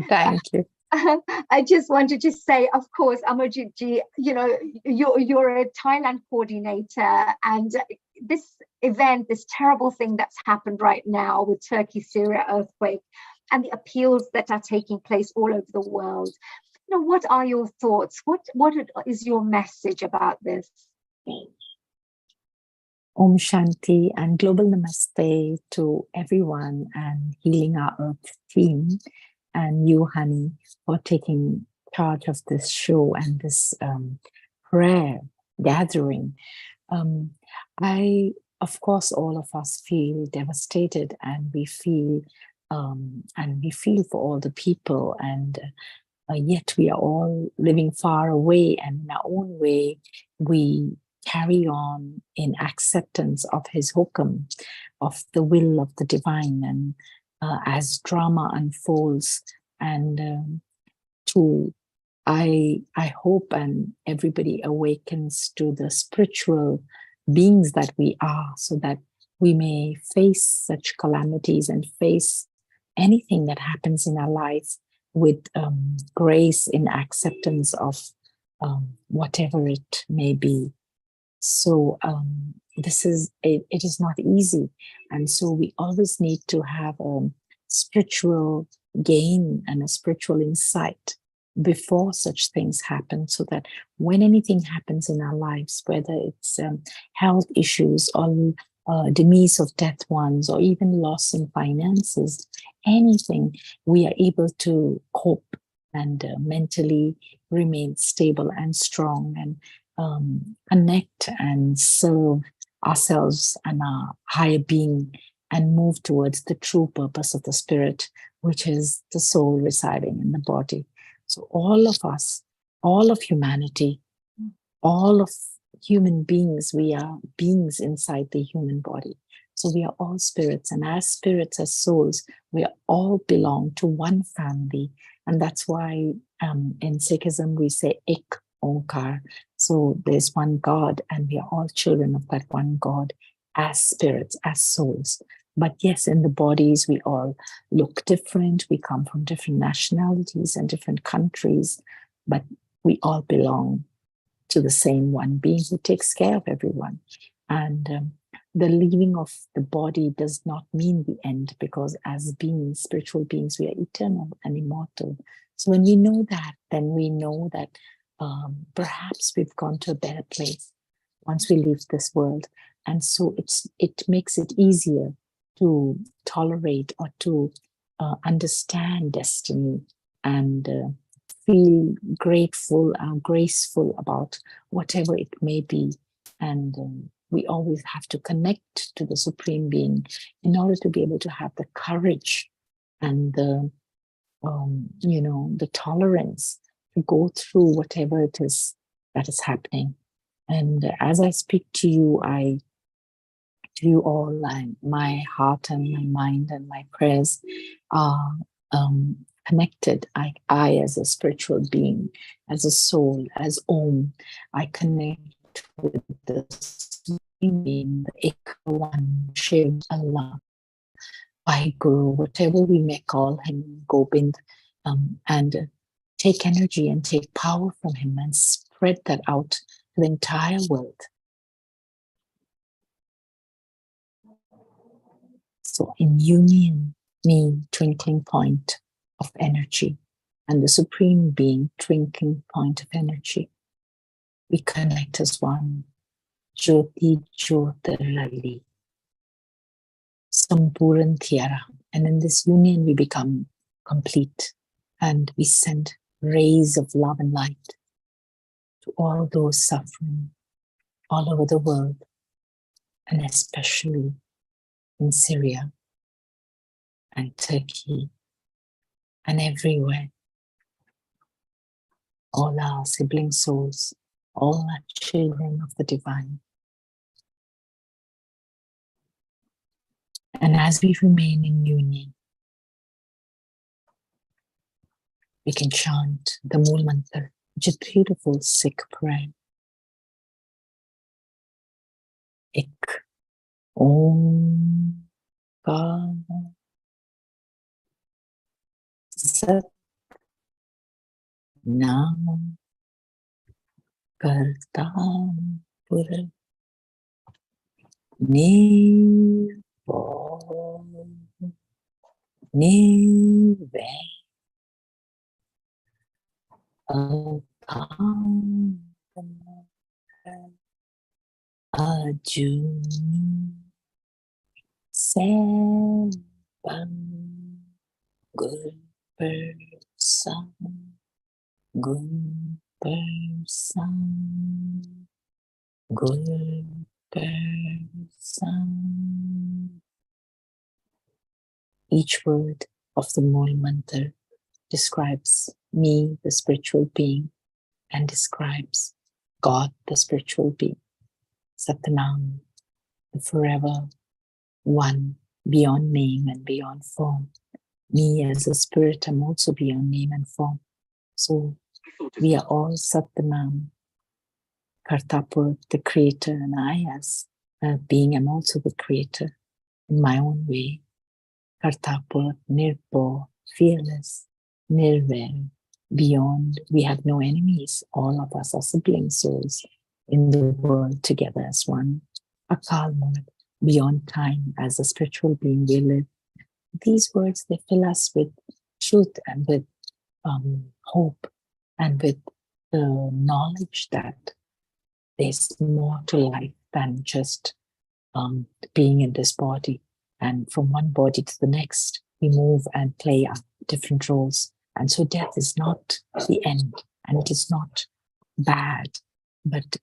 Thank you. I just wanted to say, of course, Amarjit ji, you know, you're a Thailand coordinator, and this event, this terrible thing that's happened right now with Turkey, Syria earthquake, and the appeals that are taking place all over the world. You know, what are your thoughts? What is your message about this? Om Shanti and global namaste to everyone, and Healing Our Earth team, and you, Honey, for taking charge of this show and this prayer gathering. Of course, all of us feel devastated, and we feel for all the people, and yet we are all living far away, and in our own way, we carry on in acceptance of his hukum, of the will of the divine, and as drama unfolds, and I hope and everybody awakens to the spiritual beings that we are, so that we may face such calamities and face anything that happens in our life with grace, in acceptance of whatever it may be. So it is not easy, and so we always need to have a spiritual gain and a spiritual insight before such things happen, so that when anything happens in our lives, whether it's health issues or demise of death ones, or even loss in finances, anything, we are able to cope and mentally remain stable and strong, and connect and serve ourselves and our higher being, and move towards the true purpose of the spirit, which is the soul residing in the body. So all of us, all of humanity, all of human beings, we are beings inside the human body. So we are all spirits, and as spirits, as souls, we all belong to one family. And that's why in Sikhism we say Ek Onkar. So there's one God, and we are all children of that one God, as spirits, as souls. But yes, in the bodies, we all look different. We come from different nationalities and different countries, but we all belong to the same one being who takes care of everyone. And the leaving of the body does not mean the end, because as beings, spiritual beings, we are eternal and immortal. So when we know that, then we know that perhaps we've gone to a better place once we leave this world. And so it makes it easier to tolerate or to understand destiny, and feel grateful and graceful about whatever it may be. And we always have to connect to the Supreme Being in order to be able to have the courage and the tolerance to go through whatever it is that is happening. And as I speak to you, my heart and my mind and my prayers are connected. I, as a spiritual being, as a soul, as Om, I connect with the Supreme Being, the Ek One, Shiv, Allah, Guru, whatever we may call him, Gobind, and take energy and take power from him and spread that out to the entire world. So in union, me, twinkling point of energy, and the Supreme Being, twinkling point of energy, we connect as one. Jyoti Jyotirali, Sampuran Tiara. And in this union, we become complete, and we send rays of love and light to all those suffering all over the world, and especially in Syria and Turkey and everywhere. All our sibling souls, all our children of the divine. And as we remain in union, we can chant the Mool Mantra, which is a beautiful Sikh prayer. Ik Om Ka Sat Nam Karta Pura Nirvo Nirve Akam Ajuni Sevam Good Person Good Person Good Person. Each word of the Mool Mantra describes me, the spiritual being, and describes God, the spiritual being. Satnam, the forever one, beyond name and beyond form. Me as a spirit, I'm also beyond name and form. So we are all Satnam, Kartapur, the creator, and I as a being, I'm also the creator in my own way. Kartapur, Nirpo, fearless, Nirvair, beyond. We have no enemies. All of us are sibling souls in the world together as one. Akal Murad, beyond time, as a spiritual being we live. These words, they fill us with truth and with hope and with the knowledge that there's more to life than just being in this body. And from one body to the next, we move and play out different roles. And so death is not the end, and it is not bad. But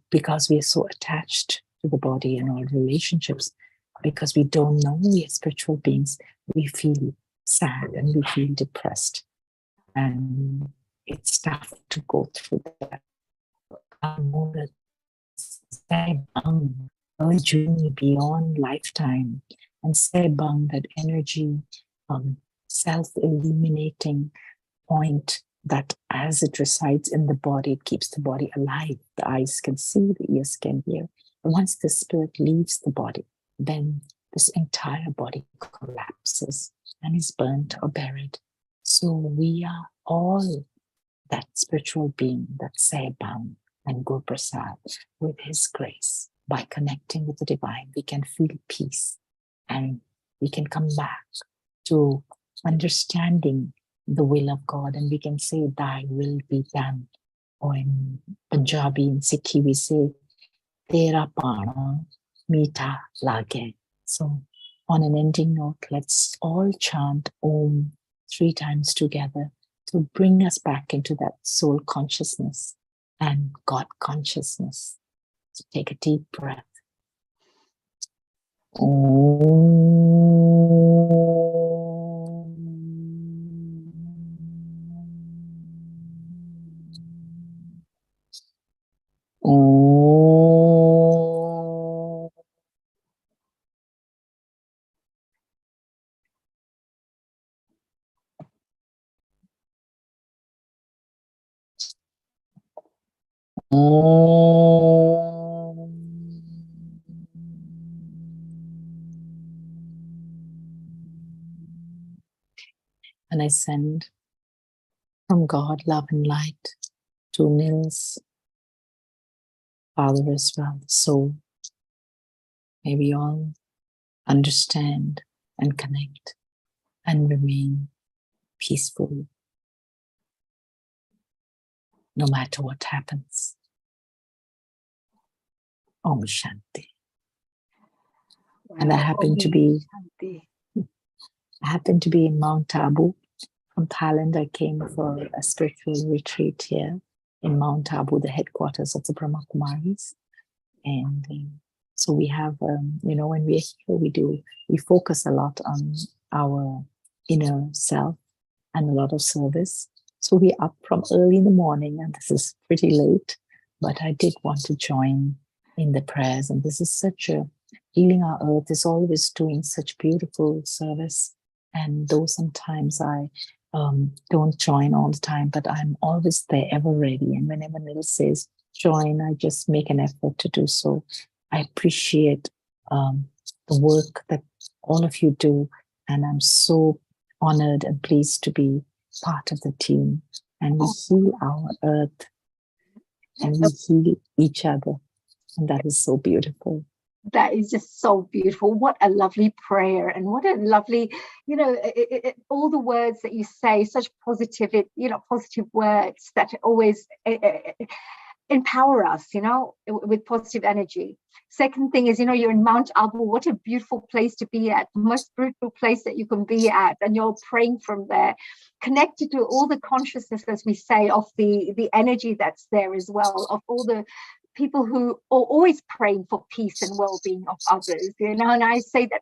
because we are so attached to the body and our relationships, because we don't know we are spiritual beings, we feel sad and we feel depressed. And it's tough to go through that. A journey beyond lifetime, and Sebang, that energy, self-illuminating point that as it resides in the body, it keeps the body alive. The eyes can see, the ears can hear. But once the spirit leaves the body, then this entire body collapses and is burnt or buried. So we are all that spiritual being, that Sebang and Guru Prasad, with his grace. By connecting with the divine, we can feel peace, and we can come back to understanding the will of God, and we can say, thy will be done. Or in Punjabi and Sikhi, we say, Tera Pana Meetha Lage. So on an ending note, let's all chant Om 3 times together to bring us back into that soul consciousness and God consciousness. So take a deep breath. Om. And I send from God love and light to Nils, Father as well, the soul. May we all understand and connect and remain peaceful no matter what happens. Om Shanti. And I happen to be in Mount Abu. From Thailand, I came for a spiritual retreat here in Mount Abu, the headquarters of the Brahma Kumaris. And so we have, when we're here, we focus a lot on our inner self and a lot of service. So we're up from early in the morning, and this is pretty late, but I did want to join in the prayers. And this is such a Healing Our Earth is always doing such beautiful service. And though sometimes I don't join all the time, but I'm always there, ever ready. And whenever Nil says join, I just make an effort to do so. I appreciate the work that all of you do, and I'm so honored and pleased to be part of the team. And we heal our earth, and we heal each other, and that is so beautiful. That is just so beautiful. What a lovely prayer, and what a lovely, all the words that you say, such positive words that always empower us, with positive energy. Second thing is, you're in Mount Abu. What a beautiful place to be at, the most spiritual place that you can be at, and you're praying from there, connected to all the consciousness, as we say, of the energy that's there as well, of all the people who are always praying for peace and well-being of others, and I say that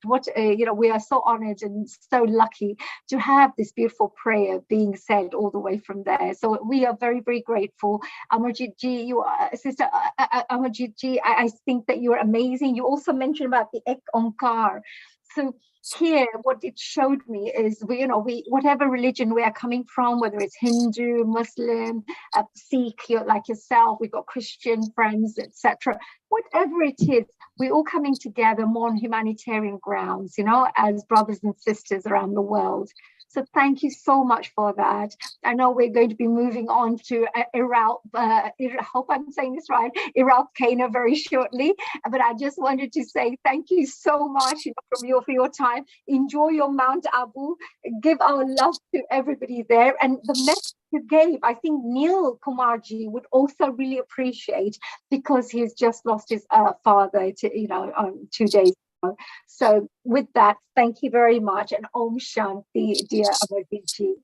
we are so honored and so lucky to have this beautiful prayer being said all the way from there. So we are very, very grateful. Amarjit Ji, you are Sister Amarjit Ji, I think that you are amazing. You also mentioned about the Ek Onkar. So here, what it showed me is, we whatever religion we are coming from, whether it's Hindu, Muslim, Sikh, like yourself, we've got Christian friends, etc. Whatever it is, we're all coming together more on humanitarian grounds, as brothers and sisters around the world. So thank you so much for that. I know we're going to be moving on to Iral, I hope I'm saying this right, Iral Kana very shortly. But I just wanted to say thank you so much for your time. Enjoy your Mount Abu. Give our love to everybody there. And the message you gave, I think Neil Kumarji would also really appreciate, because he's just lost his father 2 days. So with that, thank you very much, and Om Shanti, dear Amarjit Ji.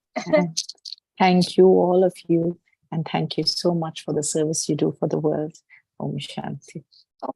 Thank you, all of you, and thank you so much for the service you do for the world. Om Shanti.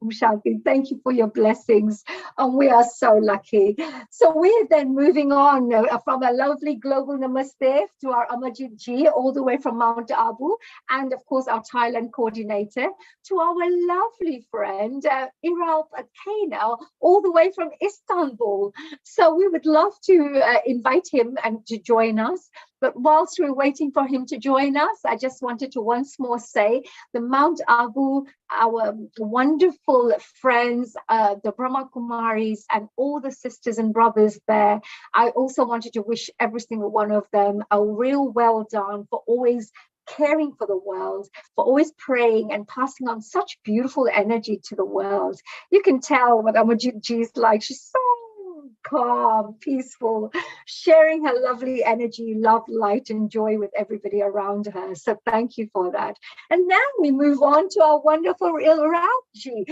Om Shanti. Thank you for your blessings. We are so lucky. So we're then moving on from a lovely global namaste to our Amarjit Ji, all the way from Mount Abu, and of course our Thailand coordinator, to our lovely friend Iral Kana, all the way from Istanbul. So we would love to invite him and to join us. But whilst we're waiting for him to join us, I just wanted to once more say the Mount Abu, our wonderful friends, the Brahma Kumaris, and all the sisters and brothers there. I also wanted to wish every single one of them a real well done for always caring for the world, for always praying and passing on such beautiful energy to the world. You can tell what Amarjit Ji is like. She's so calm, peaceful, sharing her lovely energy, love, light, and joy with everybody around her. So thank you for that. And now we move on to our wonderful Ilrauji.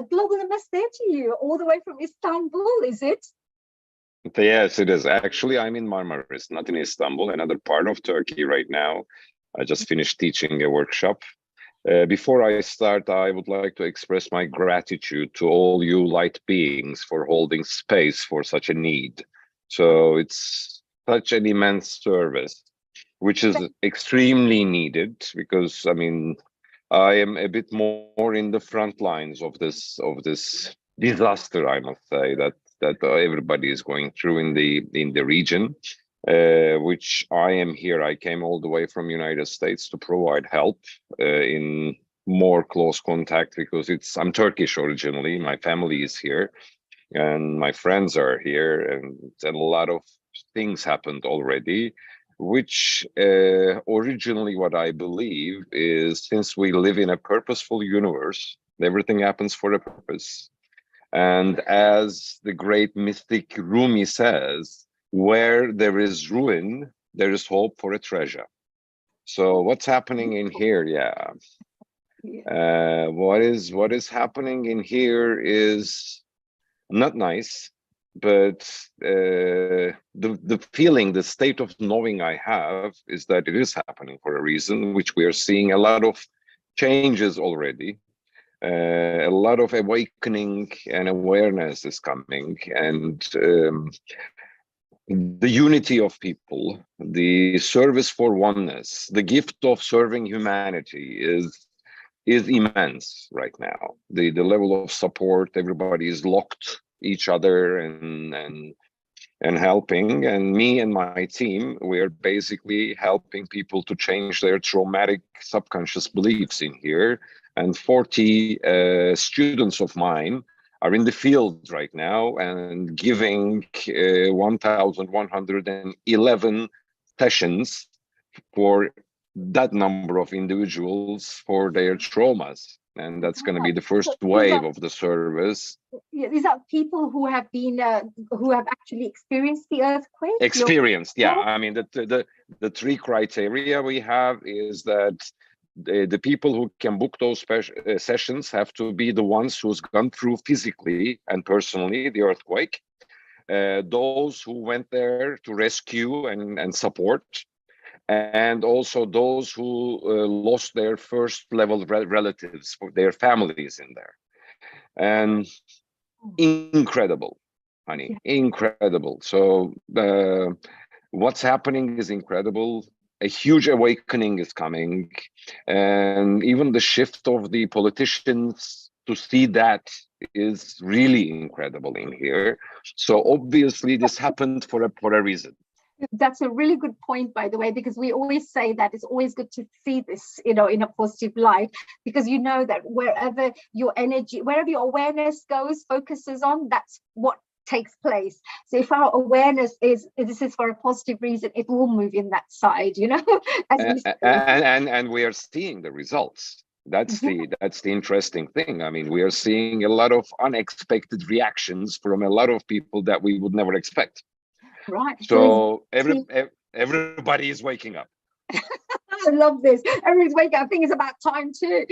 Global namaste to you, all the way from Istanbul, is it? Yes, it is. Actually, I'm in Marmaris, not in Istanbul, another part of Turkey right now. I just finished teaching a workshop. Before I start, I would like to express my gratitude to all you light beings for holding space for such a need. So it's such an immense service, which is extremely needed, because I am a bit more in the front lines of this disaster, I must say, that everybody is going through in the region. Which I am here. I came all the way from United States to provide help in more close contact, because I'm Turkish originally. My family is here. and my friends are here, and a lot of things happened already, which originally what I believe is, since we live in a purposeful universe, everything happens for a purpose. And as the great mystic Rumi says, where there is ruin, there is hope for a treasure. So what's happening in here? Yeah. What is happening in here is not nice, but the feeling, the state of knowing I have is that it is happening for a reason, which we are seeing a lot of changes already. A lot of awakening and awareness is coming, and the unity of people, the service for oneness, the gift of serving humanity is immense right now. The level of support, everybody is locked each other and helping. And me and my team, we are basically helping people to change their traumatic subconscious beliefs in here. And 40 students of mine are in the field right now and giving 1,111 sessions for that number of individuals for their traumas. And that's going to be the first wave of the service. These are people who have been, who have actually experienced the earthquake? Experienced, yeah. I mean, the three criteria we have is that the people who can book those sessions have to be the ones who's gone through physically and personally the earthquake. Those who went there to rescue and support, and also those who lost their first level relatives, their families in there. And incredible, honey, incredible. So what's happening is incredible. A huge awakening is coming, and even the shift of the politicians to see that is really incredible in here. So obviously this happened for a reason. That's a really good point, by the way, because we always say that it's always good to see this, you know, in a positive light, because you know that wherever your energy, wherever your awareness goes, focuses on, that's what takes place. So if our awareness is this is for a positive reason, it will move in that side, you know. and we are seeing the results. That's the interesting thing. I mean, we are seeing a lot of unexpected reactions from a lot of people that we would never expect. Right. So everybody is waking up. I love this. Everyone's waking up. I think it's about time too.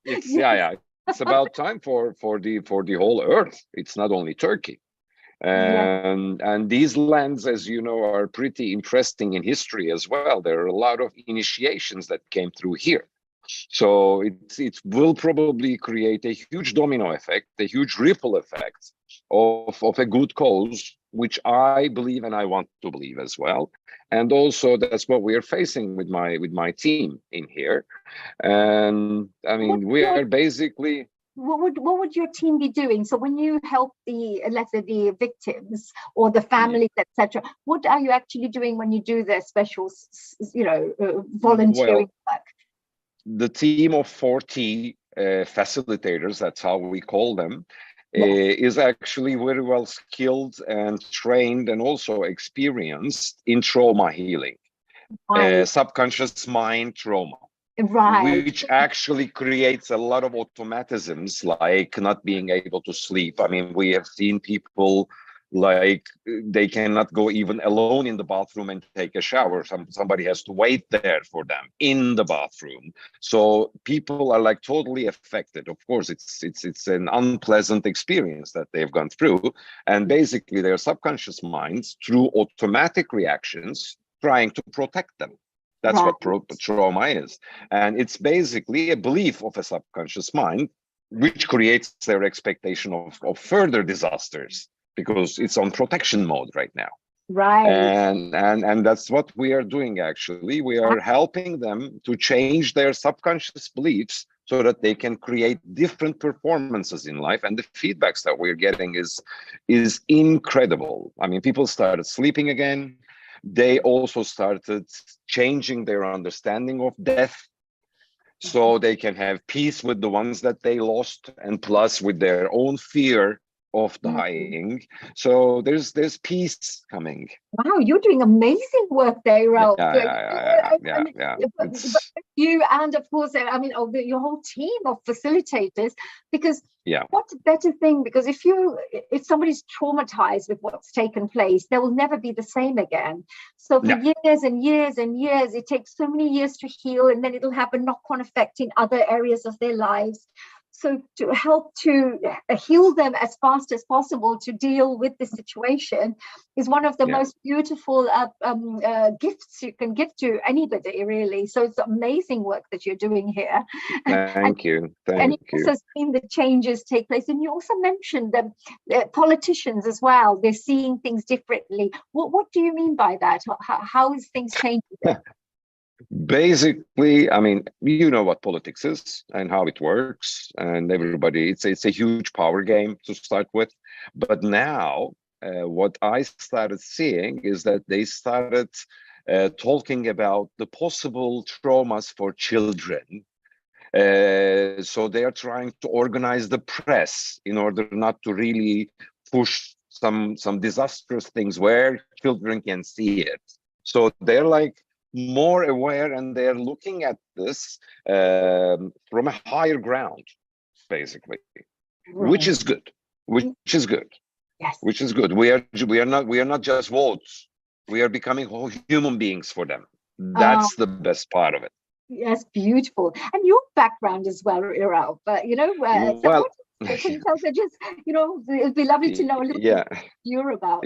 It's about time for the whole earth. It's not only Turkey. And these lands, as you know, are pretty interesting in history as well. There are a lot of initiations that came through here. So it will probably create a huge domino effect, a huge ripple effect of a good cause, which I believe and I want to believe as well. And also that's what we are facing with my team in here. And I mean, we are basically... What would your team be doing? So when you help let's say the victims or the families, etc., what are you actually doing when you do the special, volunteering work? The team of 40 facilitators, that's how we call them, is actually very well skilled and trained and also experienced in trauma healing, subconscious mind trauma. Right. Which actually creates a lot of automatisms, like not being able to sleep. I mean, we have seen people like they cannot go even alone in the bathroom and take a shower. Somebody has to wait there for them in the bathroom. So people are like totally affected. Of course, it's an unpleasant experience that they've gone through, and basically their subconscious minds, through automatic reactions, trying to protect them. That's what trauma is. And it's basically a belief of a subconscious mind, which creates their expectation of further disasters, because it's on protection mode right now. Right. And that's what we are doing, actually. We are helping them to change their subconscious beliefs so that they can create different performances in life. And the feedbacks that we're getting is incredible. I mean, people started sleeping again. They also started changing their understanding of death, so they can have peace with the ones that they lost, and plus with their own fear of dying. So there's peace coming. Wow, you're doing amazing work there, Ralph. It's, You and of course, I mean, your whole team of facilitators, because what a better thing, because if somebody's traumatized with what's taken place, they will never be the same again. So for years and years and years, it takes so many years to heal, and then it'll have a knock-on effect in other areas of their lives. So to help to heal them as fast as possible to deal with the situation is one of the most beautiful gifts you can give to anybody, really. So it's amazing work that you're doing here. Thank you. And you've also seen the changes take place. And you also mentioned the politicians as well. They're seeing things differently. What do you mean by that? How is things changing? Basically, I mean, you know what politics is and how it works, and everybody, it's a huge power game to start with. But now, what I started seeing is that they started talking about the possible traumas for children. So they are trying to organize the press in order not to really push some disastrous things where children can see it. So they're like more aware, and they're looking at this from a higher ground, basically, which is good. Yes. Which is good. We are not just votes. We are becoming whole human beings for them. That's the best part of it. Yes, beautiful. And your background as well, Ralph. Can you tell us just, it'd be lovely to know a little bit more about.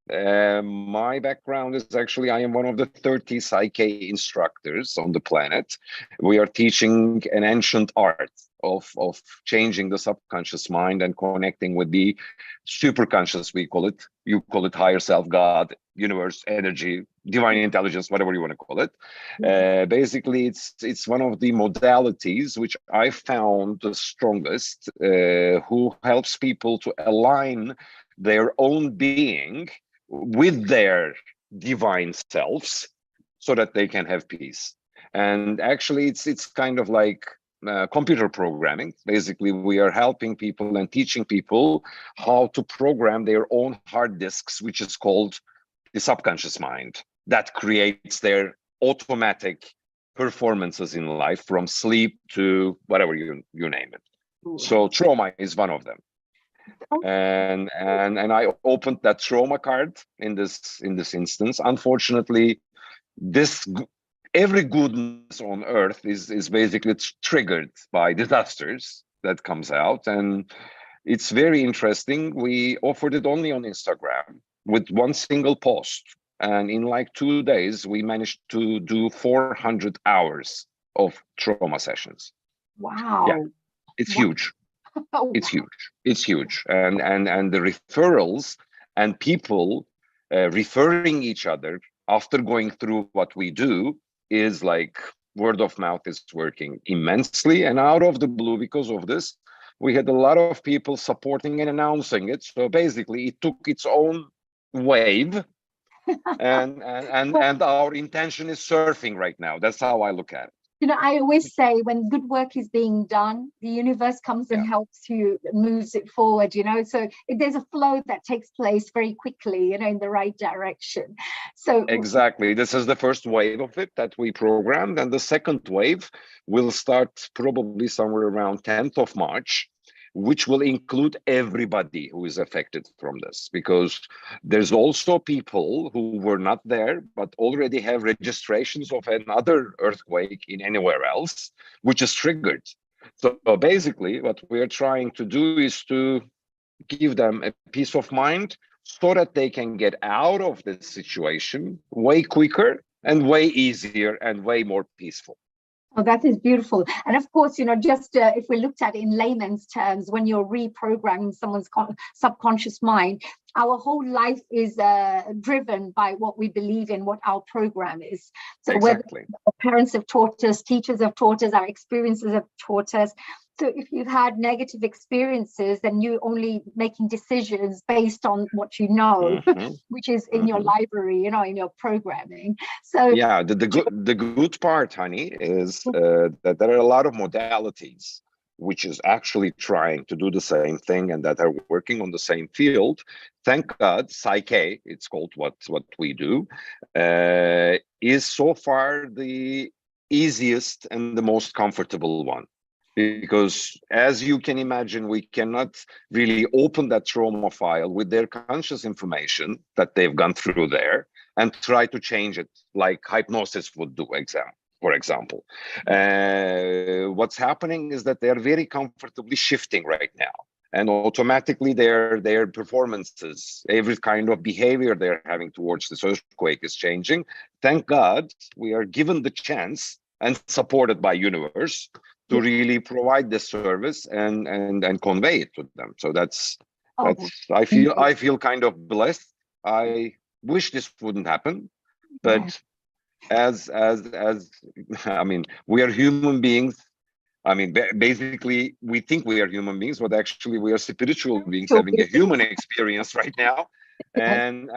My background is actually, I am one of the 30 Psyche instructors on the planet. We are teaching an ancient art of changing the subconscious mind and connecting with the superconscious, we call it. You call it higher self, God, universe, energy, divine intelligence, whatever you want to call it. Basically, it's one of the modalities which I found the strongest, who helps people to align their own being with their divine selves so that they can have peace. And actually, it's kind of like computer programming. Basically, we are helping people and teaching people how to program their own hard disks, which is called the subconscious mind, that creates their automatic performances in life, from sleep to whatever you name it. So trauma is one of them. And I opened that trauma card in this instance. Unfortunately, every goodness on earth is basically triggered by disasters that comes out, and it's very interesting. We offered it only on Instagram with one single post, and in like 2 days we managed to do 400 hours of trauma sessions. Wow. It's huge. It's huge. And the referrals and people referring each other after going through what we do is like word of mouth is working immensely. And out of the blue, because of this, we had a lot of people supporting and announcing it. So basically it took its own wave and our intention is surfing right now. That's how I look at it. I always say when good work is being done, the universe comes and helps you, moves it forward, so there's a flow that takes place very quickly, in the right direction. So exactly, this is the first wave of it that we programmed, and the second wave will start probably somewhere around 10th of March, which will include everybody who is affected from this, because there's also people who were not there but already have registrations of another earthquake in anywhere else, which is triggered. So basically what we're trying to do is to give them a peace of mind so that they can get out of this situation way quicker and way easier and way more peaceful. Oh, that is beautiful. And of course, just if we looked at it in layman's terms, when you're reprogramming someone's subconscious mind, our whole life is driven by what we believe in, what our program is. So exactly. Whether our parents have taught us, teachers have taught us, our experiences have taught us. So if you've had negative experiences, then you're only making decisions based on what you know, which is in your library, in your programming. So the good part, honey, is that there are a lot of modalities which is actually trying to do the same thing and that are working on the same field. Thank God, Psyche, it's called what we do, is so far the easiest and the most comfortable one. Because as you can imagine, we cannot really open that trauma file with their conscious information that they've gone through there and try to change it like hypnosis would do, for example. What's happening is that they're very comfortably shifting right now. And automatically their performances, every kind of behavior they're having towards this earthquake is changing. Thank God we are given the chance and supported by universe to really provide this service and convey it to them. So that's I feel kind of blessed. I wish this wouldn't happen, but as I mean, we are human beings. I mean, basically, we think we are human beings, but actually we are spiritual beings having a human experience right now. And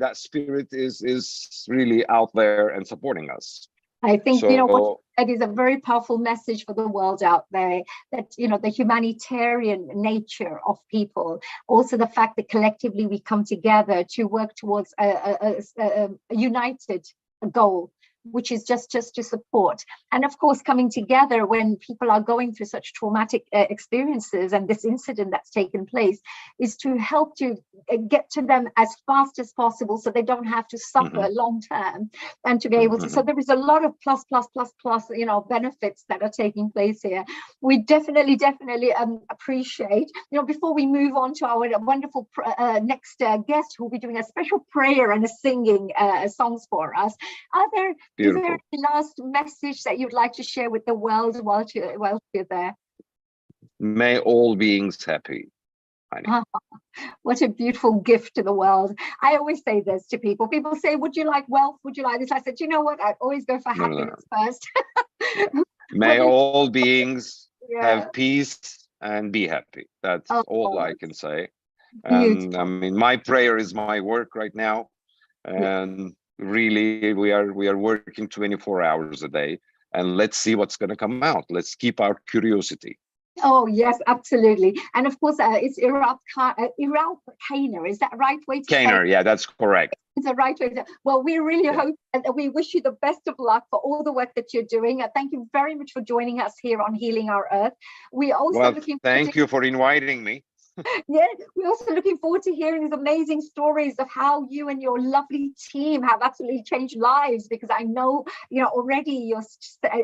that spirit is really out there and supporting us. I think, you know, what that is a very powerful message for the world out there, that, you know, the humanitarian nature of people, also the fact that collectively we come together to work towards a united goal, which is just to support. And of course, coming together when people are going through such traumatic experiences, and this incident that's taken place is to help to get to them as fast as possible so they don't have to suffer long term, and to be able to, so there is a lot of plus, you know, benefits that are taking place here. We definitely appreciate, you know, before we move on to our wonderful next guest who will be doing a special prayer and a singing songs for us, is there any last message that you'd like to share with the world while you're there? May all beings happy. What a beautiful gift to the world. I always say this to people. People say, would you like wealth? Would you like this? I said, you know what? I'd always go for happiness first. May all beings have peace and be happy. That's all I can say. And I mean, my prayer is my work right now. And really, we are working 24 hours a day, and let's see what's going to come out. Let's keep our curiosity. Oh yes, absolutely. And of course, it's Iral Kainer. Is that right way to Kainer? say? Yeah, that's correct. It's the right way to. Well, we really hope, and we wish you the best of luck for all the work that you're doing. Thank you very much for joining us here on Healing Our Earth. We also thank you for inviting me. Yeah, we're also looking forward to hearing these amazing stories of how you and your lovely team have absolutely changed lives, because I know, you know, already you're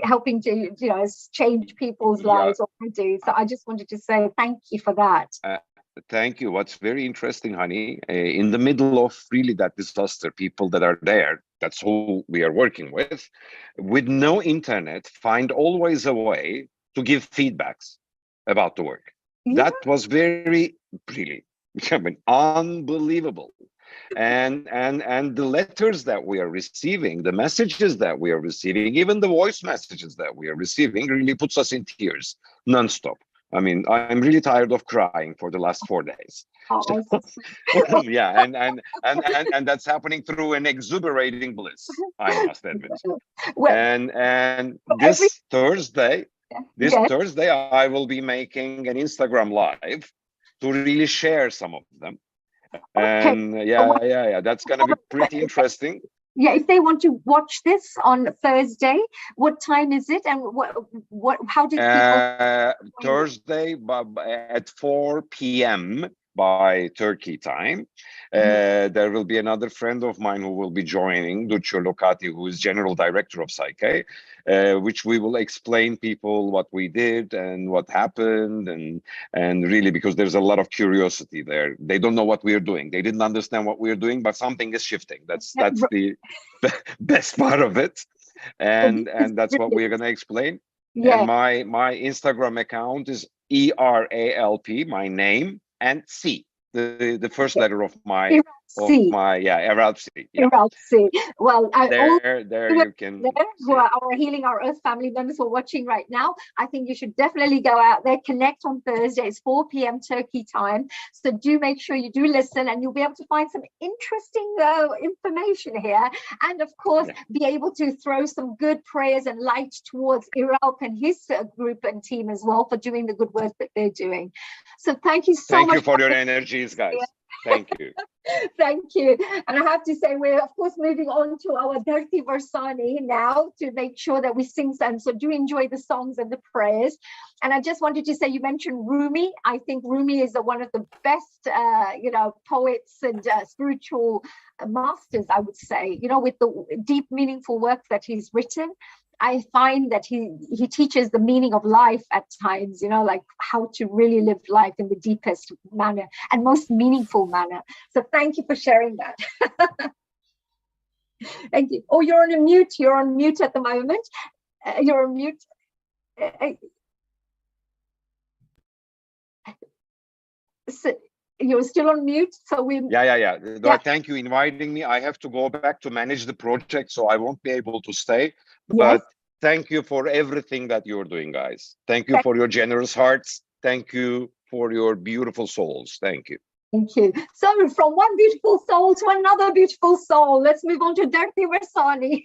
helping to, you know, change people's lives already. So I just wanted to say thank you for that. Thank you. What's very interesting, honey, in the middle of really that disaster, people that are there, that's who we are working with no internet, find always a way to give feedbacks about the work. That was very, really, I mean, unbelievable. And the letters that we are receiving, the messages that we are receiving, even the voice messages that we are receiving really puts us in tears nonstop. I mean, I'm really tired of crying for the last 4 days. So, yeah, and that's happening through an exuberating bliss, I must admit. And this Thursday, Thursday, I will be making an Instagram live to really share some of them. And that's going to be pretty interesting. Yeah, if they want to watch this on Thursday, what time is it, and how did people? Thursday at 4 p.m. by Turkey time. There will be another friend of mine who will be joining, Duccio Locati, who is General Director of Psyche, which we will explain people what we did and what happened, and really, because there's a lot of curiosity there. They don't know what we are doing. They didn't understand what we are doing, but something is shifting. That's the best part of it, and that's what we're going to explain. And my Instagram account is ERALP, my name, and C, the first letter of my Sea. Emerald Sea. Yeah. Emerald Sea. Well, There you can who are our Healing Our Earth family members who are watching right now, I think you should definitely go out there, connect on Thursday. It's 4 p.m. Turkey time. So do make sure you do listen, and you'll be able to find some interesting information here. And of course, be able to throw some good prayers and light towards Iralp and his group and team as well for doing the good work that they're doing. So thank you so much. Thank you for your energies, guys. Thank you. Thank you. And I have to say, we're of course moving on to our Dirty Versani now to make sure that we sing some. So do enjoy the songs and the prayers. And I just wanted to say, you mentioned Rumi. I think Rumi is one of the best, poets and spiritual masters, I would say, with the deep, meaningful work that he's written. I find that he teaches the meaning of life at times, like how to really live life in the deepest manner and most meaningful manner. So thank you for sharing that. Thank you. Oh, you're on mute. You're on mute at the moment. You're on mute. So you're still on mute. So we. Yeah. Thank you for inviting me. I have to go back to manage the project, so I won't be able to stay. But thank you for everything that you're doing, guys. Thank you for your generous hearts. Thank you for your beautiful souls. Thank you. Thank you. So from one beautiful soul to another beautiful soul, let's move on to Dirty Versani,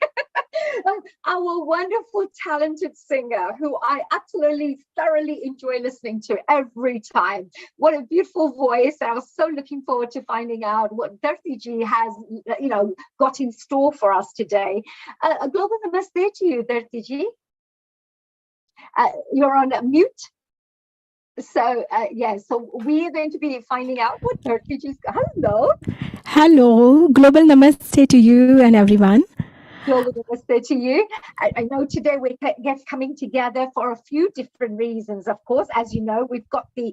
our wonderful, talented singer who I absolutely thoroughly enjoy listening to every time. What a beautiful voice. I was so looking forward to finding out what Dirty Ji has, got in store for us today. A global namaste to you, Dirty Ji. You're on mute. So, so we are going to be finding out what Turkish is. Hello. Hello. Global namaste to you and everyone. Global namaste to you. I know today we're coming together for a few different reasons, of course. As you know, we've got the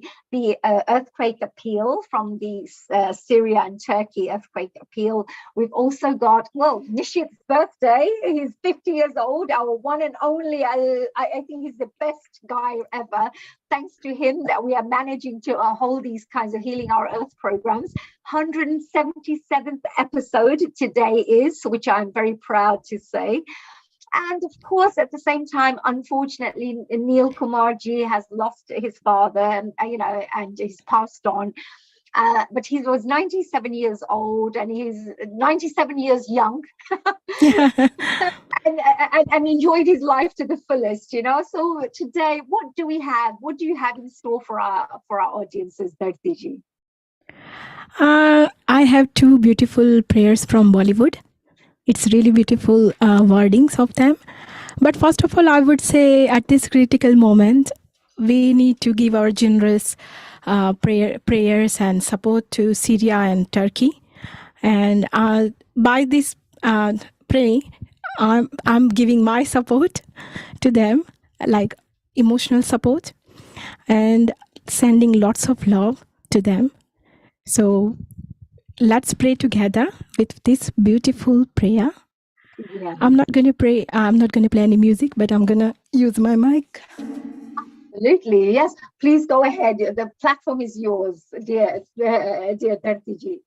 earthquake appeal from the Syria and Turkey earthquake appeal. We've also got, Nishit's birthday. He's 50 years old, our one and only. I think he's the best guy ever. Thanks to him that we are managing to hold these kinds of Healing Our Earth programs. 177th episode today is, which I'm very proud to say. And of course, at the same time, unfortunately, Neil Kumarji has lost his father, and he's passed on. But he was 97 years old, and he's 97 years young, and enjoyed his life to the fullest. So today, what do we have? What do you have in store for our audiences, Dirtiji? I have two beautiful prayers from Bollywood. It's really beautiful wordings of them. But first of all, I would say at this critical moment, we need to give our generous prayers and support to Syria and Turkey. And by this praying, I'm giving my support to them, like emotional support, and sending lots of love to them. So let's pray together with this beautiful prayer. Yeah. I'm not going to pray. I'm not going to play any music, but I'm going to use my mic. Absolutely. Yes. Please go ahead. The platform is yours, dear Dirtiji.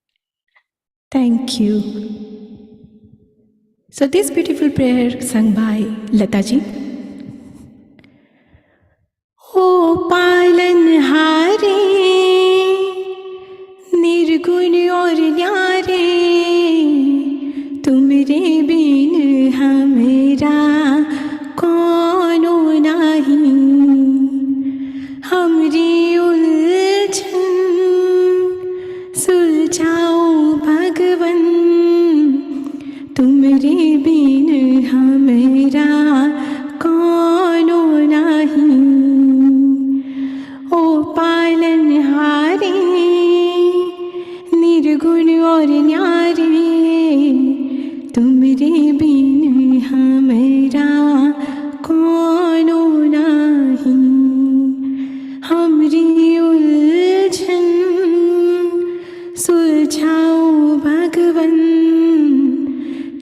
Thank you. So this beautiful prayer sung by Lataji. O Palanhare, निर्गुण और न्यारे तुमरे बिन हमेरा कौनो नहीं हमरी उलझन सुलझाओ भगवन तुमरे बिन हमेरा कौनो नहीं ओ पालनहारे निर्गुण और न्यारे तुमरे बिन हमेरा कौनो नहीं हमरी उलझन सुलझाओ भगवन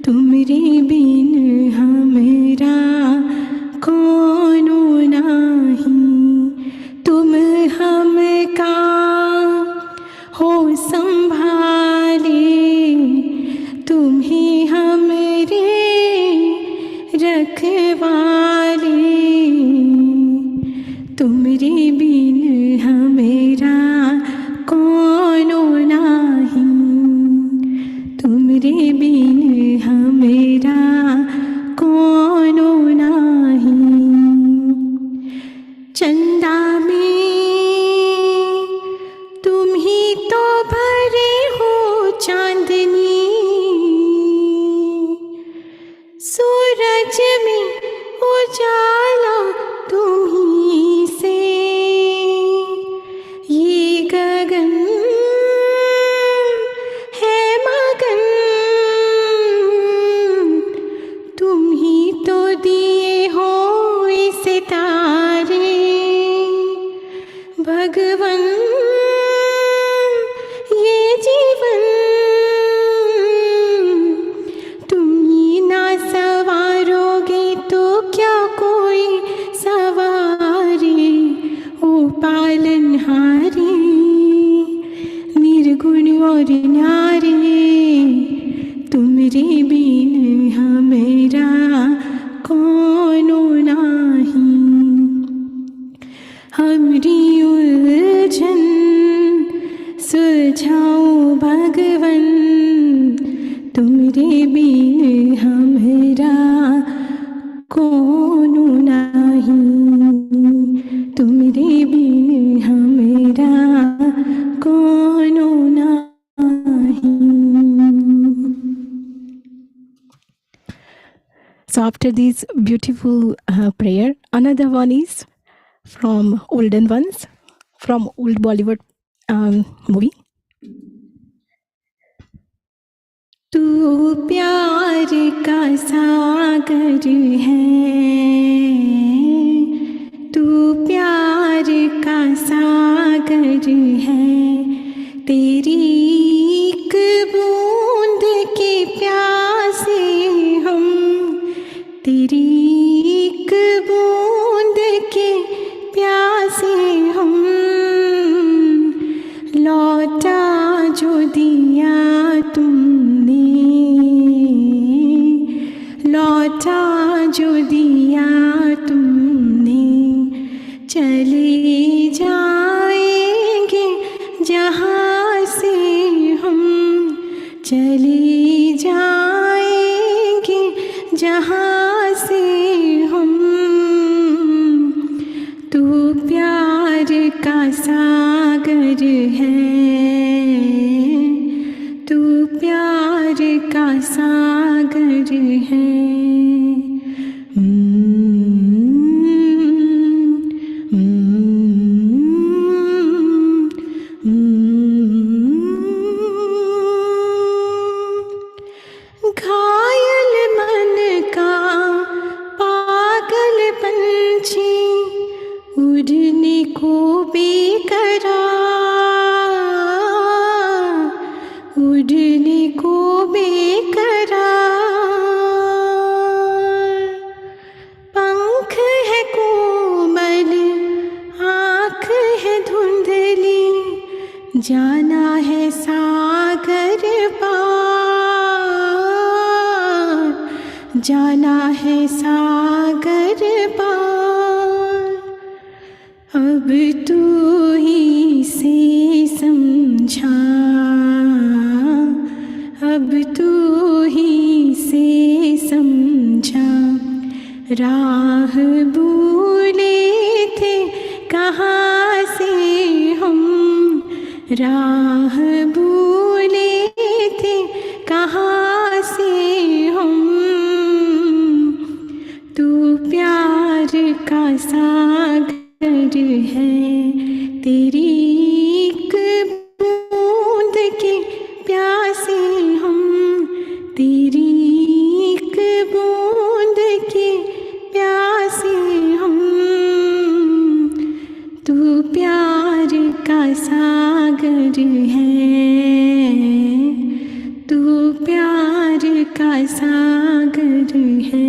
तुमरे बिन हमेरा कौनो नहीं तुम हमका हो संभाले तुमरे बिन हमरा कोनो नाही, तुमरे बिन हमरा कोनो नाही. So after this beautiful prayer, another one is from olden ones, from old Bollywood movie. तू प्यार का सागर है, तू प्यार का सागर है, तेरी एक बूंद के प्यासे हम, तेरी एक बूंद के प्यासे हम, लौटा जो दिया तुमने, लौटा जो दिया तुमने, चले जाएंगे जहाँ से हम, चले जाएंगे जहाँ से हम, तू प्यार का सागर है, तू प्यार का सागर है. घायल मन का पागल पंछी, उड़ने को बेकरार, उड़ने को बेकरार, पंख है कोमल, आँख है धुंधली, जाना है सागर पार, जाना है सागर पार. अब तू ही से समझा, अब तू ही से समझा, राह भूले थे कहाँ से हम, राह भूले थे कहाँ से हम, तू प्यार का सागर है, तेरी एक बूंद के प्यासे हम, तेरी एक बूंद के प्यासे हम, तू प्यार का सागर है, तू प्यार का सागर है.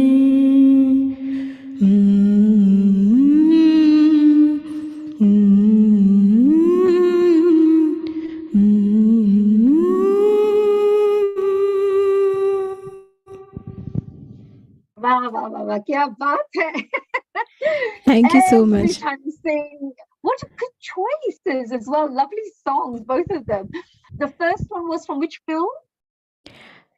Wow, wow, wow, wow. Kya baat hai. Thank you so Every much. time you sing. What good choices as well. Lovely songs, both of them. The first one was from which film?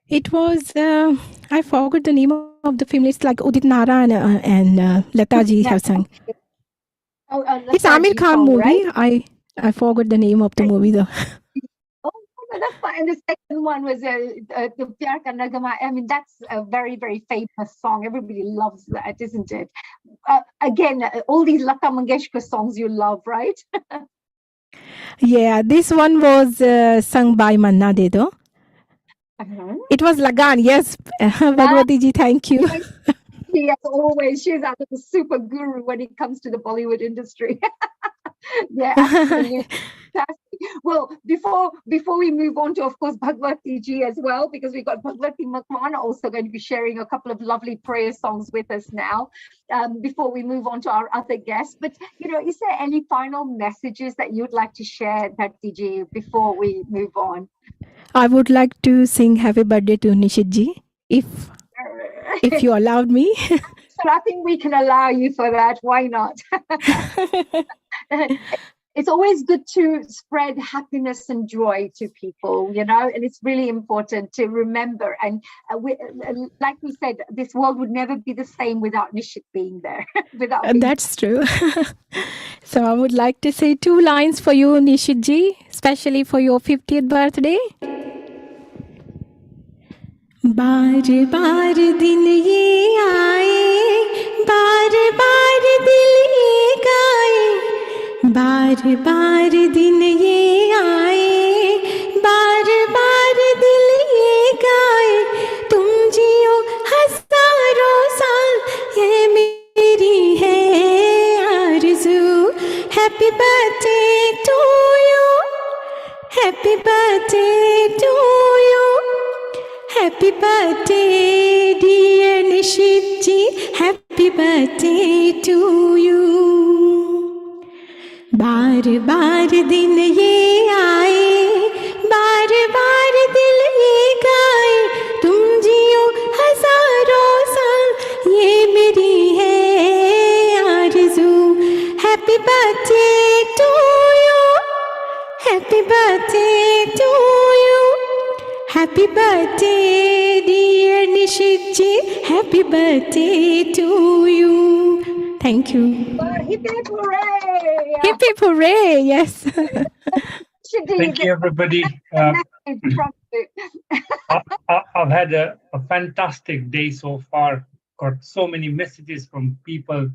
It was, I forgot the name of the film. It's like Udit Narayan and Lata ji have sung. Oh, It's Amir Lataji Khan song, movie. right? I forgot the name of the movie though. Oh, no, that's fine. And the second one was the Pyar Ka Nagama. I mean, that's a very, very famous song. Everybody loves that, isn't it? Again, all these Lata Mangeshkar songs you love, right? Yeah, this one was sung by Manna De though. It was Lagan, yes. Bhagwati ji, thank you. She, as always, she's our little super guru when it comes to the Bollywood industry. Yeah, absolutely. Fantastic. Well, before we move on to, of course, Bhagwati ji as well, because we've got Bhagwati Makwan also going to be sharing a couple of lovely prayer songs with us now, before we move on to our other guests. But, you know, is there any final messages that you'd like to share, Bhakti ji, before we move on? I would like to sing Happy Birthday to Nishit ji, if you allowed me. So I think we can allow you for that. Why not? it's always good to spread happiness and joy to people, you know, and it's really important to remember. And like we said, this world would never be the same without Nishit being there. That's true. So I would like to say 2 lines for you, Nishit ji, especially for your 50th birthday. बार बार दिन ये आए, बार बार दिल ये गाए, बार बार दिन ये आए, बार बार दिल ये गाए, तुम जियो हजारों साल, ये मेरी है आरज़ू. Happy birthday to you, happy birthday to you. Happy birthday, dear Nishit ji. Happy birthday to you. बार बार दिन ये आए, बार बार दिल ये गाए, तुम जियो हजारों साल, ये मेरी है आरज़ू. Happy birthday to you. Happy birthday to you. Happy birthday, dear Nishit ji. Happy birthday to you. Thank you. Hip hip hooray! Hip hip hooray! Yes. Thank you, everybody. I've had a fantastic day so far. Got so many messages from people,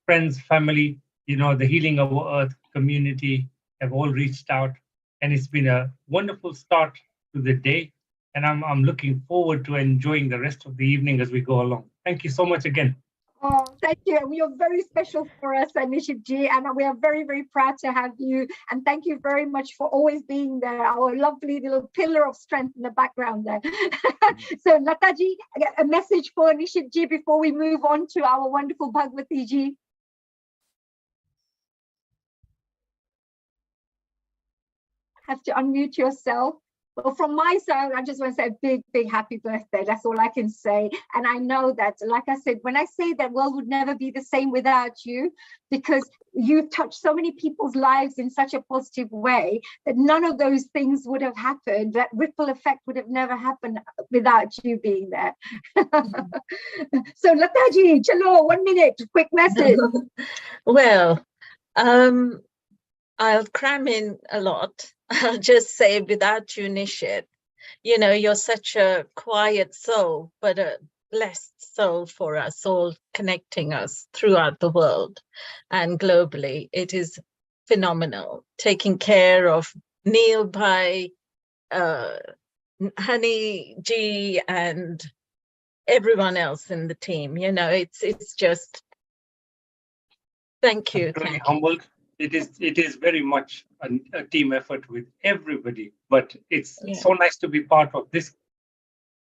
friends, family. You know, the Healing Our Earth community have all reached out, and it's been a wonderful start to the day, and I'm looking forward to enjoying the rest of the evening as we go along. Thank you so much again. Oh, thank you. You're very special for us, Nishit ji, and we are very, very proud to have you. And thank you very much for always being there, our lovely little pillar of strength in the background there. So, Lata ji, a message for Nishit ji before we move on to our wonderful Bhagwati ji. Have to unmute yourself. Well, from my side, I just want to say a big, big happy birthday. That's all I can say. And I know that, like I said, when I say that world would never be the same without you, because you've touched so many people's lives in such a positive way that none of those things would have happened. That ripple effect would have never happened without you being there. So, Lataji, chalo, 1 minute, quick message. Well, I'll cram in a lot. I'll just say, without you, Nishit, you know, you're such a quiet soul, but a blessed soul for us all, connecting us throughout the world and globally. It is phenomenal. Taking care of Neil Bhai, Honey G, and everyone else in the team. You know, it's just, thank you. I'm very humbled. It is very much a team effort with everybody, but it's so nice to be part of this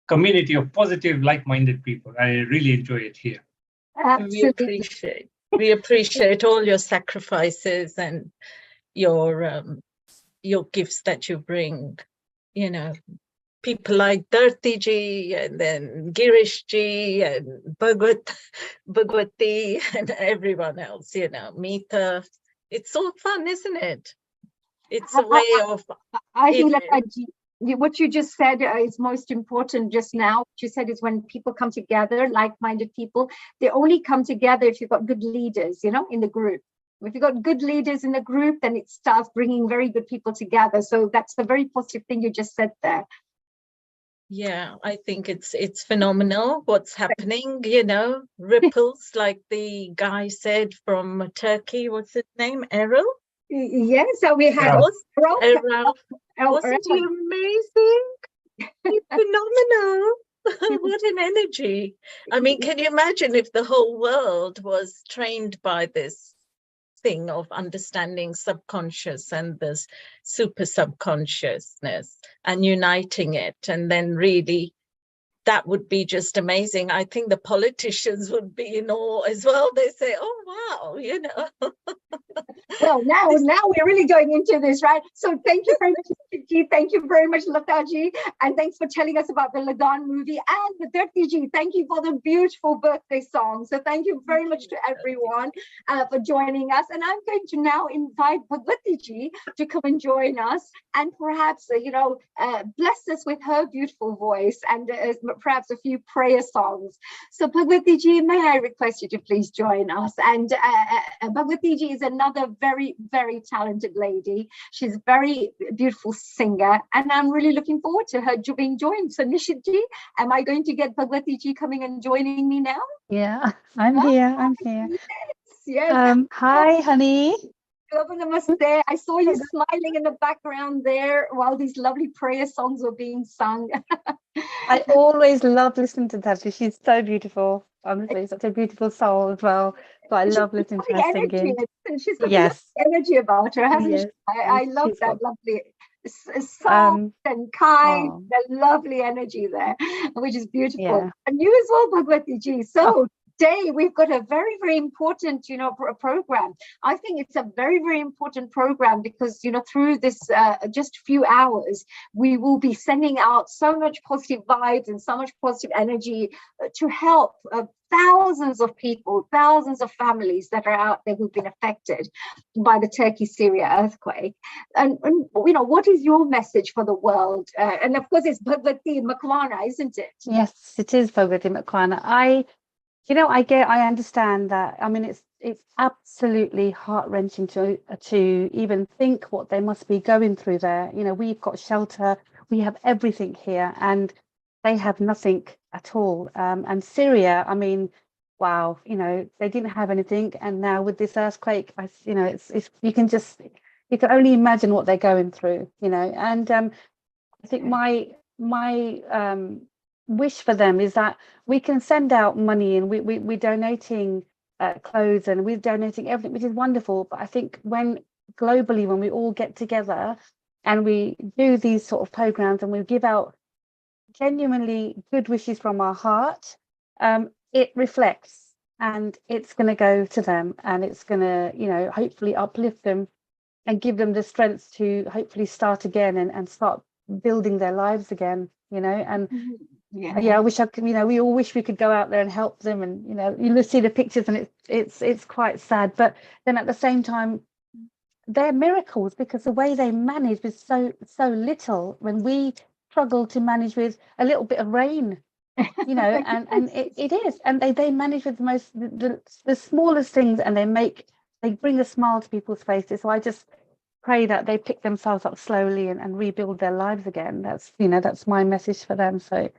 community of positive, like-minded people. I really enjoy it here. Absolutely. We appreciate all your sacrifices and your gifts that you bring. You know, people like Dharti ji, and then Girish ji, and Bhagwati, and everyone else. You know, Meeta. It's so fun, isn't it? It's a way of... I think what you just said is most important just now. What you said is when people come together, like-minded people, they only come together if you've got good leaders, you know, in the group. If you've got good leaders in the group, then it starts bringing very good people together. So that's the very positive thing you just said there. Yeah, I think it's phenomenal what's happening, you know, ripples, like the guy said from Turkey, what's his name, Errol? Yes, so we had Errol. Wasn't he amazing? He's phenomenal. What an energy. I mean, can you imagine if the whole world was trained by this thing of understanding subconscious and this super subconsciousness and uniting it, and then really that would be just amazing. I think the politicians would be in awe as well. They say, oh, wow, you know. Well, now we're really going into this, right? So thank you very much, Ji. Thank you very much, Lataji. And thanks for telling us about the Lagan movie. And the Dharti Ji, thank you for the beautiful birthday song. So thank you very much to everyone for joining us. And I'm going to now invite Bhagwati Ji to come and join us and perhaps, bless us with her beautiful voice and perhaps a few prayer songs. So Bhagwati Ji, may I request you to please join us? And Bhagwati Ji is another very, very talented lady. She's a very beautiful singer, and I'm really looking forward to her being joined. So Nishit Ji, am I going to get Bhagwati Ji coming and joining me now? Yeah, I'm here. I'm here. Yes. Hi, honey. Namaste. I saw you smiling in the background there while these lovely prayer songs were being sung. I always love listening to Tabby. She's so beautiful. Honestly, such a beautiful soul as well. So I love listening to her singing. She's got yes. energy about her, hasn't she? I love she's that lovely, soft and kind, the lovely energy there, which is beautiful. Yeah. And you as well, Bhagwati Ji. So today we've got a very, very important, program. I think it's a very, very important program because, through this just few hours, we will be sending out so much positive vibes and so much positive energy to help thousands of people, thousands of families that are out there who've been affected by the Turkey-Syria earthquake. And what is your message for the world? And of course, it's Bhagwati Makwana, isn't it? Yes, it is Bhagwati Makwana. I understand that. I mean, it's absolutely heart-wrenching to even think what they must be going through there. We've got shelter, we have everything here, and they have nothing at all. And Syria, I mean, wow, they didn't have anything, and now with this earthquake, you can only imagine what they're going through. And I think my wish for them is that we can send out money, and we're donating clothes, and we're donating everything, which is wonderful. But I think when we all get together and we do these sort of programs and we give out genuinely good wishes from our heart, it reflects, and it's going to go to them, and it's going to hopefully uplift them and give them the strength to hopefully start again and start building their lives again. And I wish I could, we all wish we could go out there and help them, and you see the pictures, and it's quite sad. But then at the same time, they're miracles, because the way they manage with so little, when we struggle to manage with a little bit of rain, and it is, and they manage with the smallest things, and they bring a smile to people's faces. So I just pray that they pick themselves up slowly and rebuild their lives again. That's my message for them. So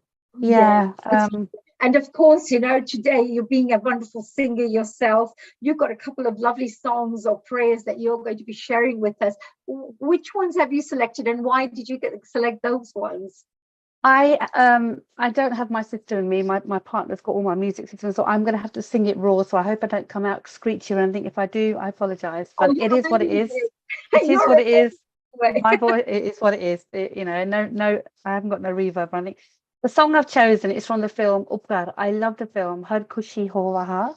and of course, today you're being a wonderful singer yourself. You've got a couple of lovely songs or prayers that you're going to be sharing with us. Which ones have you selected, and why did you select those ones? I don't have my sister and me. My partner's got all my music systems, so I'm going to have to sing it raw. So I hope I don't come out screechy or anything. If I do, I apologize. But it is what it is. It is what it is. My voice, it is what it is. No, I haven't got no reverb running. The song I've chosen is from the film Upkar. I love the film. Har Khushi Ho Waha.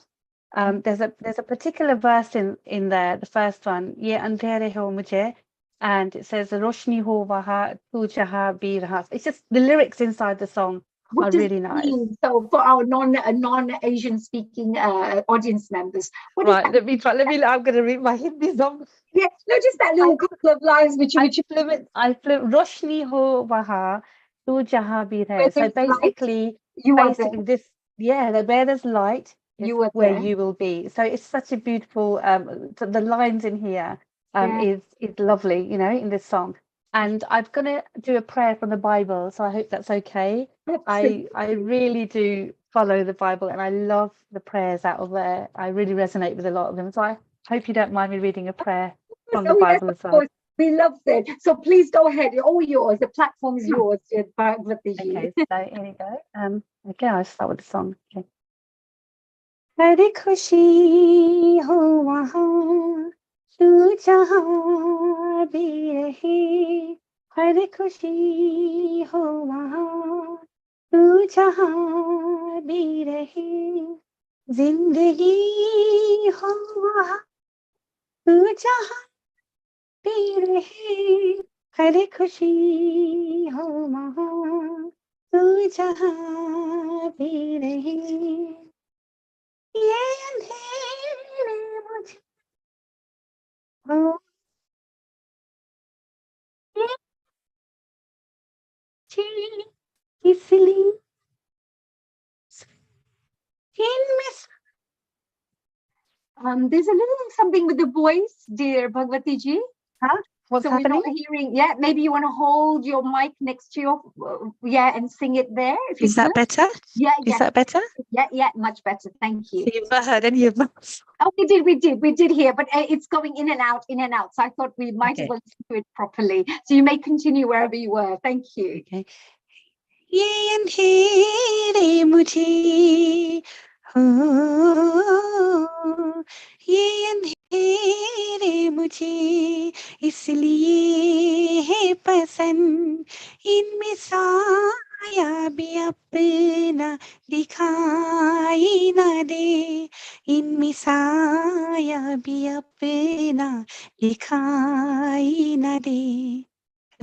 There's a particular verse in there, the first one, Ye Andhere Ho Mujhe, and it says Roshni Ho Waha Tu Jaha Bhi Raha. It's just the lyrics inside the song are really nice. So for our non-Asian speaking audience members, right? Let me. I'm going to read my Hindi song. Yeah, no, just that little couple of lines which I flip Roshni Ho Waha Tu Jaha Bhi Raha. So basically, where there's light, is where you will be. So it's such a beautiful. The lines in here is lovely, in this song. And I'm going to do a prayer from the Bible, so I hope that's okay. I really do follow the Bible, and I love the prayers out of there. I really resonate with a lot of them. So I hope you don't mind me reading a prayer from the Bible as well. We love it. So please go ahead. All yours. The platform is yours. Okay, so here we go. Okay, I'll start with the song. Okay. Hari khushi ho wahan tu jahan bhi rahe, har khushi ho wahan tu तू जहाँ भी रहे जिंदगी हो वहाँ तू जहाँ भी रहे हर खुशी हो वहाँ तू जहाँ भी रहे ये अंधेरे मुझे हो इसलिए there's a little something with the voice, dear Bhagwati ji. Huh? What's so happening? We're not hearing. Yeah, maybe you want to hold your mic next to your and sing it there. If Is that better? Yeah, Is that better? Yeah, much better. Thank you. So you've not heard any of that? Oh, we did hear, but it's going in and out. So I thought we might as well listen to it properly. So you may continue wherever you were. Thank you. Okay. ये अंधेरे मुझे हो ये अंधेरे मुझे इसलिए है पसंद इनमें साया भी अपना दिखाई ना दे इनमें साया भी अपना दिखाई ना दे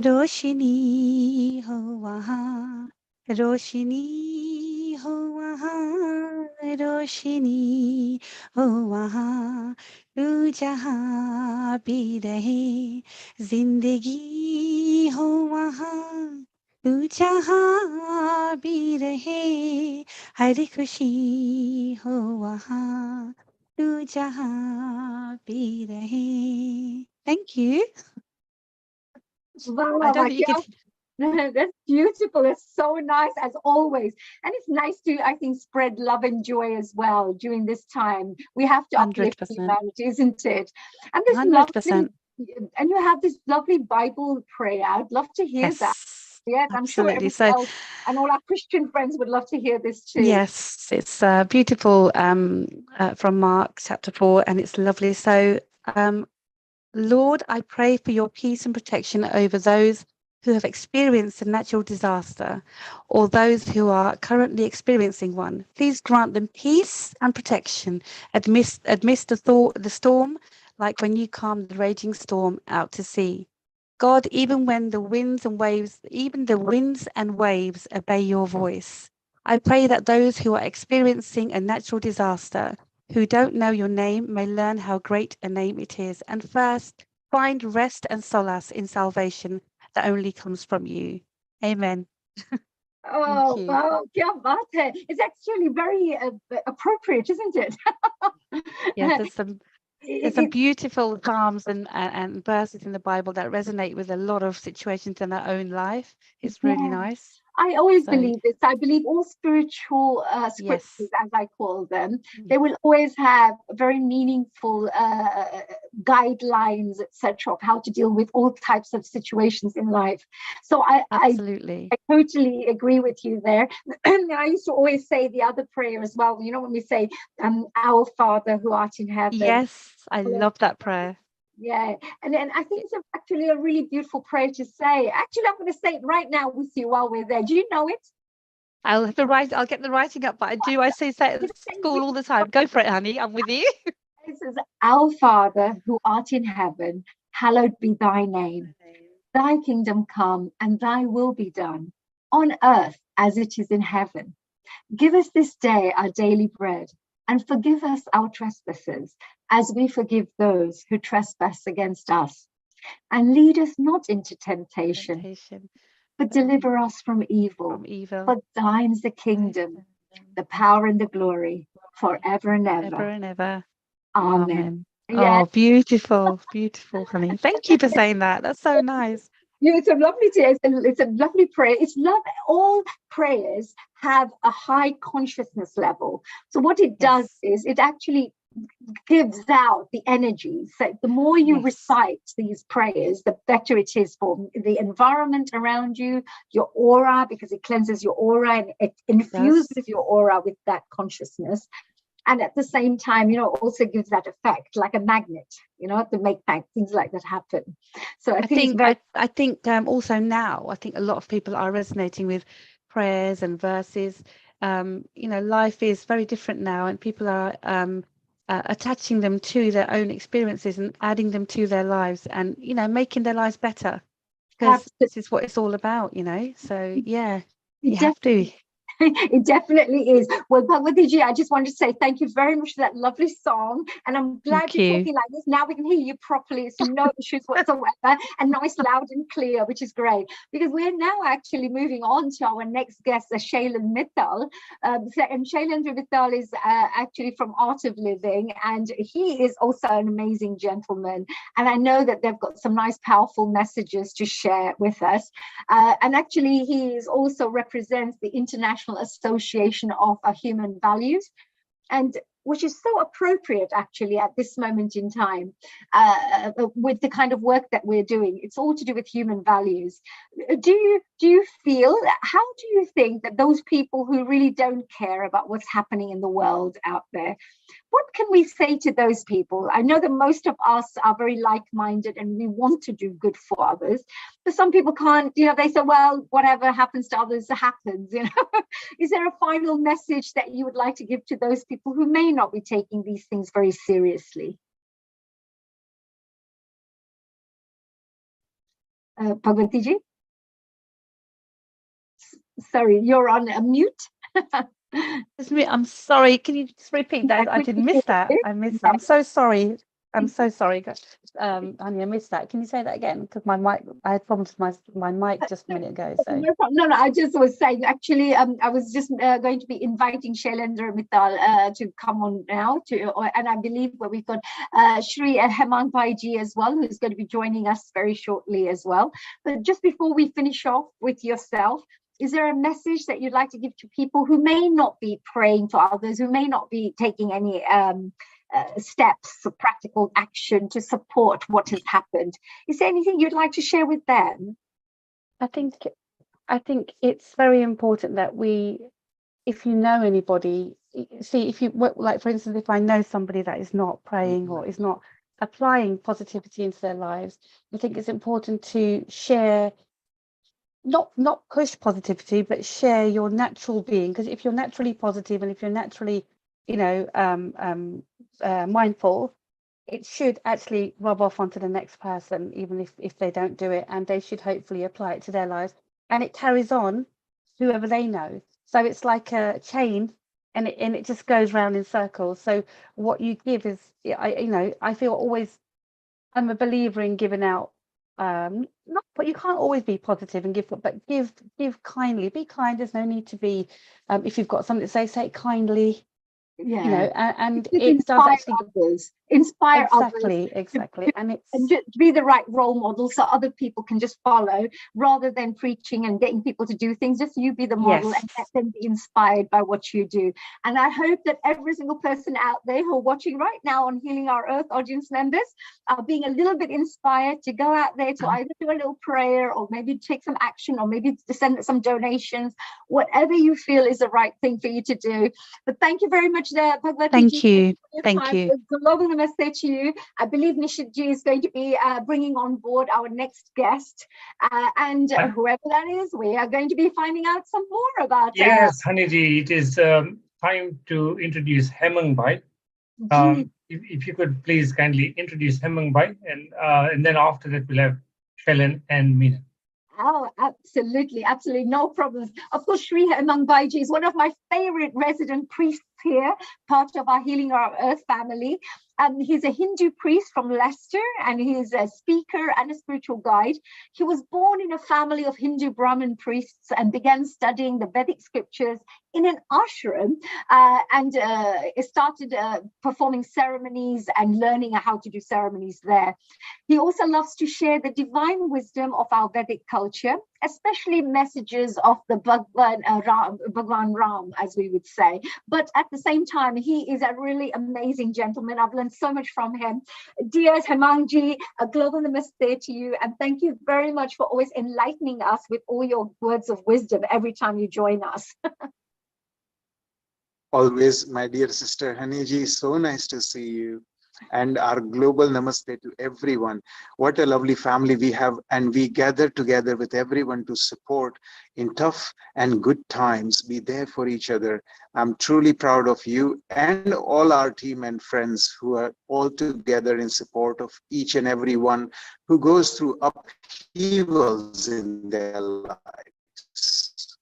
रोशनी हो वहाँ रोशनी हो वहाँ रोशनी हो वहाँ तू जहाँ भी रहे जिंदगी हो वहाँ तू जहाँ भी रहे हर खुशी हो वहाँ तू जहाँ भी रहे Thank you. Wow, I don't think you could. That's beautiful. It's so nice as always. And it's nice to, I think, spread love and joy as well during this time. We have to uplift 100%. humanity, isn't it? And this 100%. and you have this lovely Bible prayer. I'd love to hear that. Yes, I'm sure Absolutely. everyone else and all our Christian friends would love to hear this too. Yes, it's beautiful from Mark chapter 4, and it's lovely. So, Lord, I pray for your peace and protection over those who have experienced a natural disaster or those who are currently experiencing one. Please grant them peace and protection amidst the storm, like when you calm the raging storm out to sea. God, even the winds and waves obey your voice. I pray that those who are experiencing a natural disaster, who don't know your name, may learn how great a name it is, and first find rest and solace in salvation that only comes from you. Amen. Oh, wow. Kya baat hai. It's actually very appropriate, isn't it? Yes, there's some beautiful psalms and verses in the Bible that resonate with a lot of situations in our own life. It's really nice. I always believe this. I believe all spiritual scriptures, Yes. as I call them, they will always have very meaningful guidelines, etc., of how to deal with all types of situations in life. So Absolutely. I totally agree with you there. And I used to always say the other prayer as well. You know, when we say, "Our Father who art in heaven." Yes, I love that prayer. Yeah, and I think it's actually a really beautiful prayer to say. Actually, I'm going to say it right now with you while we're there. Do you know it? I'll get the writing up, but I say it at school all the time. Go for it, honey. I'm with you. It says, "Our Father who art in heaven, hallowed be thy name. Thy kingdom come and thy will be done on earth as it is in heaven. Give us this day our daily bread and forgive us our trespasses as we forgive those who trespass against us. And lead us not into temptation, but deliver us from evil. For thine is the kingdom, the power and the glory forever and ever. Ever and ever. Amen." Oh, beautiful, beautiful, honey. Thank you for saying that. That's so nice. Yeah, it's a lovely day. It's a lovely prayer. It's love. All prayers have a high consciousness level. So what it does is it actually gives out the energy. So the more you recite these prayers, the better it is for the environment around you, your aura, because it cleanses your aura and it infuses your aura with that consciousness. And at the same time, you know, also gives that effect like a magnet, you know, to make things like that happen. So I think also now, I think a lot of people are resonating with prayers and verses. You know, life is very different now, and people are attaching them to their own experiences and adding them to their lives, and you know, making their lives better, because this is what it's all about, you know. So yeah, you have to. It definitely is. Well, Bhagwati ji, I just want to say thank you very much for that lovely song. And I'm glad Thank you're you. talking like this. Now we can hear you properly. It's no issues whatsoever. And nice, loud and clear, which is great. Because we're now actually moving on to our next guest, Shailen Mittal. And Shailendra Mittal is actually from Art of Living. And he is also an amazing gentleman. And I know that they've got some nice, powerful messages to share with us. And actually, he is also represents the International Association of Human Values, and which is so appropriate actually at this moment in time with the kind of work that we're doing. It's all to do with human values. Do you feel, how do you think that those people who really don't care about what's happening in the world out there, what can we say to those people? I know that most of us are very like-minded and we want to do good for others, but some people can't, you know, they say, well, whatever happens to others happens, you know. Is there a final message that you would like to give to those people who may not be taking these things very seriously? Bhagwati ji? Sorry, you're on mute. I'm sorry, can you just repeat that? I didn't miss that. I missed that. I'm so sorry. I'm so sorry, honey, I missed that. Can you say that again? Because my mic, I had problems with my mic just a minute ago. So No, I just was saying, actually, I was just going to be inviting Shailendra Mittal to come on now, and I believe where we've got Shri Hemang Bhaiji as well, who's going to be joining us very shortly as well. But just before we finish off with yourself, is there a message that you'd like to give to people who may not be praying for others, who may not be taking any steps of practical action to support what has happened? Is there anything you'd like to share with them? I think it's very important that if you know anybody, see, if you, like for instance, if I know somebody that is not praying or is not applying positivity into their lives, I think it's important to share, not push positivity, but share your natural being. Because if you're naturally positive and if you're naturally, you know, mindful, it should actually rub off onto the next person, even if they don't do it, and they should hopefully apply it to their lives, and it carries on whoever they know. So it's like a chain, and it just goes round in circles. So what you give is, I feel always, I'm a believer in giving out. Not, but you can't always be positive and give, but give kindly. Be kind. There's no need to be. If you've got something to say it kindly. Yeah, you know, and it does actually inspire others exactly, and it's to be the right role model, so other people can just follow, rather than preaching and getting people to do things. Just you be the model, and let them be inspired by what you do. And I hope that every single person out there who are watching right now on Healing Our Earth audience members are being a little bit inspired to go out there to either do a little prayer, or maybe take some action, or maybe to send some donations, whatever you feel is the right thing for you to do. But thank you very much there, Bhagwati. Thank you. Global namaste to you. I believe Nishit ji is going to be bringing on board our next guest, and whoever that is, we are going to be finding out some more about. Yes, Haniji, it is time to introduce Hemang Bhai. If you could please kindly introduce Hemang Bhai, and then after that we'll have Shailen and Meena. Oh, absolutely, no problems. Of course, Shri Hemang Bhaiji is one of my favorite resident priests here, part of our Healing Our Earth family. He's a Hindu priest from Leicester, and he's a speaker and a spiritual guide. He was born in a family of Hindu Brahmin priests and began studying the Vedic scriptures in an ashram, and started performing ceremonies and learning how to do ceremonies there. He also loves to share the divine wisdom of our Vedic culture, especially messages of the Bhagwan Ram, as we would say. But at the same time, he is a really amazing gentleman. I've learned so much from him. Dear Hemangji, a global namaste to you, and thank you very much for always enlightening us with all your words of wisdom every time you join us. Always, my dear sister Haniji, so nice to see you. and our global namaste to everyone. What a lovely family we have, and we gather together with everyone to support in tough and good times, be there for each other. I'm truly proud of you and all our team and friends who are all together in support of each and every one who goes through upheavals in their lives.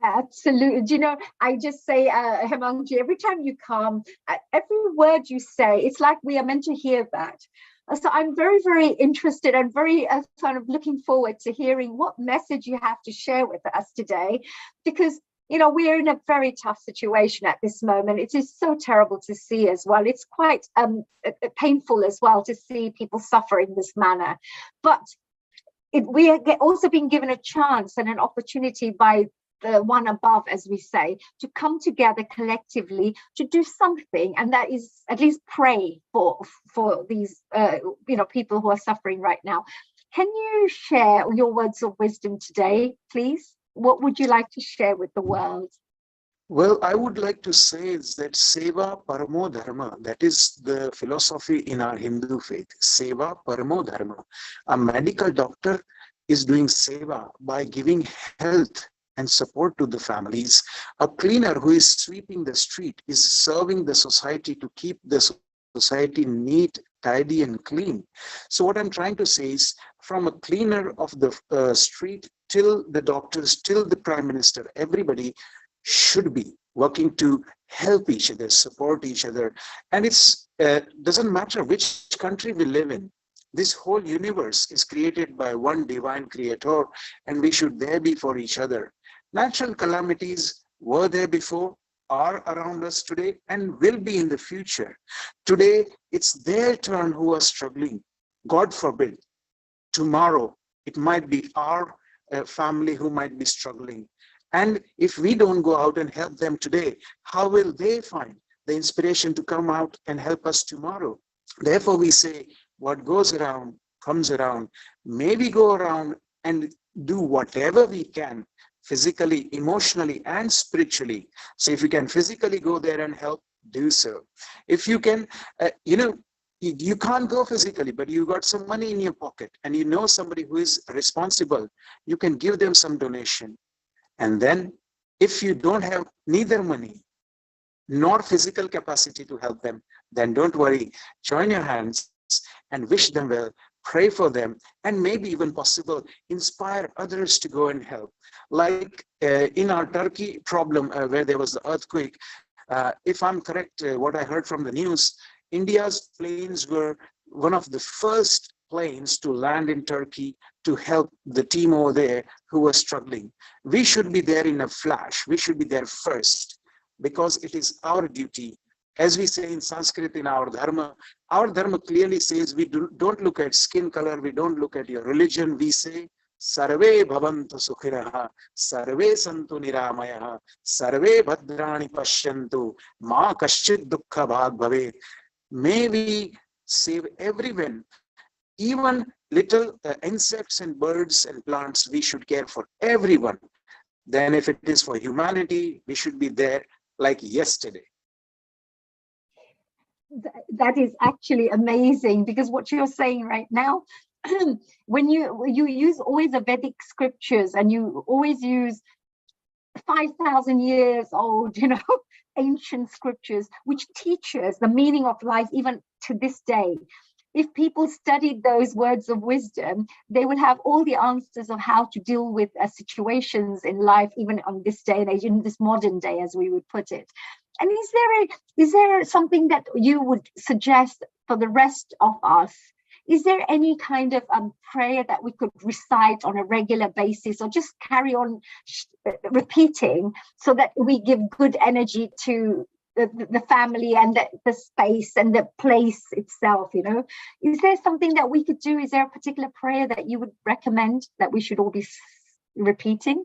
Absolutely. Do you know, I just say, Hemangji, every time you come, every word you say, it's like we are meant to hear that. So I'm very, very interested and very kind of looking forward to hearing what message you have to share with us today, because, you know, we're in a very tough situation at this moment. It is so terrible to see as well. It's quite painful as well to see people suffer in this manner. But we are also being given a chance and an opportunity by the one above, as we say, to come together collectively to do something, and that is at least pray for these people who are suffering right now. Can you share your words of wisdom today, please? What would you like to share with the world? Well, I would like to say is that Seva Paramo Dharma, that is the philosophy in our Hindu faith. Seva Paramo Dharma. A medical doctor is doing seva by giving health and support to the families. A cleaner who is sweeping the street is serving the society to keep the society neat, tidy, and clean. So what I'm trying to say is, from a cleaner of the street till the doctors, till the Prime Minister, everybody should be working to help each other, support each other. And it's doesn't matter which country we live in. This whole universe is created by one divine creator, and we should there be for each other. Natural calamities were there before, are around us today, and will be in the future. Today, it's their turn who are struggling. God forbid, tomorrow, it might be our family who might be struggling. And if we don't go out and help them today, how will they find the inspiration to come out and help us tomorrow? Therefore, we say, what goes around comes around. May we go around and do whatever we can, physically, emotionally, and spiritually. So if you can physically go there and help, do so. If you can, you can't go physically, but you got some money in your pocket and you know somebody who is responsible, you can give them some donation. And then if you don't have neither money nor physical capacity to help them, then don't worry, join your hands and wish them well, pray for them, and maybe even possible, inspire others to go and help. Like in our Turkey problem where there was the earthquake, if I'm correct, what I heard from the news, India's planes were one of the first planes to land in Turkey to help the team over there who was struggling. We should be there in a flash. We should be there first, because it is our duty. As we say in Sanskrit, in our dharma clearly says we don't look at skin color, we don't look at your religion. We say, Sarve bhavantu sukhiraha, sarve santu niramayaha, sarve bhadrani pashyantu, ma kaschid dukkha bhag bhavet. May we save everyone, even little insects and birds and plants. We should care for everyone. Then if it is for humanity, we should be there like yesterday. That is actually amazing, because what you're saying right now, when you use always the Vedic scriptures, and you always use 5,000 years old, ancient scriptures, which teach us the meaning of life even to this day. If people studied those words of wisdom, they would have all the answers of how to deal with situations in life, even on this day and age, in this modern day, as we would put it. And is there something that you would suggest for the rest of us? Is there any kind of prayer that we could recite on a regular basis, or just carry on repeating, so that we give good energy to the family and the space and the place itself? Is there something that we could do? Is there a particular prayer that you would recommend that we should all be repeating?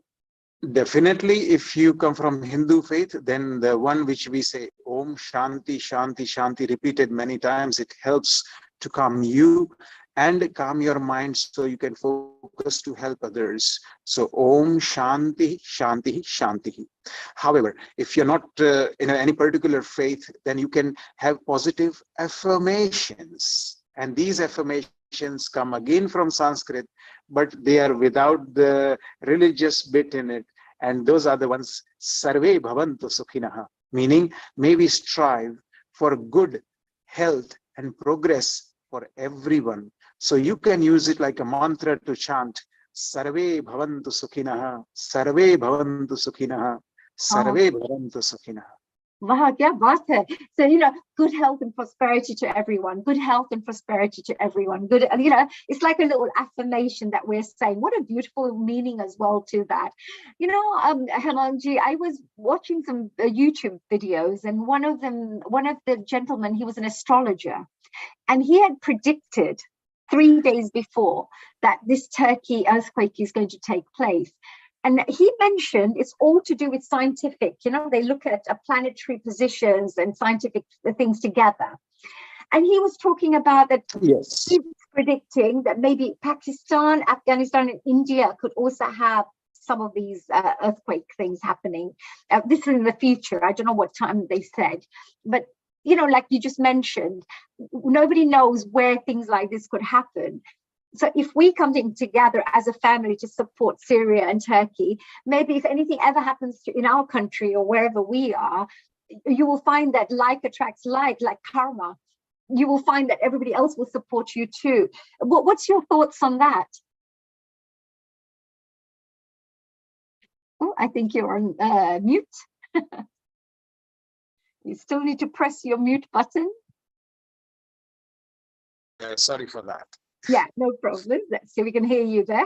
Definitely, if you come from Hindu faith, then the one which we say, Om Shanti, Shanti, Shanti, repeated many times, it helps to calm you and calm your mind so you can focus to help others. So Om Shanti, Shanti, Shanti. However, if you're not in any particular faith, then you can have positive affirmations. And these affirmations come again from Sanskrit, but they are without the religious bit in it. And those are the ones, Sarve Bhavantu Sukhinaha, meaning may we strive for good health and progress for everyone. So you can use it like a mantra to chant, Sarve Bhavantu Sukhinaha, Sarve Bhavantu Sukhinaha, Sarve Bhavantu Sukhinaha. Wow, kya baat hai. So, good health and prosperity to everyone, good health and prosperity to everyone. Good, it's like a little affirmation that we're saying. What a beautiful meaning as well to that. Hemanji, I was watching some YouTube videos, and one of the gentlemen, he was an astrologer, and he had predicted 3 days before that this Turkey earthquake is going to take place. And he mentioned it's all to do with scientific, they look at planetary positions and scientific things together. And he was talking about that. Yes. He was predicting that maybe Pakistan, Afghanistan, and India could also have some of these earthquake things happening. This is in the future. I don't know what time they said. But, like you just mentioned, nobody knows where things like this could happen. So if we come together as a family to support Syria and Turkey, maybe if anything ever happens in our country or wherever we are, you will find that like attracts like karma. You will find that everybody else will support you too. What's your thoughts on that? Oh, I think you're on mute. You still need to press your mute button. Sorry for that. Yeah, no problem. So we can hear you there.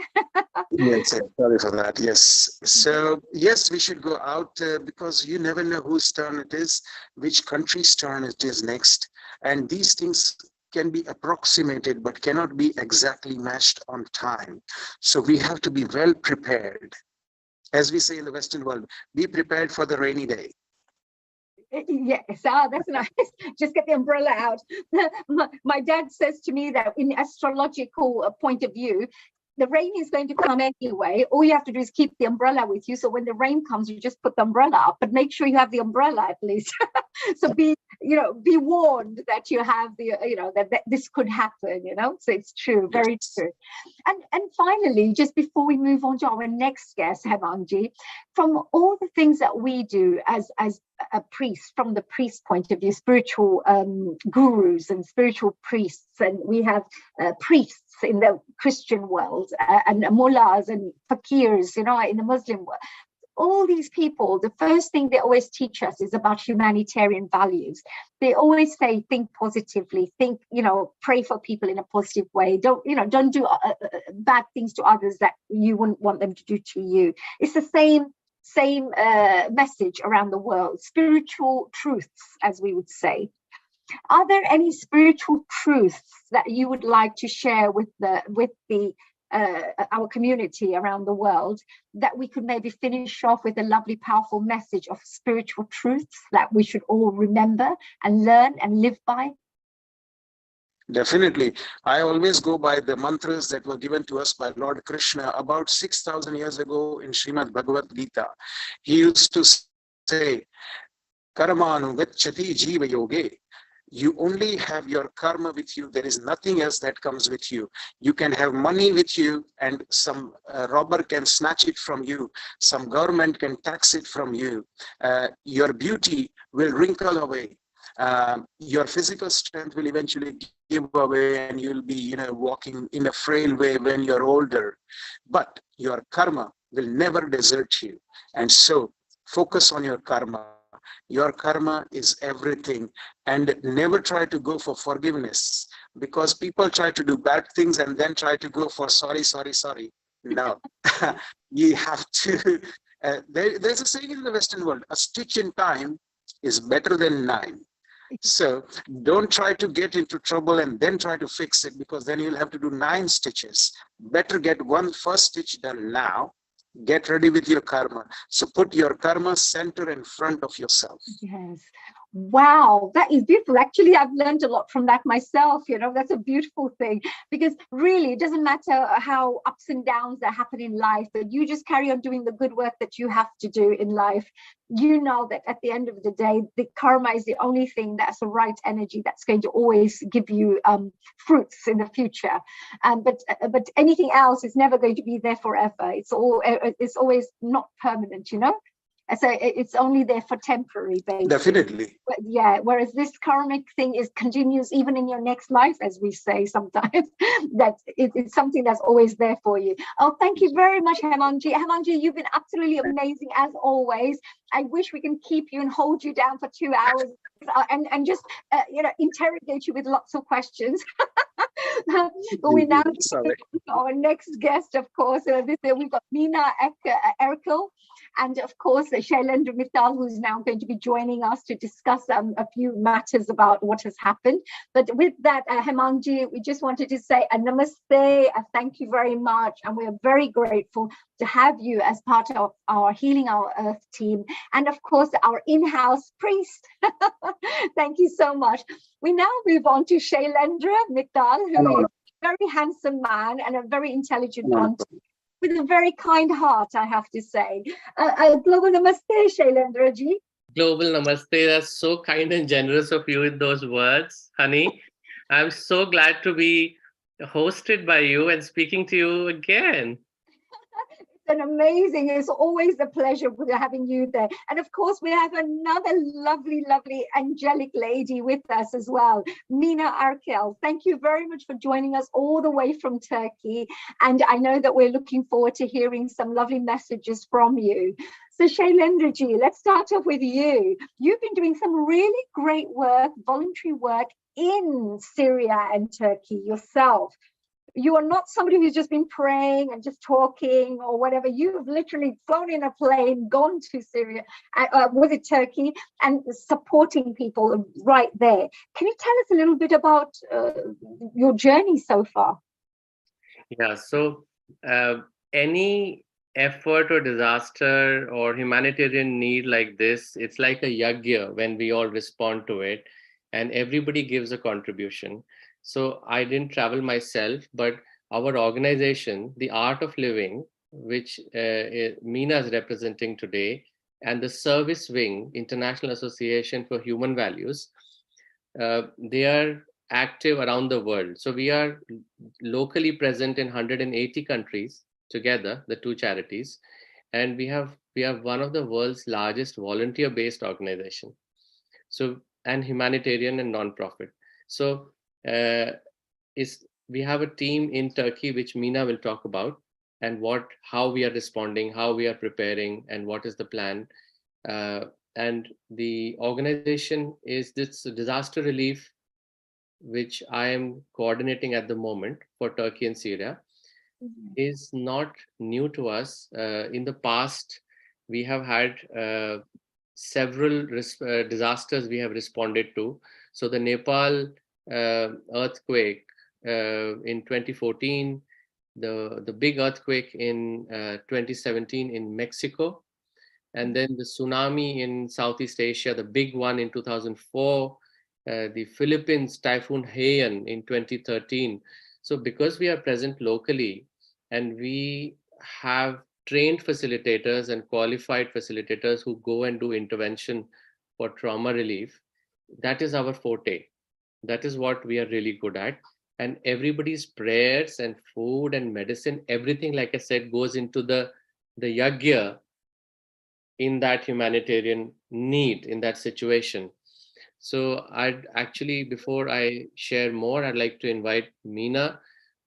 Yes, sorry for that. Yes. So, yes, we should go out because you never know whose turn it is, which country's turn it is next. And these things can be approximated, but cannot be exactly matched on time. So we have to be well prepared. As we say in the Western world, be prepared for the rainy day. Yes, that's nice. Just get the umbrella out. My dad says to me that in astrological point of view, the rain is going to come anyway. All you have to do is keep the umbrella with you. So when the rain comes, you just put the umbrella up, but make sure you have the umbrella at least. So be warned that you have that this could happen, So it's true, very true. And finally, just before we move on to our next guest, Hemanji, from all the things that we do as a priest, from the priest point of view, spiritual gurus and spiritual priests, and we have priests in the Christian world and mullahs and fakirs, in the Muslim world. All these people, the first thing they always teach us is about humanitarian values. They always say, think positively, think, pray for people in a positive way. Don't do bad things to others that you wouldn't want them to do to you. It's the same message around the world, spiritual truths, as we would say. Are there any spiritual truths that you would like to share with our community around the world, that we could maybe finish off with a lovely, powerful message of spiritual truths that we should all remember and learn and live by? Definitely. I always go by the mantras that were given to us by Lord Krishna about 6,000 years ago in Srimad Bhagavad Gita. He used to say, Karmanu gacchati jiva yoge. You only have your karma with you. There is nothing else that comes with you. You can have money with you and some robber can snatch it from you. Some government can tax it from you. Your beauty will wrinkle away. Your physical strength will eventually give away and you'll be, walking in a frail way when you're older. But your karma will never desert you. And so focus on your karma. Your karma is everything, and never try to go for forgiveness, because people try to do bad things and then try to go for sorry. No, you have to, there's a saying in the Western world, a stitch in time is better than 9. So don't try to get into trouble and then try to fix it, because then you'll have to do 9 stitches. Better get one first stitch done now. Get ready with your karma. So put your karma center in front of yourself. Yes. Wow, that is beautiful. Actually, I've learned a lot from that myself. That's a beautiful thing, because really it doesn't matter how ups and downs that happen in life, but you just carry on doing the good work that you have to do in life. You know that at the end of the day, the karma is the only thing that's the right energy that's going to always give you fruits in the future. But anything else is never going to be there forever. It's always not permanent, So it's only there for temporary basis. Definitely. But yeah, whereas this karmic thing continues even in your next life, as we say sometimes, that it's something that's always there for you. Oh, thank you very much, Hemangji. Hemangji, you've been absolutely amazing as always. I wish we can keep you and hold you down for 2 hours and just interrogate you with lots of questions. But we now our next guest, of course. We've got Meena Erkel, and of course Shailendra Mittal, who's now going to be joining us to discuss a few matters about what has happened. But with that, Hemangji, we just wanted to say a namaste, a thank you very much, and we are very grateful to have you as part of our Healing Our Earth team, and of course our in-house priest. Thank you so much. We now move on to Shailendra Mittal, who is a very handsome man and a very intelligent one, with a very kind heart, I have to say. Global namaste, Shailendra ji. Global namaste. That's so kind and generous of you with those words, honey. I'm so glad to be hosted by you and speaking to you again. It's amazing. It's always a pleasure having you there. And of course, we have another lovely, lovely angelic lady with us as well, Meena Erkel. Thank you very much for joining us all the way from Turkey. And I know that we're looking forward to hearing some lovely messages from you. So Shailendra ji, let's start off with you. You've been doing some really great work, voluntary work in Syria and Turkey yourself. You are not somebody who's just been praying and just talking or whatever. You've literally flown in a plane, gone to Syria, was it Turkey, and supporting people right there. Can you tell us a little bit about your journey so far? Yeah, so any effort or disaster or humanitarian need like this, it's like a yagya when we all respond to it and everybody gives a contribution. So I didn't travel myself, but our organization, the Art of Living, which Meena is representing today, and the Service Wing, International Association for Human Values, they are active around the world. So we are locally present in 180 countries together, the two charities, and we have one of the world's largest volunteer-based organization. So, and humanitarian and non-profit. So we have a team in Turkey, which Meena will talk about, and how we are responding, how we are preparing, and what is the plan. And the organization is this disaster relief, which I am coordinating at the moment for Turkey and Syria, is not new to us. In the past, we have had several disasters we have responded to. So the Nepal earthquake in 2014, the big earthquake in 2017 in Mexico, and then the tsunami in Southeast Asia, the big one in 2004, the Philippines Typhoon Haiyan in 2013. So because we are present locally and we have trained facilitators and qualified facilitators who go and do intervention for trauma relief, that is our forte. That is what we are really good at. And everybody's prayers and food and medicine, everything, like I said, goes into the yagya in that humanitarian need, in that situation. So I'd actually, before I share more, I'd like to invite Meena,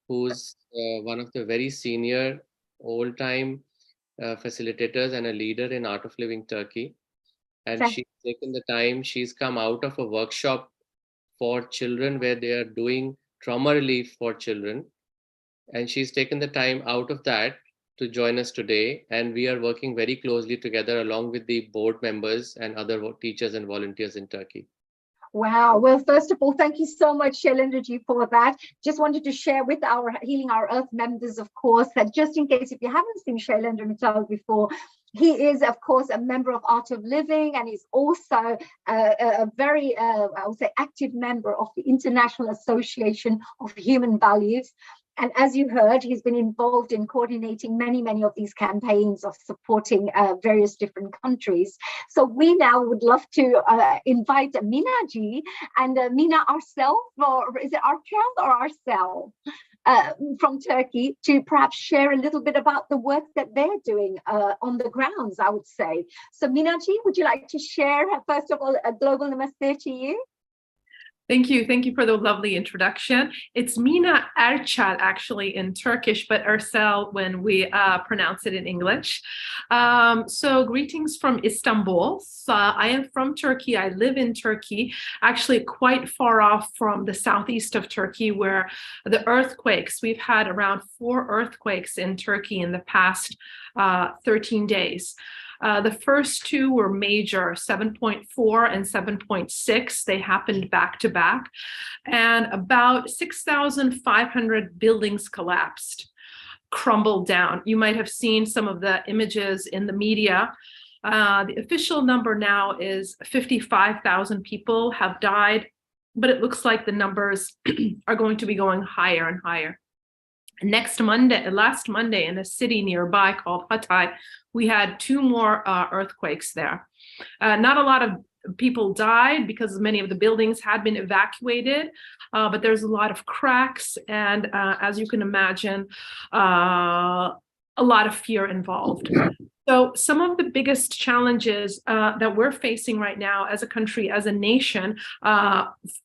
who's one of the very senior old-time facilitators and a leader in Art of Living Turkey. And she's taken the time, she's come out of a workshop for children where they are doing trauma relief for children. And she's taken the time out of that to join us today. And we are working very closely together along with the board members and other teachers and volunteers in Turkey. Wow. Well, first of all, thank you so much, Shailendra ji, for that. Just wanted to share with our Healing Our Earth members, of course, that just in case if you haven't seen Shailendra Mittal before, He is, of course, a member of Art of Living, and he's also a very, I would say, active member of the International Association of Human Values. And as you heard, he's been involved in coordinating many of these campaigns of supporting various different countries. So we now would love to invite Mina ji, and Mina ourselves, or is it Arkel or ourselves? From Turkey, to perhaps share a little bit about the work that they're doing on the grounds, I would say. So Minaji, would you like to share, first of all, a global namaste to you? Thank you for the lovely introduction. It's Mina Erçel actually in Turkish, but Ersel when we pronounce it in English. So greetings from Istanbul. So I am from Turkey. I live in Turkey, actually quite far off from the southeast of Turkey, where the earthquakes, we've had around 4 earthquakes in Turkey in the past 13 days. The first 2 were major, 7.4 and 7.6. They happened back to back, and about 6,500 buildings collapsed, crumbled down. You might have seen some of the images in the media. The official number now is 55,000 people have died, but it looks like the numbers are going to be going higher and higher. Last Monday, in a city nearby called Hatay, we had 2 more earthquakes there. Not a lot of people died because many of the buildings had been evacuated, but there's a lot of cracks, and as you can imagine, a lot of fear involved. So some of the biggest challenges that we're facing right now as a country, as a nation,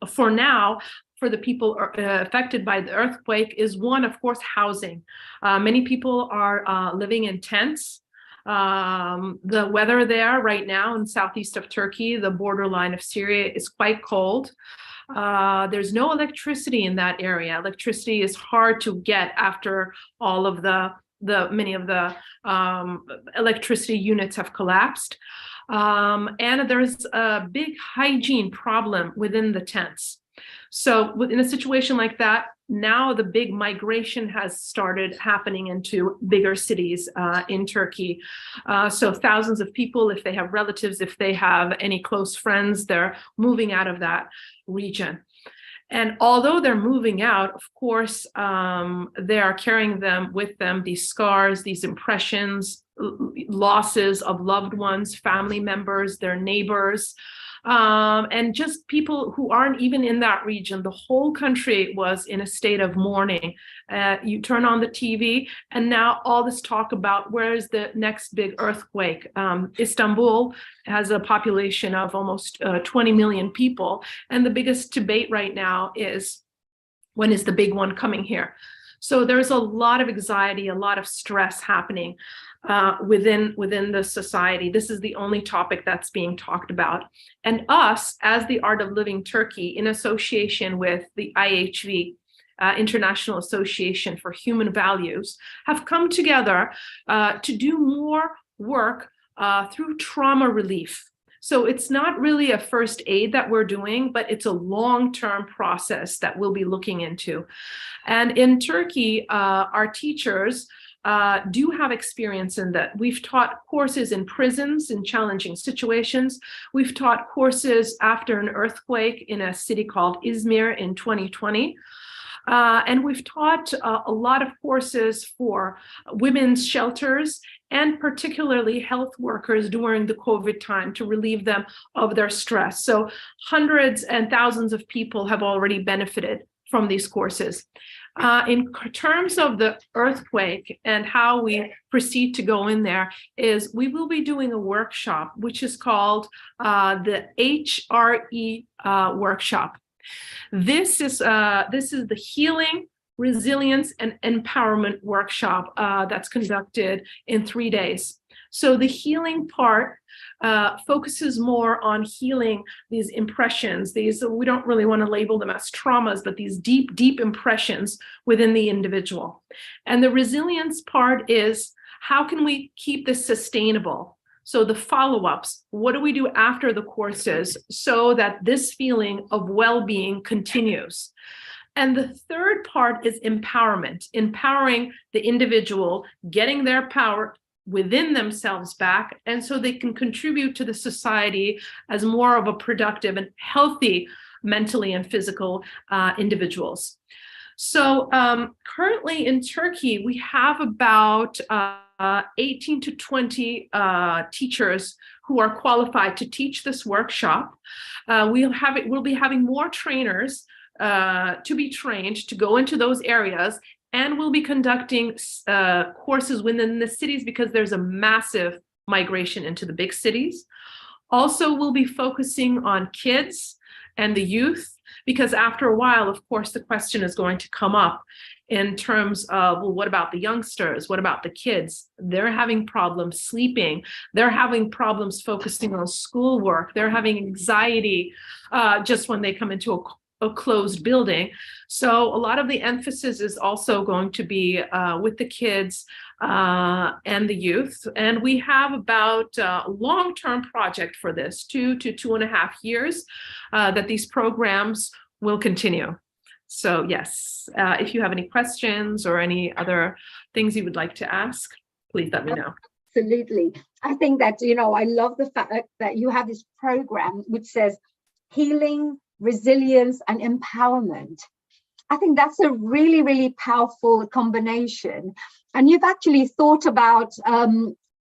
for now, for the people affected by the earthquake is one, of course, housing. Many people are living in tents. The weather there right now in southeast of Turkey, the borderline of Syria, is quite cold. There's no electricity in that area. Electricity is hard to get after all of many of the electricity units have collapsed. And there's a big hygiene problem within the tents. So in a situation like that, now the big migration has started happening into bigger cities in Turkey. So thousands of people, if they have relatives, if they have any close friends, they're moving out of that region. And although they're moving out, of course, they are carrying with them, these scars, these impressions, losses of loved ones, family members, their neighbors, and just people who aren't even in that region. The whole country was in a state of mourning. You turn on the TV, and now all this talk about where is the next big earthquake. Istanbul has a population of almost 20 million people, and the biggest debate right now is, when is the big one coming here? So there's a lot of anxiety, a lot of stress happening within the society. This is the only topic that's being talked about. And us, as the Art of Living Turkey, in association with the IHV, International Association for Human Values, have come together to do more work through trauma relief. So it's not really a first aid that we're doing, but it's a long-term process that we'll be looking into. And in Turkey, our teachers do have experience in that. We've taught courses in prisons in challenging situations. We've taught courses after an earthquake in a city called Izmir in 2020. And we've taught a lot of courses for women's shelters and particularly health workers during the COVID time to relieve them of their stress. So hundreds and thousands of people have already benefited from these courses. In terms of the earthquake and how we proceed to go in there, is we will be doing a workshop, which is called the HRE workshop. This is the Healing, Resilience, and Empowerment workshop that's conducted in 3 days. So the healing part focuses more on healing these impressions. We don't really want to label them as traumas, but these deep impressions within the individual. And the resilience part is, how can we keep this sustainable? So the follow-ups, what do we do after the courses so that this feeling of well-being continues? And the third part is empowerment, empowering the individual, getting their power within themselves back, and so they can contribute to the society as more of a productive and healthy mentally and physical individuals. So currently in Turkey, we have about 18 to 20 teachers who are qualified to teach this workshop. We'll be having more trainers to be trained to go into those areas, and we'll be conducting courses within the cities because there's a massive migration into the big cities. Also, we'll be focusing on kids and the youth, because after a while, of course, the question is going to come up in terms of, well, what about the youngsters? What about the kids? They're having problems sleeping. They're having problems focusing on schoolwork. They're having anxiety just when they come into a closed building. So a lot of the emphasis is also going to be with the kids and the youth. And we have about a long-term project for this, 2 to 2.5 years, that these programs will continue. So yes, if you have any questions or any other things you would like to ask, please let me know. Absolutely. I think that, I love the fact that you have this program which says healing, resilience, and empowerment. I think that's a really, really powerful combination. And you've actually thought about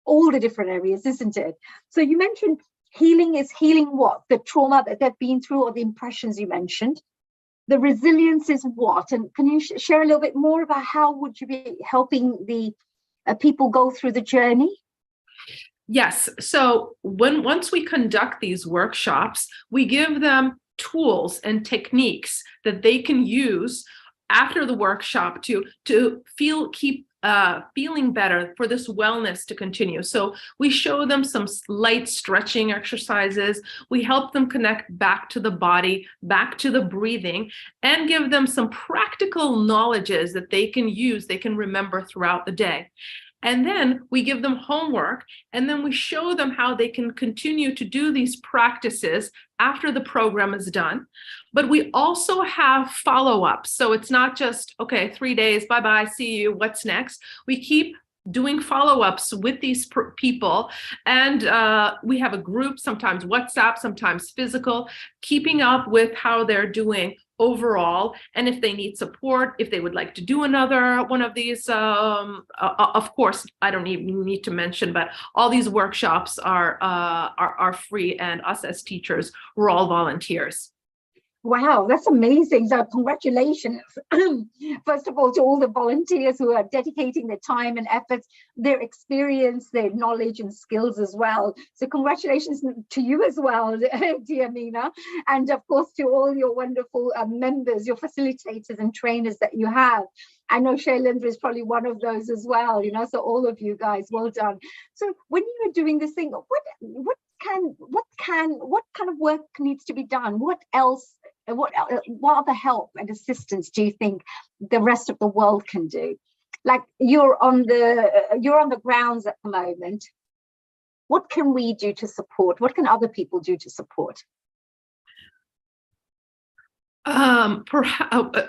all the different areas, isn't it? So you mentioned healing is healing what? The trauma that they've been through, or the impressions you mentioned. The resilience is what? And can you share a little bit more about how would you be helping the people go through the journey? Yes. So once we conduct these workshops, we give them tools and techniques that they can use after the workshop to keep feeling better, for this wellness to continue. So we show them some light stretching exercises. We help them connect back to the body, back to the breathing, and give them some practical knowledges that they can use, they can remember throughout the day. And then we give them homework, and then we show them how they can continue to do these practices after the program is done. But we also have follow-ups. So it's not just, okay, 3 days, bye-bye, see you, what's next? We keep doing follow-ups with these people, and we have a group, sometimes WhatsApp, sometimes physical, keeping up with how they're doing overall, and if they need support, if they would like to do another one of these, of course, I don't even need to mention, but all these workshops are free, and us as teachers, we're all volunteers. Wow, that's amazing. So congratulations, first of all, to all the volunteers who are dedicating their time and efforts, their experience, their knowledge and skills as well. So congratulations to you as well, dear Meena. And of course, to all your wonderful members, your facilitators and trainers that you have. I know Shailendra is probably one of those as well, so all of you guys, well done. So when you were doing this thing, what kind of work needs to be done? What other help and assistance do you think the rest of the world can do? Like you're on the grounds at the moment. What can we do to support? What can other people do to support?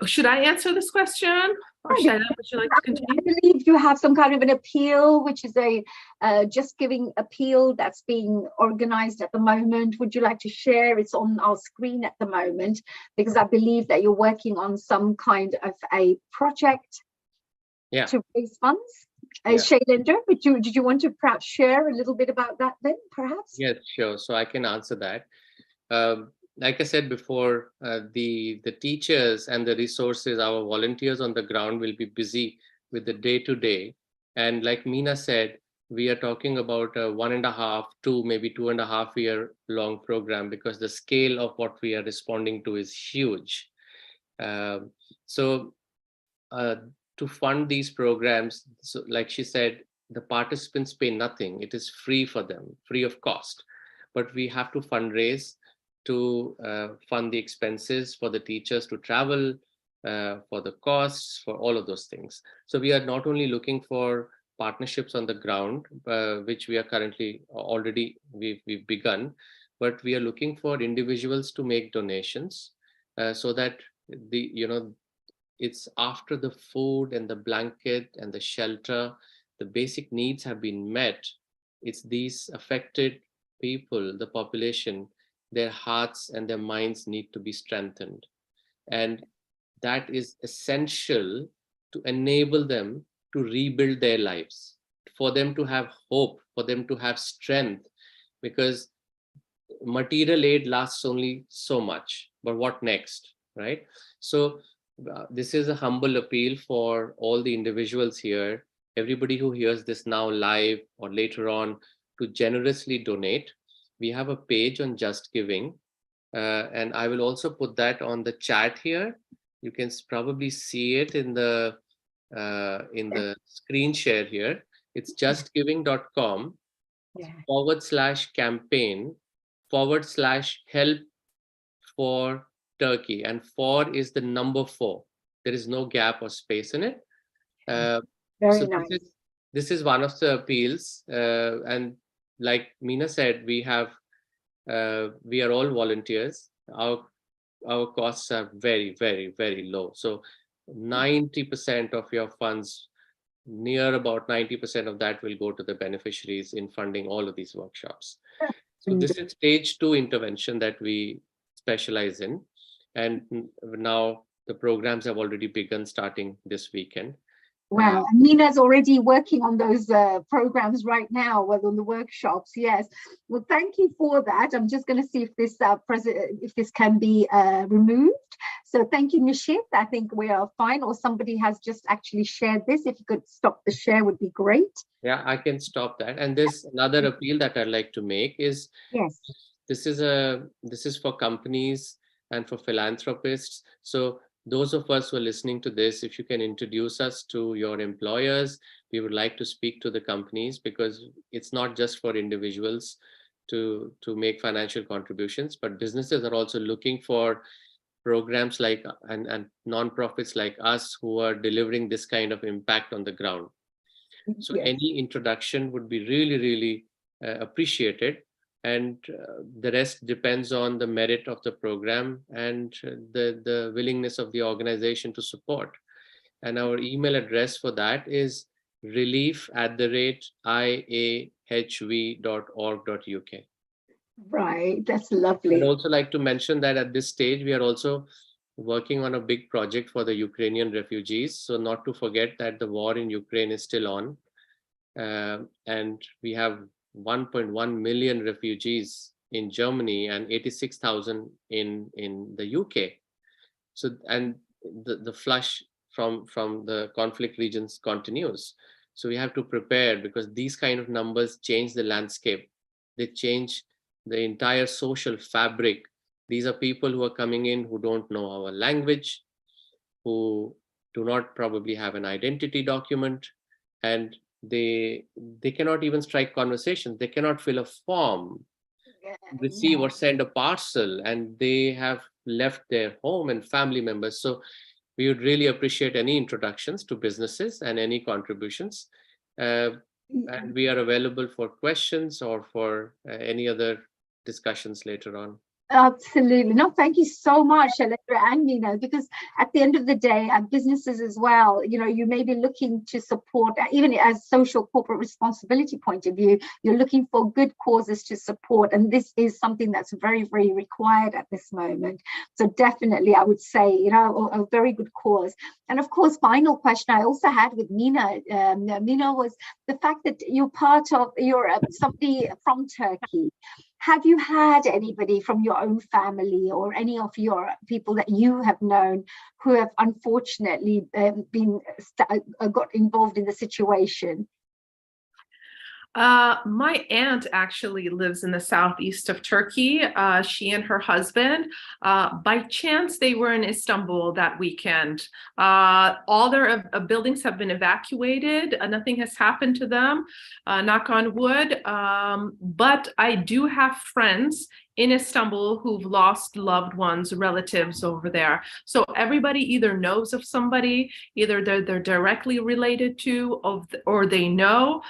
Should I answer this question? Or Shaila, would you like to continue? I believe you have some kind of an appeal, which is a Just Giving appeal that's being organized at the moment. Would you like to share? It's on our screen at the moment, because I believe that you're working on some kind of a project to raise funds. Shailendra, did you want to perhaps share a little bit about that then, perhaps? Yes, sure. So I can answer that. Like I said before, the teachers and the resources, our volunteers on the ground will be busy with the day-to-day. And like Meena said, we are talking about a 1.5 to maybe 2.5 year long program, because the scale of what we are responding to is huge. So to fund these programs, so like she said, the participants pay nothing. It is free for them, free of cost. But we have to fundraise to fund the expenses for the teachers to travel, for the costs, for all of those things. So we are not only looking for partnerships on the ground, which we are currently we've begun, but we are looking for individuals to make donations, so that it's after the food and the blanket and the shelter the basic needs have been met, it's these affected people, the population, their hearts and their minds need to be strengthened. And that is essential to enable them to rebuild their lives, for them to have hope, for them to have strength, because material aid lasts only so much, but what next, right? So this is a humble appeal for all the individuals here, everybody who hears this now live or later on, to generously donate. We have a page on Just Giving, and I will also put that on the chat here. You can probably see it in the screen share here. It's justgiving.com /campaign/help for Turkey, and 4 is the number 4. There is no gap or space in it. Very nice. This is one of the appeals, and like Meena said, we are all volunteers. Our costs are very, very, very low. So 90% of your funds, near about 90% of that, will go to the beneficiaries in funding all of these workshops. So this is stage 2 intervention that we specialize in, and now the programs have already begun starting this weekend. Wow, and Nina's already working on those programs right now, well, on the workshops. Yes, well, thank you for that. I'm just going to see if this can be removed. So thank you, Nishit. I think we are fine, or somebody has just actually shared this. If you could stop the share, would be great. Yeah, I can stop that. And there's another appeal that I'd like to make is, yes, this is for companies and for philanthropists. So those of us who are listening to this, if you can introduce us to your employers, we would like to speak to the companies, because it's not just for individuals to make financial contributions, but businesses are also looking for programs like and nonprofits like us who are delivering this kind of impact on the ground. So any introduction would be really, really appreciated. And the rest depends on the merit of the program and the willingness of the organization to support. And our email address for that is relief@iahv.org.uk. Right, that's lovely. I'd also like to mention that at this stage, we are also working on a big project for the Ukrainian refugees. So not to forget that the war in Ukraine is still on. And we have 1.1 million refugees in Germany and 86,000 in the UK. So, and the flush from the conflict regions continues. So we have to prepare, because these kind of numbers change the landscape. They change the entire social fabric. These are people who are coming in who don't know our language, who do not probably have an identity document, and they cannot even strike conversations. They cannot fill a form, receive or send a parcel, and they have left their home and family members. So we would really appreciate any introductions to businesses and any contributions. And we are available for questions or for any other discussions later on. Absolutely. No, thank you so much, Allegra and Nina, because at the end of the day, businesses as well, you may be looking to support, even as social corporate responsibility point of view, you're looking for good causes to support. And this is something that's very, very required at this moment. So definitely, I would say, a very good cause. And of course, final question I also had with Nina, Nina, was the fact that you're somebody from Turkey. Have you had anybody from your own family or any of your people that you have known who have unfortunately got involved in the situation? My aunt actually lives in the southeast of Turkey. She and her husband, by chance, they were in Istanbul that weekend. All their buildings have been evacuated. Nothing has happened to them, knock on wood. But I do have friends in Istanbul who've lost loved ones, relatives over there. So everybody either knows of somebody, either they're directly related to, or they know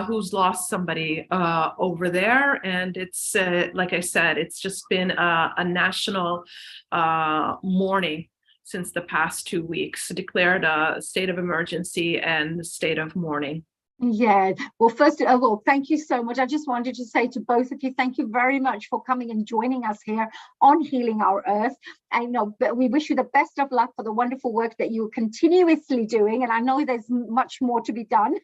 who's lost somebody over there. And it's, like I said, it's just been a national mourning since the past 2 weeks, declared a state of emergency and state of mourning. Yeah, well, first of all, thank you so much. I just wanted to say to both of you, thank you very much for coming and joining us here on Healing Our Earth. I know, but we wish you the best of luck for the wonderful work that you're continuously doing. And I know there's much more to be done,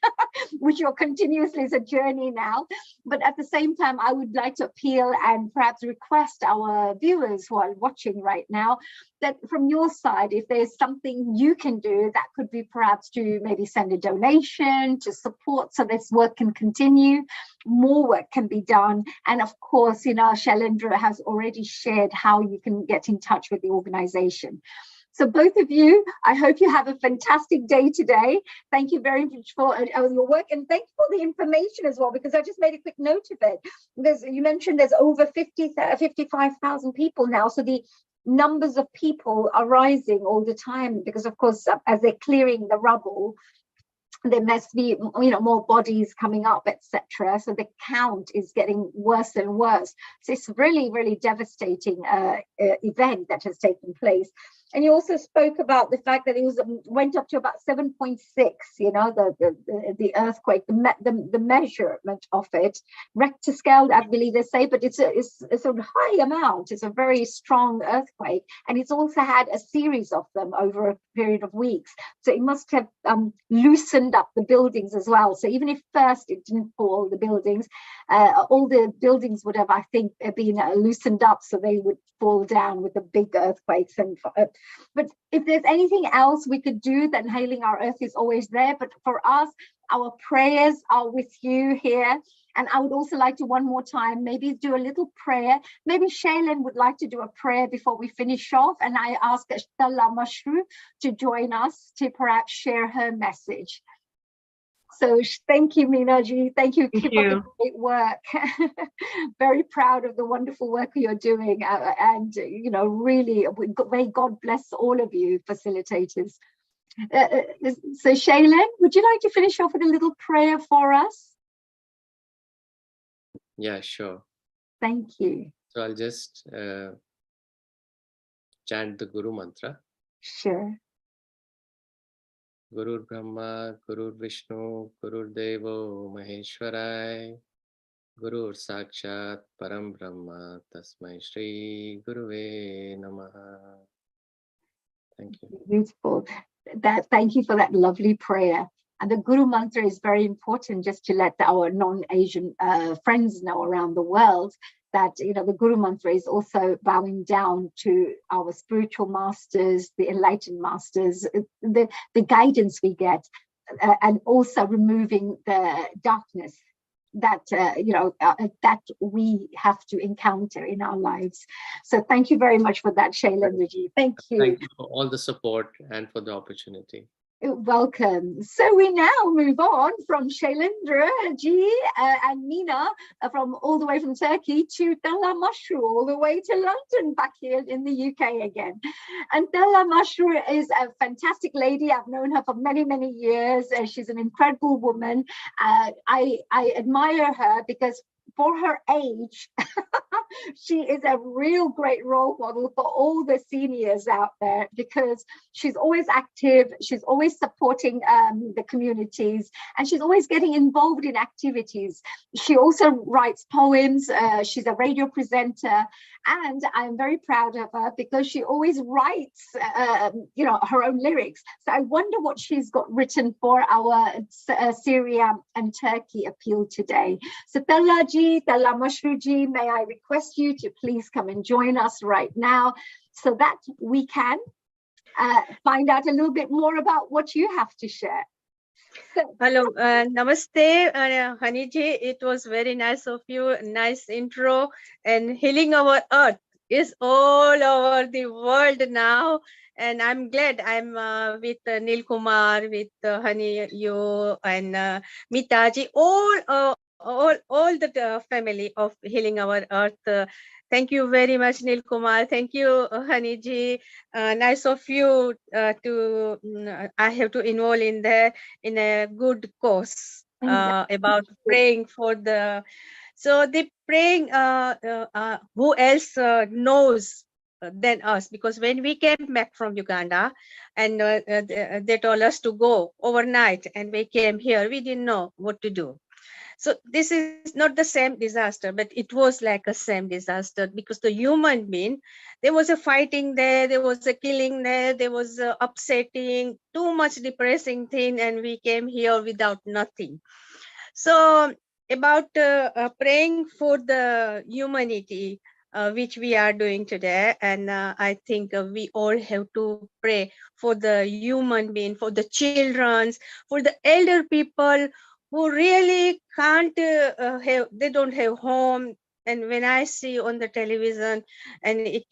which you're continuously is a journey now. But at the same time, I would like to appeal and perhaps request our viewers who are watching right now that from your side, if there's something you can do, that could be perhaps to maybe send a donation to support so this work can continue, more work can be done. And of course, you know, Shailendra has already shared how you can get in touch with the organization. So both of you, I hope you have a fantastic day today. Thank you very much for your work, and thank you for the information as well, because I just made a quick note of it. You mentioned there's over 55,000 people now, so the numbers of people are rising all the time, because of course, as they're clearing the rubble, there must be, you know, more bodies coming up, etc. So the count is getting worse and worse. So it's really, really devastating event that has taken place. And you also spoke about the fact that it was went up to about 7.6. You know, the earthquake, the measurement of it, Richter scale, I believe they say, but it's a high amount. It's a very strong earthquake, and it's also had a series of them over a period of weeks. So it must have loosened up the buildings as well. So even if first it didn't fall the buildings, all the buildings would have, I think, been loosened up, so they would fall down with the big earthquakes. And but if there's anything else we could do, then Healing Our Earth is always there. But for us, our prayers are with you here. And I would also like to one more time maybe do a little prayer. Maybe Shailin would like to do a prayer before we finish off, and I ask Stella Mashru to join us to perhaps share her message. So thank you, Minaji. Thank you. Keep up the great work. Very proud of the wonderful work you're doing. And, you know, really, may God bless all of you facilitators. So Shailin, would you like to finish off with a little prayer for us? Yeah, sure. Thank you. So I'll just chant the Guru mantra. Sure. Gurur Brahma, Gurur Vishnu, Gurur Devo Maheshwarai, Gurur Sakshat Param Brahma, Tasmai Shri Guruve Namaha. Thank you. Beautiful. Thank you for that lovely prayer. And the Guru mantra is very important, just to let our non-Asian friends know around the world that, you know, the Guru mantra is also bowing down to our spiritual masters, the enlightened masters, the guidance we get, and also removing the darkness that that we have to encounter in our lives. So thank you very much for that, Shailendraji. Thank you. Thank you for all the support and for the opportunity. Welcome. So we now move on from Shailendra Ji and Meena from all the way from Turkey to Della Mashru, all the way to London, back here in the UK again. And Della Mashru is a fantastic lady. I've known her for many, many years. She's an incredible woman. I admire her because for her age, she is a real great role model for all the seniors out there, because she's always active, she's always supporting the communities, and she's always getting involved in activities. She also writes poems, she's a radio presenter, and I'm very proud of her because she always writes her own lyrics. So I wonder what she's got written for our Syria and Turkey appeal today. So Della Mashru Ji, may I request you to please come and join us right now so that we can find out a little bit more about what you have to share. Hello, namaste, Haniji. It was very nice of you, nice intro. And Healing Our Earth is all over the world now. And I'm glad I'm with Nil Kumar, with Hani, you, and Mitaji, all the family of Healing Our Earth. Thank you very much, Nil Kumar. Thank you, Haniji. Nice of you I have to involve in a good cause about praying for the. So the praying, who else knows than us, because when we came back from Uganda and they told us to go overnight and we came here, we didn't know what to do. So this is not the same disaster, but it was like a same disaster, because the human being, there was a fighting there was a killing there was a upsetting, too much depressing thing, and we came here without nothing. So about praying for the humanity, which we are doing today, and I think we all have to pray for the human being, for the children, for the elder people who really can't they don't have home. And when I see on the television, and it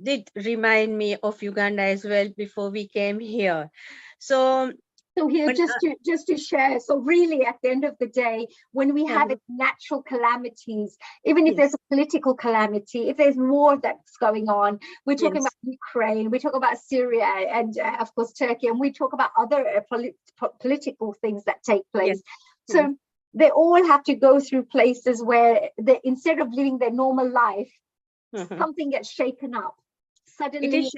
did remind me of Uganda as well before we came here. So here, just to share, so really at the end of the day, when we have natural calamities, even if there's a political calamity, if there's war that's going on, we're talking about Ukraine, we talk about Syria, and of course Turkey, and we talk about other political things that take place. So they all have to go through places where they, instead of living their normal life, something gets shaken up suddenly.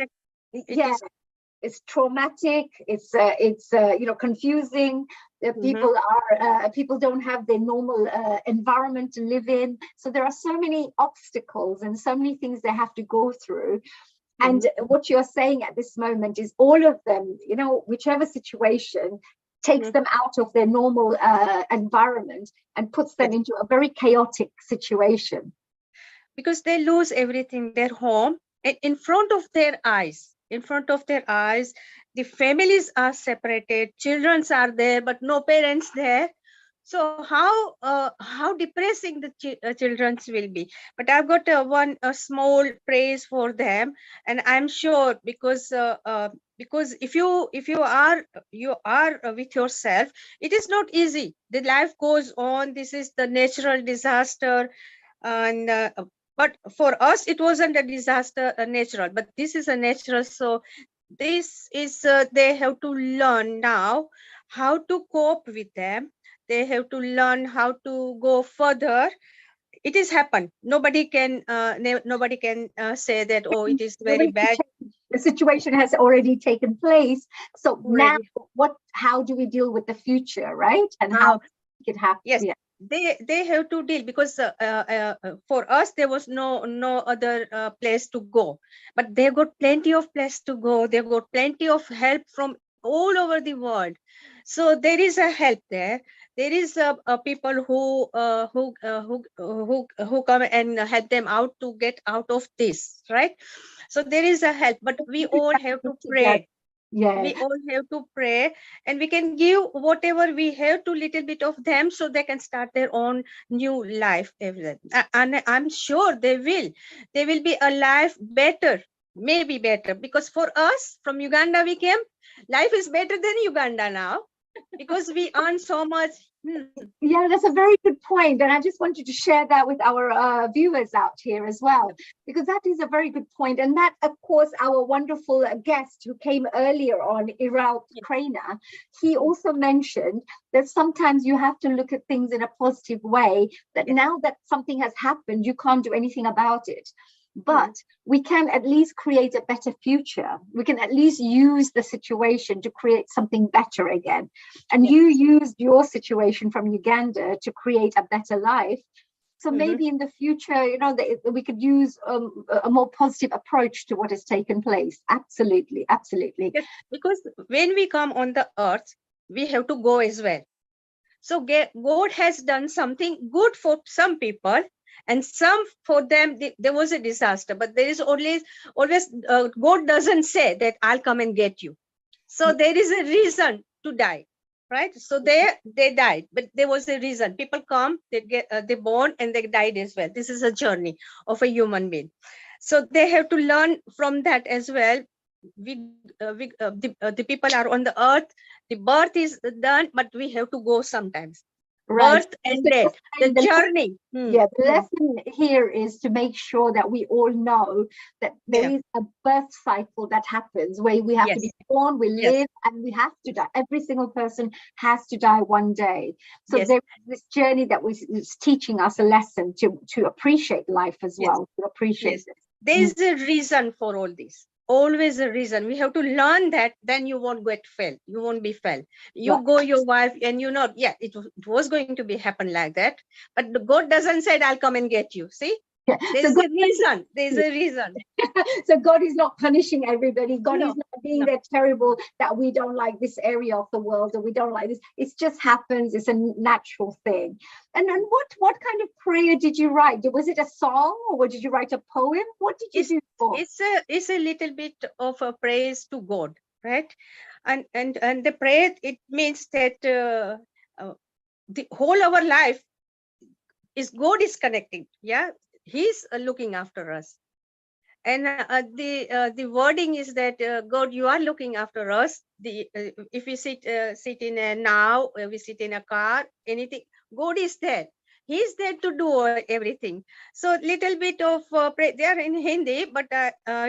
It's traumatic. It's you know, confusing. People don't have their normal environment to live in. So there are so many obstacles and so many things they have to go through. And what you're saying at this moment is all of them, you know, whichever situation takes them out of their normal environment and puts them into a very chaotic situation. Because they lose everything, their home, and in front of their eyes. In front of their eyes, the families are separated, children are there, but no parents there. So how depressing the children will be. But I've got a small praise for them, and I'm sure because if you are with yourself, it is not easy. The life goes on. This is the natural disaster, and but for us, it wasn't a disaster, natural, but this is a natural. So this is, they have to learn now how to cope with them. They have to learn how to go further. It has happened. Nobody can say that, oh, it is very bad. The situation has already taken place. So now how do we deal with the future, right? And how it happen? Yes. They have to deal, because for us there was no other place to go, but they got plenty of place to go. They got plenty of help from all over the world. So there is a help there. There is people who come and help them out to get out of this, right? So there is a help, but we all have to pray. We all have to pray, and we can give whatever we have to little bit of them, so they can start their own new life. And I'm sure they will be a life better, maybe better, because for us from Uganda we came, life is better than Uganda now, because we earn so much. Yeah, that's a very good point, and I just wanted to share that with our viewers out here as well, because that is a very good point. And that, of course, our wonderful guest who came earlier on, Iral Krainer, he also mentioned that sometimes you have to look at things in a positive way, that now that something has happened, you can't do anything about it. But we can at least create a better future. We can at least use the situation to create something better again. And you used your situation from Uganda to create a better life. So maybe in the future, you know, we could use a more positive approach to what has taken place. Absolutely, absolutely. Yes, because when we come on the earth, we have to go as well. So God has done something good for some people, and some for them there was a disaster, but there is always God doesn't say that I'll come and get you. So there is a reason to die, right? So they died, but there was a reason. People come, they born, and they died as well. This is a journey of a human being. So they have to learn from that as well. The people are on the earth. The birth is done, but we have to go sometimes. Right. Birth and death, the journey. Yeah, the lesson here is to make sure that we all know that there is a birth cycle that happens where we have to be born, we live, and we have to die. Every single person has to die one day. So there is this journey that was teaching us a lesson to appreciate life as well, to appreciate it. There is a reason for all this. Always a reason. We have to learn that, then you won't get failed. You won't be failed. You Right. go your wife and you know, yeah, it was going to be happen like that. But the God doesn't say, I'll come and get you. See? Yeah. There's a reason. There's a reason. So God is not punishing everybody. God No, is not being no. that terrible that we don't like this area of the world or we don't like this. It just happens. It's a natural thing. And then what kind of prayer did you write? Was it a song or did you write a poem? What did you do for? It's a little bit of a praise to God, right? And the prayer, it means that the whole our life is God is connecting. Yeah, He's looking after us. And the wording is that God, you are looking after us. If we sit in a now, we sit in a car, anything, God is there. He's there to do everything. So little bit of they are in Hindi, but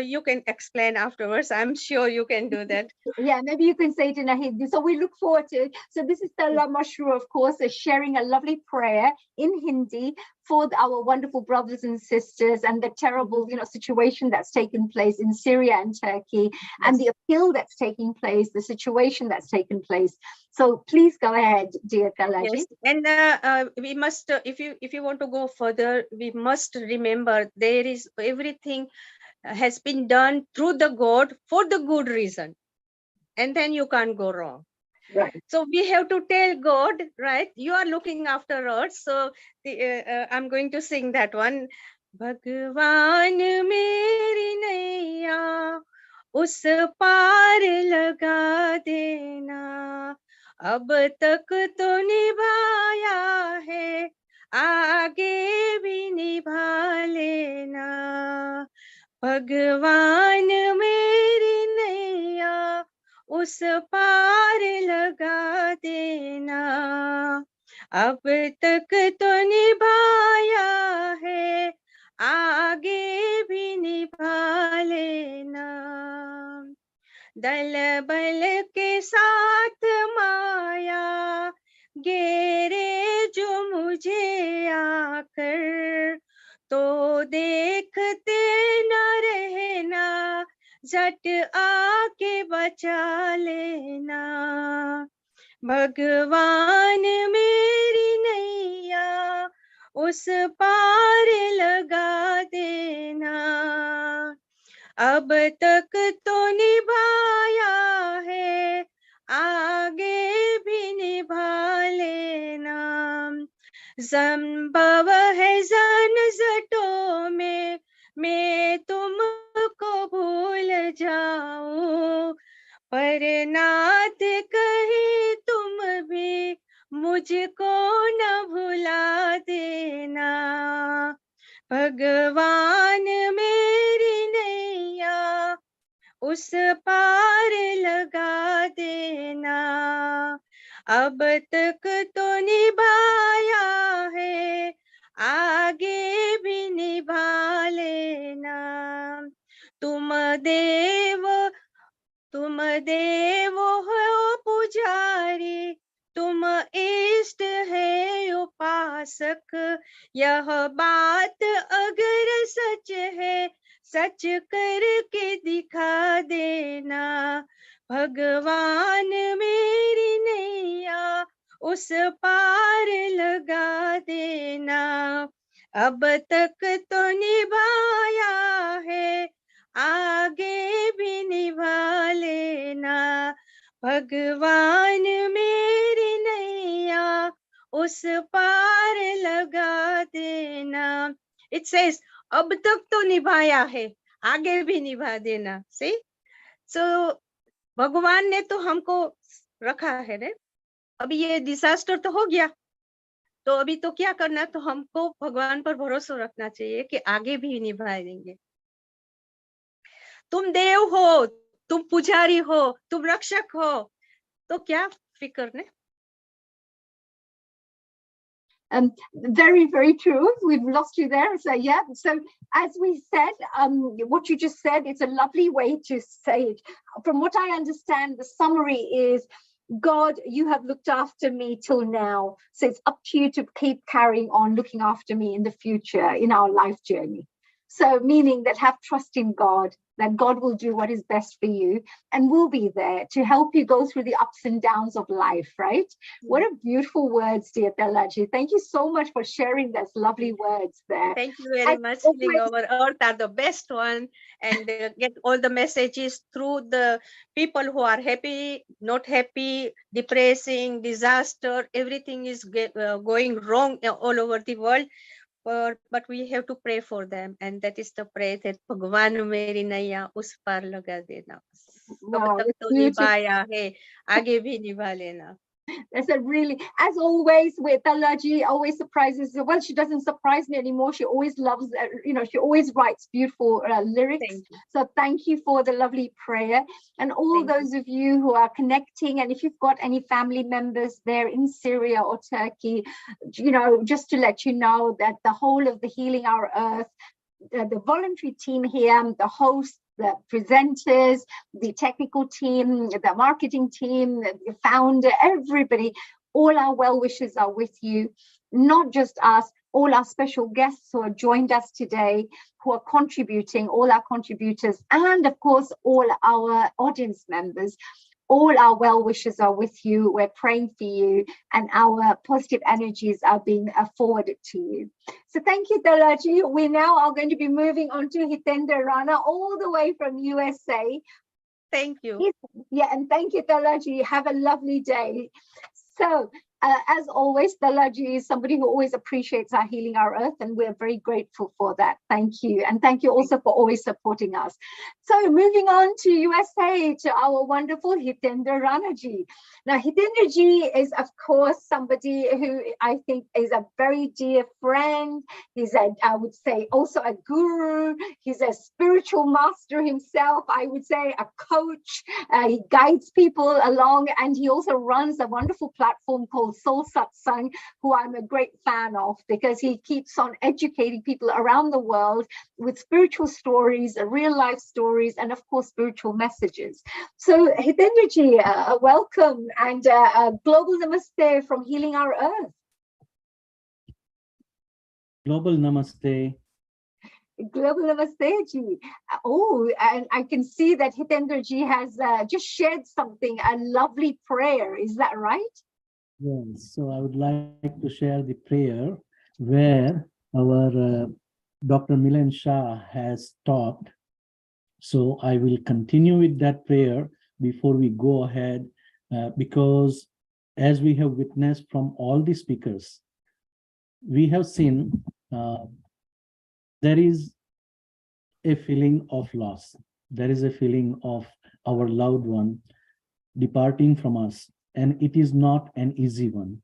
you can explain afterwards. I'm sure you can do that. Yeah, maybe you can say it in a Hindi. So we look forward to it. So this is Tala Mashru, of course, is sharing a lovely prayer in Hindi for our wonderful brothers and sisters and the terrible, situation that's taken place in Syria and Turkey, and the appeal that's taking place, the situation that's taken place. So please go ahead, dear Kalaji. Yes, and we must, if you want to go further, we must remember there is everything has been done through the God for the good reason, and then you can't go wrong. Right. So we have to tell God, right? You are looking after us. So I'm going to sing that one. Bhagwan meri naiya us paar laga dena, ab tak to nibhaya hai, आगे भी निभा लेना. भगवान मेरी नैया उस पार लगा देना, अब तक तो निभाया है, आगे भी निभा लेना. दल बल के साथ माया घेरे जो मुझे आकर, तो देखते न रहना, झट आके बचा लेना. भगवान मेरी नैया उस पार लगा देना, अब तक तो निभाया है, आगे भी निभा लेना. संभव है ज़नज़टों में मैं तुमको भूल जाऊं, पर नाथ कहीं तुम भी मुझको न भुला देना. भगवान मेरी नैया उस पार लगा देना, अब तक तो निभाया है, आगे भी निभा लेना. तुम देव हो पुजारी, तुम इष्ट है उपासक, यह बात अगर सच है, सच करके दिखा देना. भगवान मेरी नैया उस पार लगा देना, अब तक तो निभाया है, आगे भी निभा लेना. भगवान मेरी नैया उस पार लगा देना. It says, अब तक तो निभाया है, आगे भी निभा देना. See? So भगवान ने तो हमको रखा है रे. अभी ये डिजास्टर तो हो गया, तो अभी तो क्या करना, तो हमको भगवान पर भरोसा रखना चाहिए कि आगे भी निभा देंगे. तुम देव हो, तुम पुजारी हो, तुम रक्षक हो, तो क्या फिक्र ने. Very, very true. We've lost you there. So yeah. So as we said, what you just said, it's a lovely way to say it. From what I understand, the summary is, God, you have looked after me till now. So it's up to you to keep carrying on looking after me in the future, in our life journey. So meaning that have trust in God, that God will do what is best for you and will be there to help you go through the ups and downs of life, right? What a beautiful words, dear Talaji. Thank you so much for sharing those lovely words there. Thank you very much. Healing Our Earth are the best one, and get all the messages through the people who are happy, not happy, depressing, disaster, everything is going wrong all over the world. But we have to pray for them, and that is the prayer that Bhagwan meri naiya us par laga dena. Wow, Kab tak it's to beautiful. nibhaya hai, aage bhi nibha lena. That's a really, as always, with Talaji, always surprises. Well, she doesn't surprise me anymore. She always loves, she always writes beautiful lyrics. So thank you for the lovely prayer. And all those of you who are connecting, and if you've got any family members there in Syria or Turkey, just to let you know that the whole of the Healing Our Earth, the voluntary team here, the hosts, the presenters, the technical team, the marketing team, the founder, everybody, all our well-wishers are with you, not just us, all our special guests who have joined us today, who are contributing, all our contributors, and of course, all our audience members. All our well-wishers are with you. We're praying for you, and our positive energies are being forwarded to you. So thank you, Talaji. We now are going to be moving on to Hitendra Rana, all the way from USA. Thank you. Yeah, and thank you, Talaji. Have a lovely day. So, as always, Talaji is somebody who always appreciates our Healing Our Earth, and we're very grateful for that. Thank you. And thank you also for always supporting us. So moving on to USA, to our wonderful Hitendra Ranaji. Now, Hitendra Ji is, of course, somebody who I think is a very dear friend. He's I would say, also a guru. He's a spiritual master himself. I would say a coach. He guides people along, and he also runs a wonderful platform called Soul Satsang, who I'm a great fan of, because he keeps on educating people around the world with spiritual stories, real life stories, and of course, spiritual messages. So Hitendra Ji, welcome, and a global namaste from Healing Our Earth. Global namaste. Global namaste, Ji. Oh, and I can see that Hitendra Ji has just shared something, a lovely prayer. Is that right? Yes, so I would like to share the prayer where our Dr. Milan Shah has taught. So I will continue with that prayer before we go ahead, because as we have witnessed from all the speakers, we have seen there is a feeling of loss. There is a feeling of our loved one departing from us, and it is not an easy one.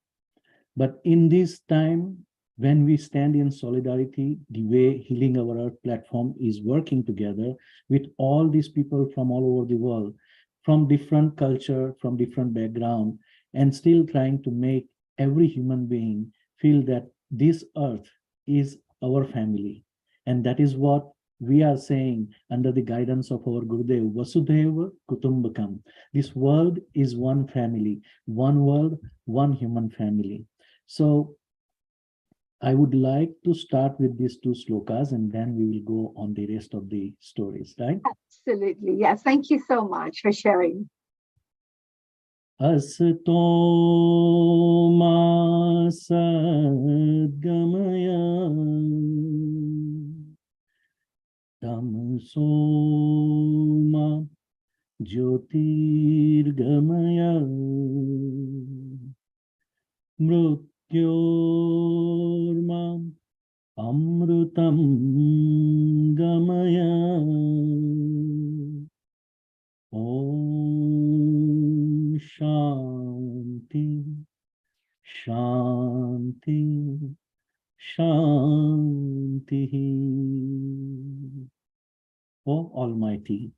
But in this time, when we stand in solidarity, the way Healing Our Earth platform is working together with all these people from all over the world, from different culture, from different background, and still trying to make every human being feel that this earth is our family. And that is what we are saying under the guidance of our Gurudev, Vasudhaiva Kutumbakam. This world is one family, one world, one human family. So I would like to start with these two slokas, and then we will go on the rest of the stories, right? Absolutely. Yes. Thank you so much for sharing. Asato ma sadgamaya tamso ma jyotirgamaya mrityorma amrutam gamaya. Om Shanti, Shanti, Shanti. O Almighty,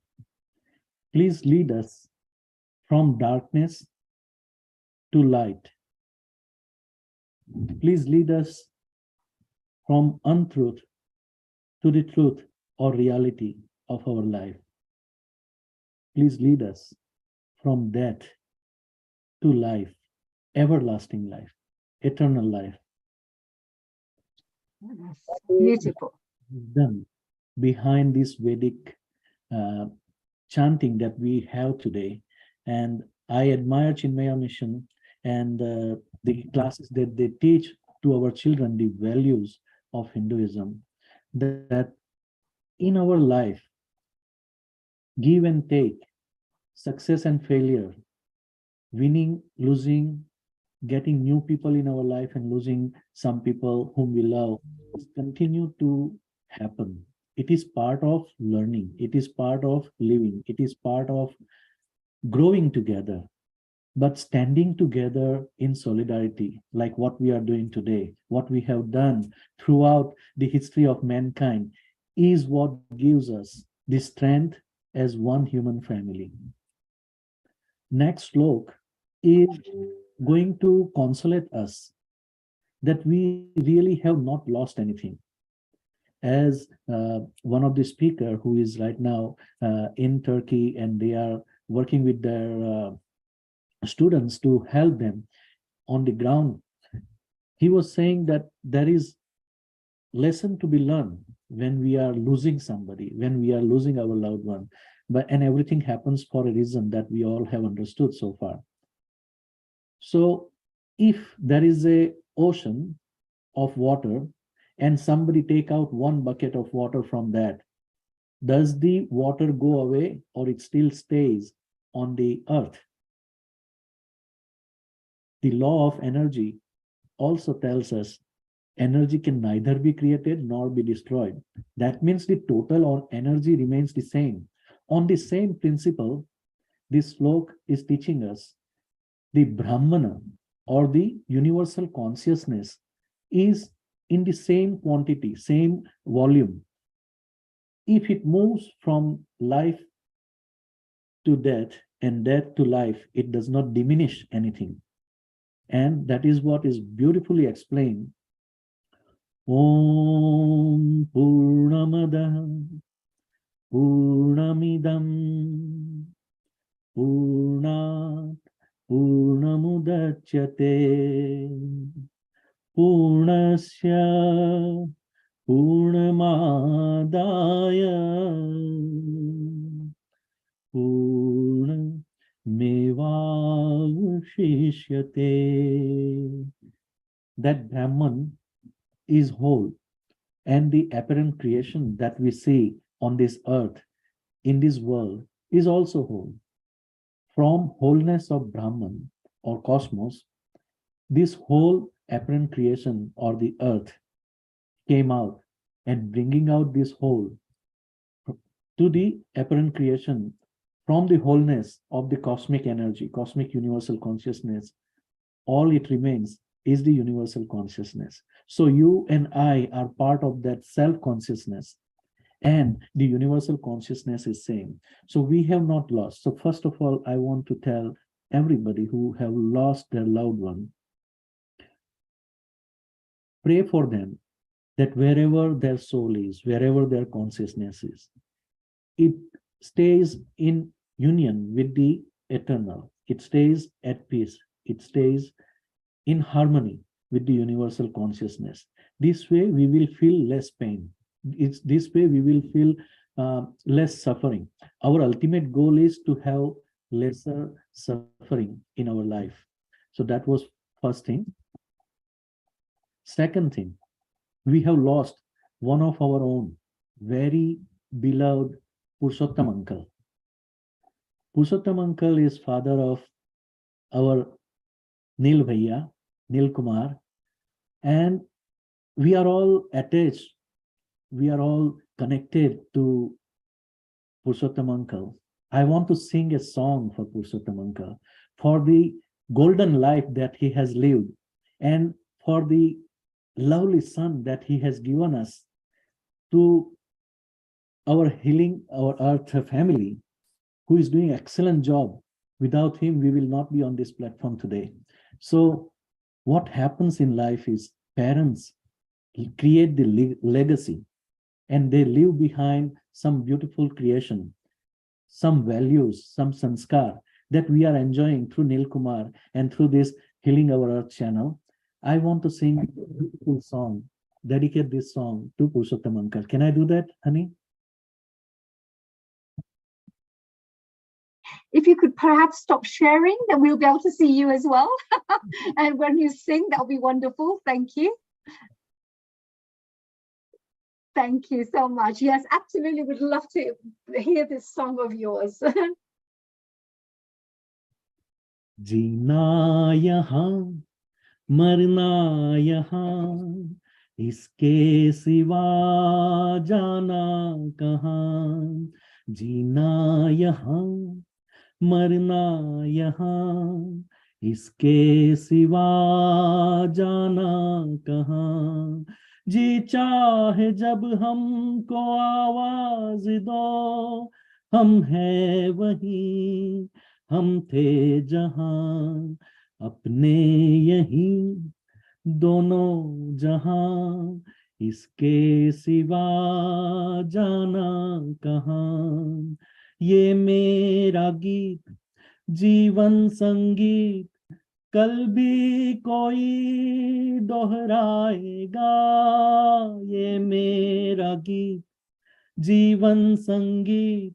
please lead us from darkness to light. Please lead us from untruth to the truth or reality of our life. Please lead us from death to life, everlasting life, eternal life. Beautiful. Done. behind this Vedic chanting that we have today. And I admire Chinmaya Mission and the classes that they teach to our children, the values of Hinduism, that in our life, give and take, success and failure, winning, losing, getting new people in our life and losing some people whom we love, continue to happen. It is part of learning. It is part of living. It is part of growing together. But standing together in solidarity, like what we are doing today, what we have done throughout the history of mankind, is what gives us the strength as one human family. Next slok is going to consolate us that we really have not lost anything. As one of the speaker who is right now in Turkey, and they are working with their students to help them on the ground, he was saying that there is lesson to be learned when we are losing somebody, when we are losing our loved one, and everything happens for a reason that we all have understood so far. So if there is a ocean of water and somebody take out one bucket of water from that, does the water go away or it still stays on the earth? The law of energy also tells us energy can neither be created nor be destroyed. That means the total on energy remains the same. On the same principle, this slok is teaching us the Brahmana or the universal consciousness is in the same quantity, same volume. If it moves from life to death and death to life, it does not diminish anything. And that is what is beautifully explained. Om Purnamada Purnamidam Purnat Purnamudachyate Purnasya Purnamadaya Purnamevavashishyate. That Brahman is whole, and the apparent creation that we see on this earth, in this world, is also whole. From wholeness of Brahman or cosmos, this whole apparent creation or the earth came out, and bringing out this whole to the apparent creation from the wholeness of the cosmic energy, cosmic universal consciousness, all it remains is the universal consciousness. So you and I are part of that self-consciousness, and the universal consciousness is same. So we have not lost. So first of all, I want to tell everybody who have lost their loved one, pray for them that wherever their soul is, wherever their consciousness is, it stays in union with the eternal. It stays at peace. It stays in harmony with the universal consciousness. This way we will feel less pain. It's this way we will feel less suffering. Our ultimate goal is to have lesser suffering in our life. So that was first thing. Second thing, we have lost one of our own very beloved Purushottam uncle. Purushottam uncle is father of our Nil Bhaiya, Nil Kumar, and we are all attached, we are all connected to Purushottam uncle. I want to sing a song for Purushottam uncle, for the golden life that he has lived, and for the lovely son that he has given us, to our healing, our earth family, who is doing excellent job. Without him, we will not be on this platform today. So what happens in life is parents create the legacy, and they leave behind some beautiful creation, some values, some sanskar that we are enjoying through Nil Kumar and through this Healing Our Earth channel. I want to sing a beautiful song, dedicate this song to Purushottam uncle. Can I do that, honey? if you could perhaps stop sharing, then we'll be able to see you as well. And when you sing, that'll be wonderful. Thank you. Thank you so much. Yes, absolutely. Would love to hear this song of yours. जीना यहाँ मरना यहाँ इसके सिवा जाना कहाँ जीना यहाँ मरना यहाँ इसके सिवा जाना कहाँ जी चाहे जब हमको आवाज दो हम हैं वहीं हम थे जहां अपने यहीं दोनों जहां इसके सिवा जाना कहाँ ये मेरा गीत जीवन संगीत कल भी कोई दोहराएगा ये मेरा गीत जीवन संगीत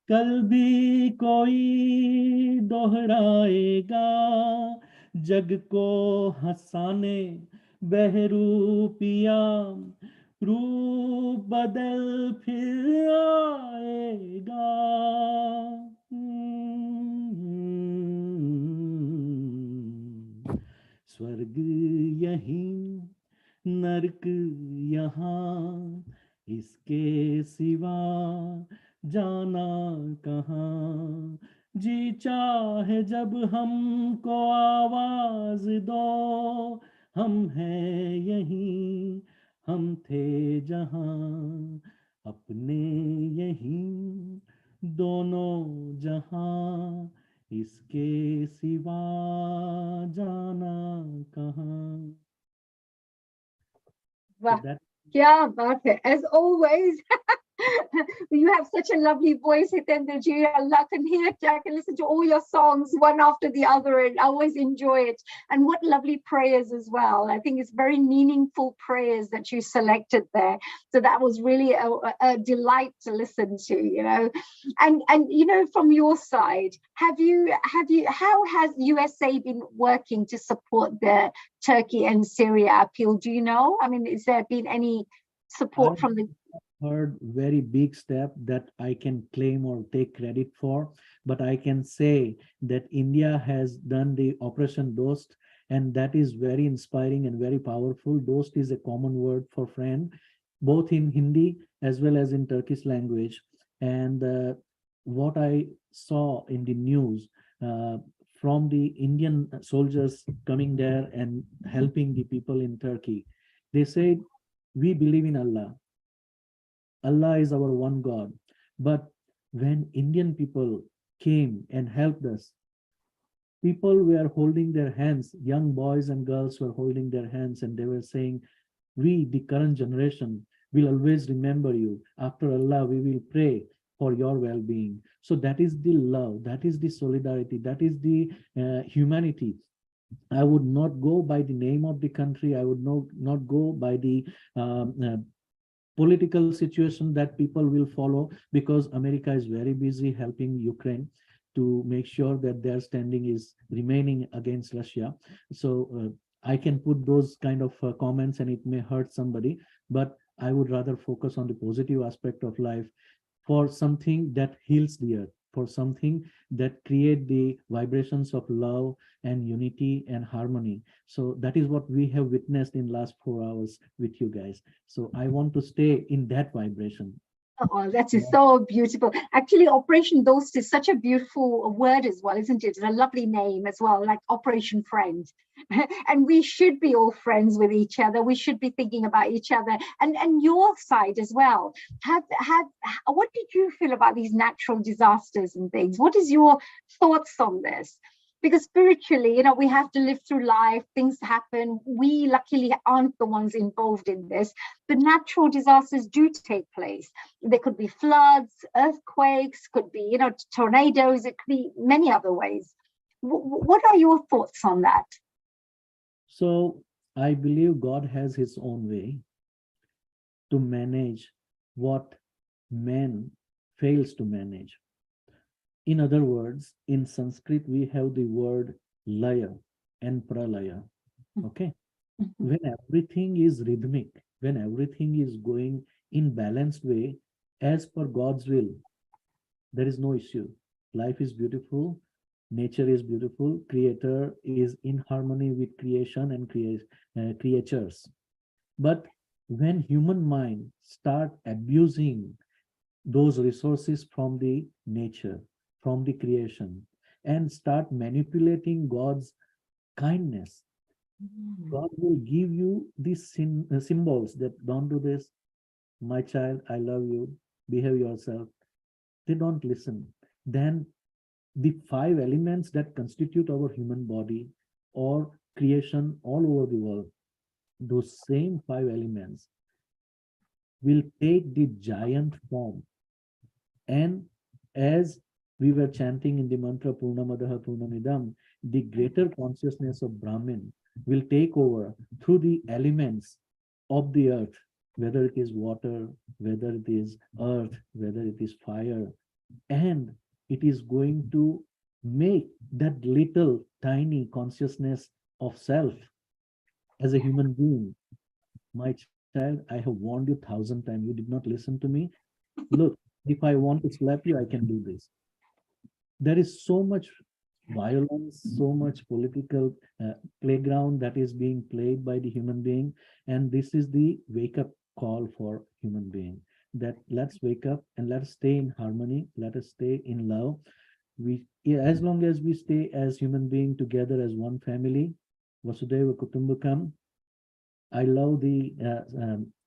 कल भी कोई दोहराएगा जग को हंसाने बहरूपिया रूप बदल फिर आएगा स्वर्ग यहीं नरक यहाँ इसके सिवा जाना कहाँ जी चाहे जब हमको आवाज दो हम हैं यहीं हम थे जहां अपने यहीं दोनों जहां इसके सिवा जाना कहाँ Wow. Yeah, okay. As always, you have such a lovely voice, Hitendra ji. Allah can hear it. I can listen to all your songs one after the other and I always enjoy it. And what lovely prayers as well. I think it's very meaningful prayers that you selected there. So that was really a delight to listen to, you know. And you know, from your side, how has USA been working to support the Turkey and Syria appeal? Do you know? I mean, is there been any support from the heard very big step that I can claim or take credit for, but I can say that India has done the Operation Dost, and that is very inspiring and very powerful. Dost is a common word for friend, both in Hindi as well as in Turkish language. And what I saw in the news from the Indian soldiers coming there and helping the people in Turkey, they said, we believe in Allah. Allah is our one God. But when Indian people came and helped us, people were holding their hands, young boys and girls were holding their hands, and they were saying, we, the current generation, will always remember you. After Allah, we will pray for your well-being. So that is the love, that is the solidarity, that is the humanity. I would not go by the name of the country. I would not go by the political situation that people will follow, because America is very busy helping Ukraine to make sure that their standing is remaining against Russia. So I can put those kind of comments and it may hurt somebody, but I would rather focus on the positive aspect of life, for something that heals the earth, for something that create the vibrations of love and unity and harmony. So that is what we have witnessed in last 4 hours with you guys. So I want to stay in that vibration. Oh, that is so beautiful. Actually, Operation Dost is such a beautiful word as well, isn't it? It's a lovely name as well, like Operation Friend. And we should be all friends with each other. We should be thinking about each other. And your side as well. What did you feel about these natural disasters and things? What is your thoughts on this? Because spiritually, you know, we have to live through life, things happen. We luckily aren't the ones involved in this, but natural disasters do take place. There could be floods, earthquakes, could be, you know, tornadoes, it could be many other ways. What are your thoughts on that? So I believe God has his own way to manage what man fails to manage. In other words, in Sanskrit, we have the word laya and pralaya. Okay. When everything is rhythmic, when everything is going in balanced way, as per God's will, there is no issue. Life is beautiful, nature is beautiful, creator is in harmony with creation and creatures. But when human mind start abusing those resources from the nature, from the creation, and start manipulating God's kindness, God will give you these symbols that don't do this. My child, I love you, behave yourself. They don't listen. Then the 5 elements that constitute our human body or creation all over the world, those same 5 elements will take the giant form. And as we were chanting in the mantra Purnamadaha Purnamidam, the greater consciousness of Brahman will take over through the elements of the earth, whether it is water, whether it is earth, whether it is fire, and it is going to make that little tiny consciousness of self as a human being. My child, I have warned you 1,000 times. You did not listen to me. Look, if I want to slap you, I can do this. There is so much violence, so much political playground that is being played by the human being. And this is the wake-up call for human being, that let's wake up and let's stay in harmony. Let us stay in love. As long as we stay as human being together as one family, Vasudhaiva Kutumbakam. I love the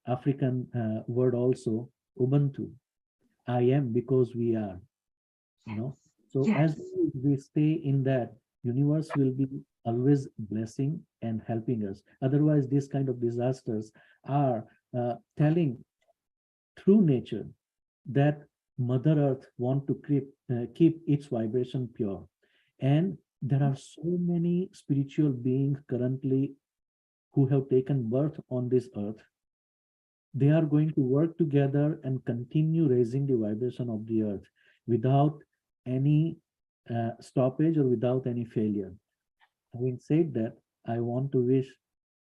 African word also, Ubuntu. I am because we are, you know. So as we stay in that, universe will be always blessing and helping us. Otherwise, these kind of disasters are telling through nature that Mother Earth want to keep its vibration pure. And there are so many spiritual beings currently who have taken birth on this earth. They are going to work together and continue raising the vibration of the earth without any stoppage or without any failure. Having said that, I want to wish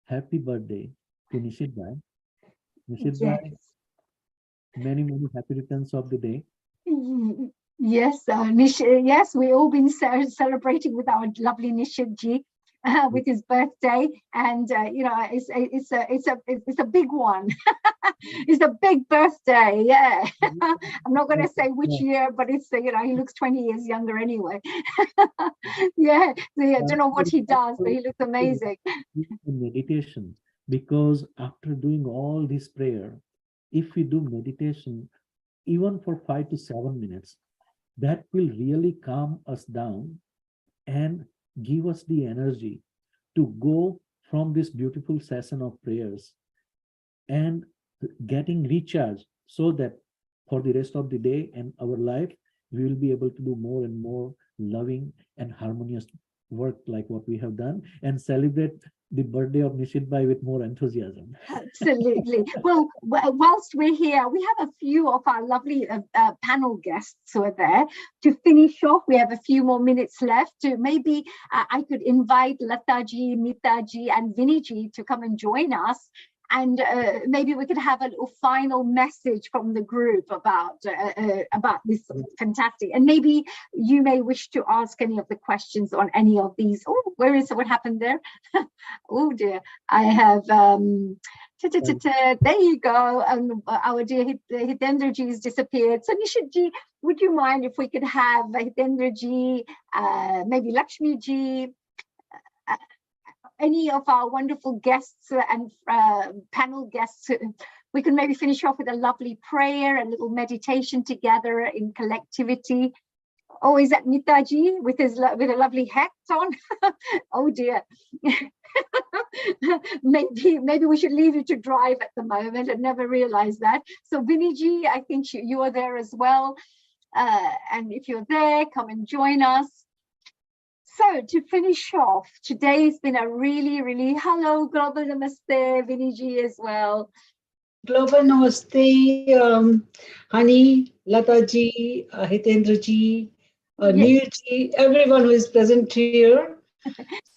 happy birthday to Nishidbhai. Nishidbhai, many happy returns of the day. Yes, yes, we all been celebrating with our lovely Nishidji with his birthday, and you know, it's a big one. It's a big birthday, yeah. I'm not going to say which year, but it's you know, he looks 20 years younger anyway. Yeah, I don't know what he does, but he looks amazing. Meditation, because after doing all this prayer, if we do meditation even for 5 to 7 minutes, that will really calm us down and give us the energy to go from this beautiful session of prayers and getting recharged, so that for the rest of the day and our life, we will be able to do more and more loving and harmonious work like what we have done, and celebrate the birthday of Nishidbhai with more enthusiasm. Absolutely. Well, whilst we're here, we have a few of our lovely panel guests who are there. To finish off, we have a few more minutes left. To maybe I could invite Lataji, Mitaji, and Viniji to come and join us. And maybe we could have a little final message from the group about this fantastic. And maybe you may wish to ask any of the questions on any of these. Oh, what happened there? Oh dear, I have there you go. Our dear Hitendraji has disappeared. So Nishidji, would you mind if we could have Hitendraji, maybe Lakshmiji, any of our wonderful guests and panel guests? We can maybe finish off with a lovely prayer, a little meditation together in collectivity. Oh, is that Nitaji with a lovely hat on? Oh dear. maybe we should leave you to drive at the moment and never realize that. So Viniji, I think you are there as well. And if you're there, come and join us. So to finish off, today's been a really, hello, Global Namaste, Viniji as well. Global Namaste, Hani, Lataji, Hitendraji, Neerji, everyone who is present here.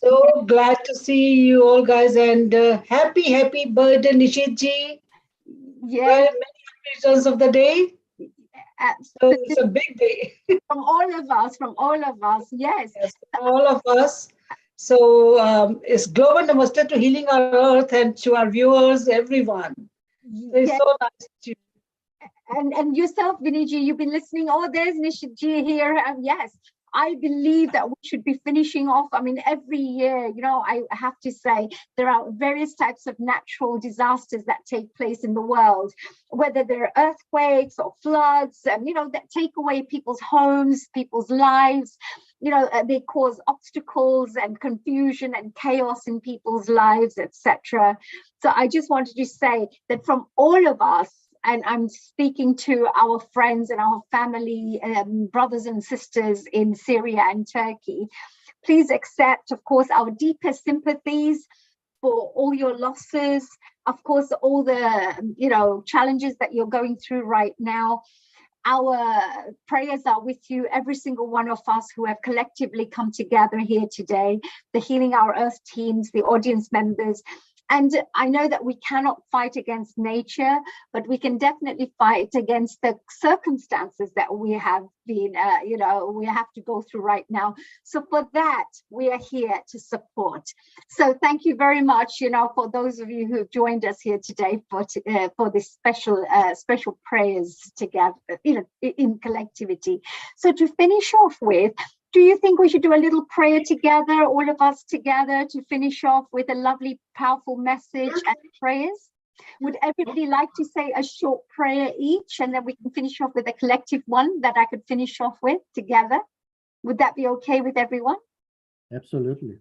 So glad to see you all guys, and happy birthday, Nishitji. Yes. Many returns of the day. So it's a big day. From all of us, yes. Yes, from all of us. So it's Global Namaste to Healing Our Earth, and to our viewers, everyone. It's so nice to. And yourself, Viniji, you've been listening. Oh, there's Nishitji here. Yes, I believe that we should be finishing off. I mean, every year, you know, I have to say there are various types of natural disasters that take place in the world, whether they're earthquakes or floods, and, you know, that take away people's homes, people's lives. You know, they cause obstacles and confusion and chaos in people's lives, etc. So I just wanted to say that from all of us, and I'm speaking to our friends and our family, brothers and sisters in Syria and Turkey, please accept, of course, our deepest sympathies for all your losses, of course, all the, you know, challenges that you're going through right now. Our prayers are with you, every single one of us who have collectively come together here today, the Healing Our Earth teams, the audience members. And I know that we cannot fight against nature, but we can definitely fight against the circumstances that we have been, you know, we have to go through right now. So for that, we are here to support. So thank you very much, you know, for those of you who joined us here today for this special prayers together, you know, in collectivity. So to finish off with, do you think we should do a little prayer together, all of us together, to finish off with a lovely, powerful message and prayers? Would everybody like to say a short prayer each, and then we can finish off with a collective one that I could finish off with together? Would that be okay with everyone? Absolutely.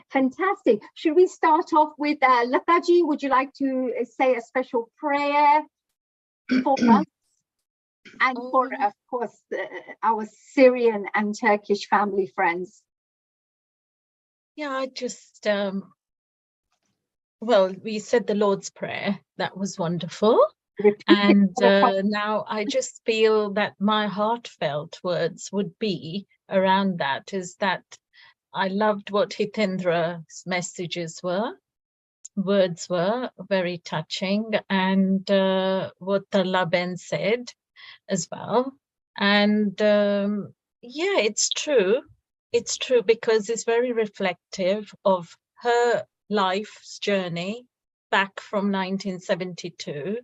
Fantastic. Should we start off with Lataji? Would you like to say a special prayer for us? And for, of course, our Syrian and Turkish family friends. Yeah, I just, well, we said the Lord's Prayer. That was wonderful. And now I just feel that my heartfelt words would be around that, is that I loved what Hitendra's messages were. Words were very touching, and what Tarlaben said as well. And yeah, it's true because it's very reflective of her life's journey back from 1972.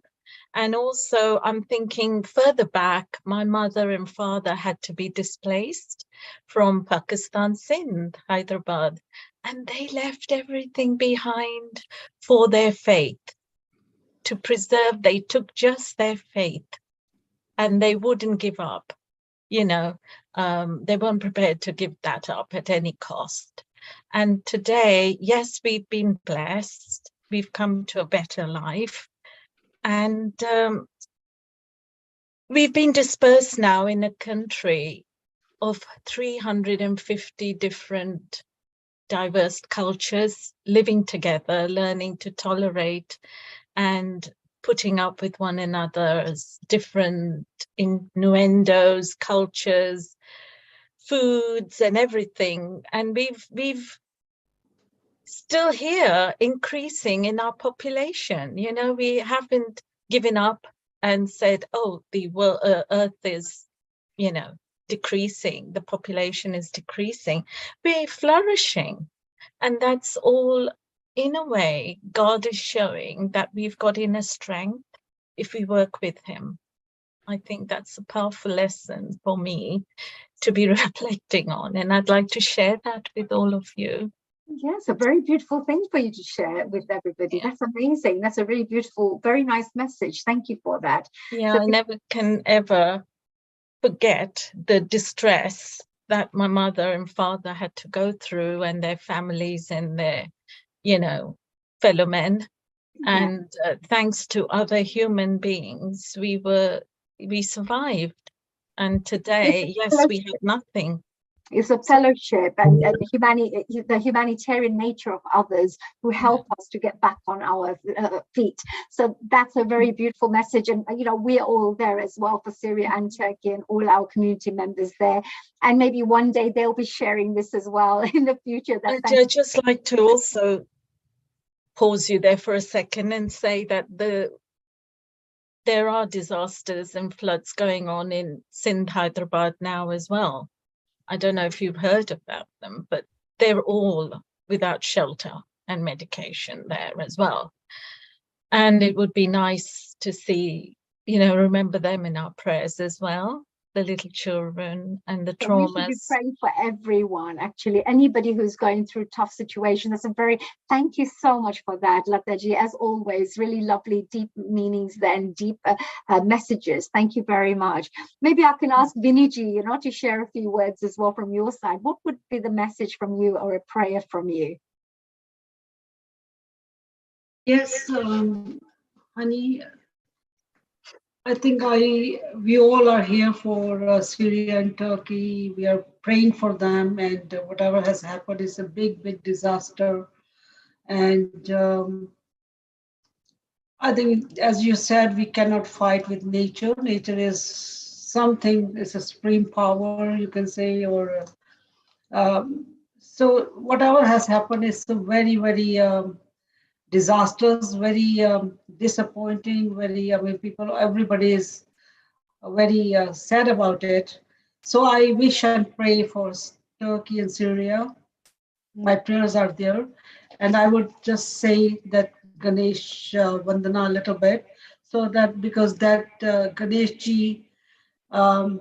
And also I'm thinking further back, my mother and father had to be displaced from Pakistan, Sindh, Hyderabad, and they left everything behind for their faith to preserve. They took just their faith, and they wouldn't give up, you know, they weren't prepared to give that up at any cost. And today, yes, we've been blessed, we've come to a better life, and we've been dispersed now in a country of 350 different diverse cultures living together, learning to tolerate and putting up with one another's different innuendos, cultures, foods, and everything. And we've still here increasing in our population. You know, we haven't given up and said, oh, the world, Earth is, you know, decreasing, the population is decreasing. We're flourishing. And that's all, in a way, God is showing that we've got inner strength if we work with him. I think that's a powerful lesson for me to be reflecting on, and I'd like to share that with all of you. Yes, a very beautiful thing for you to share with everybody. Yeah. That's amazing. That's a really beautiful, very nice message. Thank you for that. Yeah, so I never can ever forget the distress that my mother and father had to go through, and their families and their, you know, fellow men. Yeah. And thanks to other human beings, we survived. And today, yes, we have nothing. It's a fellowship and the humanitarian nature of others who help us to get back on our feet. So that's a very beautiful message. And, you know, we're all there as well for Syria and Turkey and all our community members there. And maybe one day they'll be sharing this as well in the future. I'd just like to also pause you there for a second and say that there are disasters and floods going on in Sindh, Hyderabad now as well. I don't know if you've heard about them, but they're all without shelter and medication there as well. And it would be nice to see, you know, remember them in our prayers as well, the little children and the traumas. We should be praying for everyone, actually, anybody who's going through tough situations. Thank you so much for that, Lataji. As always, really lovely, deep meanings there and deep messages. Thank you very much. Maybe I can ask Viniji, you know, to share a few words as well from your side. What would be the message from you or a prayer from you? Yes, Honey, I think we all are here for Syria and Turkey. We are praying for them, and whatever has happened is a big, big disaster. And I think, as you said, we cannot fight with nature. Nature is something, it's a supreme power, you can say, or so whatever has happened is a very, very disasters, very disappointing, very, everybody is very sad about it. So I wish and pray for Turkey and Syria. My prayers are there. And I would just say that Ganesh Vandana a little bit, so that because that Ganesh Ji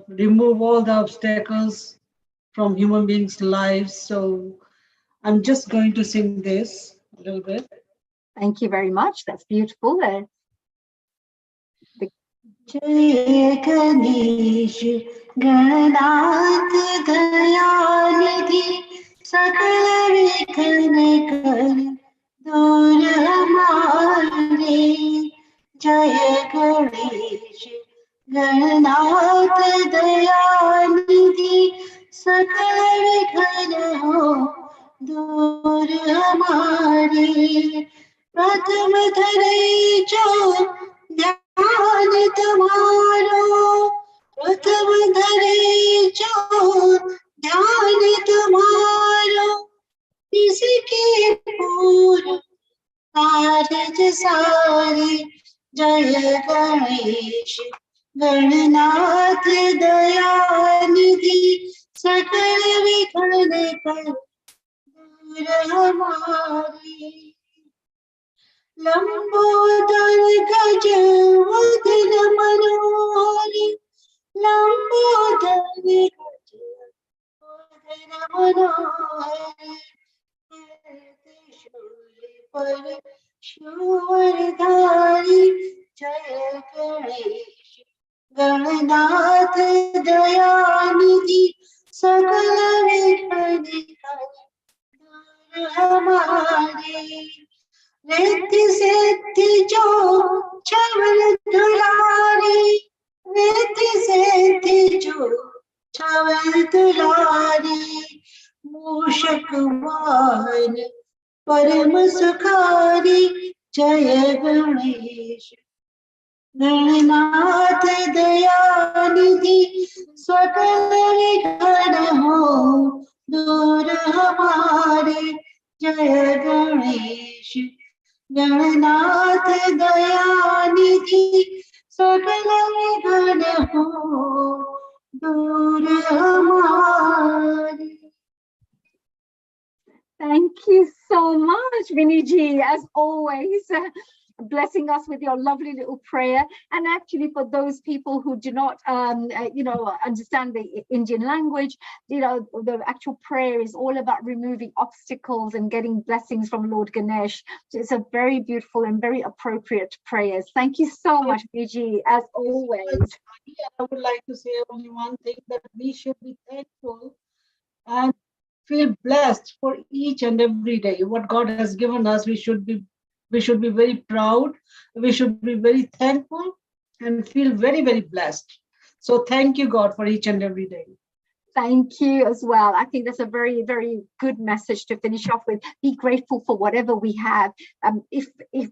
remove all the obstacles from human beings' lives. So I'm just going to sing this a little bit. Thank you very much. That's beautiful. Jai Ganesh Ganath Dayanidhi Sakala Vikhan Kar Dur Hamare. Jai Ganesh Ganath Dayanidhi Sakala Vikhan Dur Hamare. प्रथम धरे जो ध्यान तुम्हारो, प्रथम धरे जो ध्यान तुम्हारो, इसके पूर्ण कारज सारे. जय गणेश गणनाथ दयानिधि सकल विघ्न कर दूर हमारे. लंबोदर गज वदन मनोहर, लंबोदर गज वदन मनोहर, शूल पर शूरधारी. जय गणेश गणनाथ दयानिधि सकल विघ्न कर दूर हमारे. रिद्धि सिद्धि जो छवल दुलारी, रिद्धि सिद्धि जो छवल दुलारी. मूषक वाहन परम सुखारी. जय गणेश गणनाथ दयानिधि सकल विघ्न हो दूर हमारे. जय गणेश गणनाथ दयानिधि सकल विघ्न हो दूर हमारे. Thank you so much, Viniji, as always, blessing us with your lovely little prayer. And actually, for those people who do not, understand the Indian language, the actual prayer is all about removing obstacles and getting blessings from Lord Ganesh. So it's a very beautiful and very appropriate prayers. Thank you so much, Viniji, as always. I would like to say only one thing, that we should be thankful and feel blessed for each and every day. What God has given us, we should be very proud. We should be very thankful and feel very, very blessed. So thank you, God, for each and every day. Thank you as well. I think that's a very, very good message to finish off with. Be grateful for whatever we have. If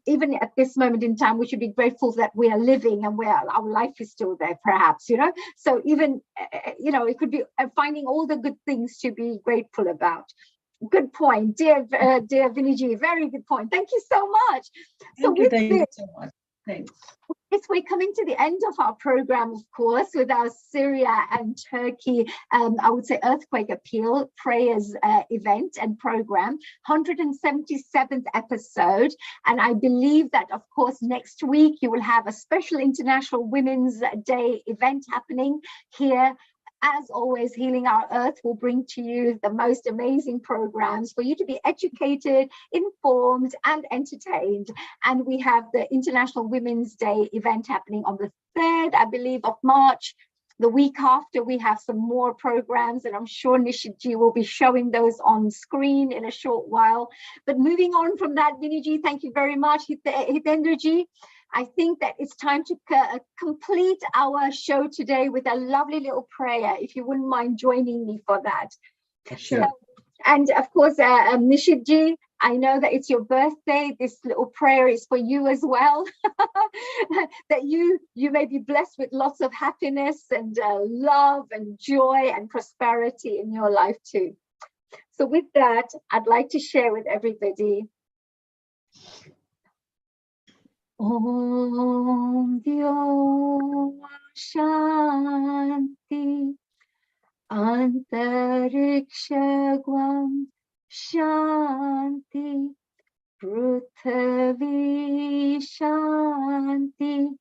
even at this moment in time, we should be grateful that we are living and our life is still there, perhaps, you know. So even, you know, it could be finding all the good things to be grateful about. Good point, dear Viniji. Very good point. Thank you so much. Thank you so much. Thanks. Yes, we're coming to the end of our program, of course, with our Syria and Turkey, I would say earthquake appeal prayers event and program, 177th episode. And I believe that, of course, next week you will have a special International Women's Day event happening here. As always, Healing Our Earth will bring to you the most amazing programs for you to be educated, informed, and entertained. And we have the International Women's Day event happening on the 3rd, I believe, of March. The week after, we have some more programs, and I'm sure Nishitji will be showing those on screen in a short while. But moving on from that, Viniji, thank you very much. Hitendraji, I think that it's time to complete our show today with a lovely little prayer, if you wouldn't mind joining me for that. Sure. And of course, Nishitji, I know that it's your birthday. This little prayer is for you as well, that you may be blessed with lots of happiness and love and joy and prosperity in your life too. So with that, I'd like to share with everybody. Om Dyo Shanti Antarikshagvam Shanti Prithvi Shanti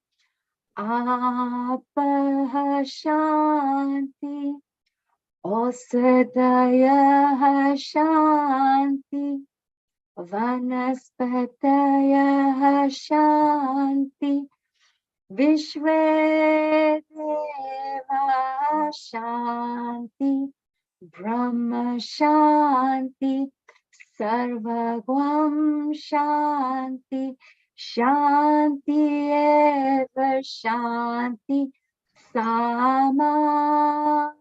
Apah Shanti Osadaya Shanti Vanaspataya Shanti Vishvedeva Shanti Brahma Shanti Sarvagwam Shanti Shanti Eva Shanti Sama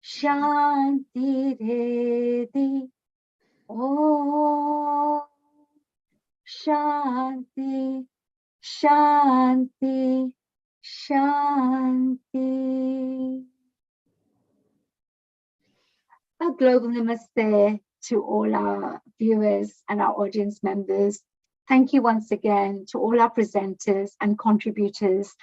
Shanti Redi Om Shanti Shanti Shanti. A global namaste to all our viewers and our audience members. Thank you once again to all our presenters and contributors,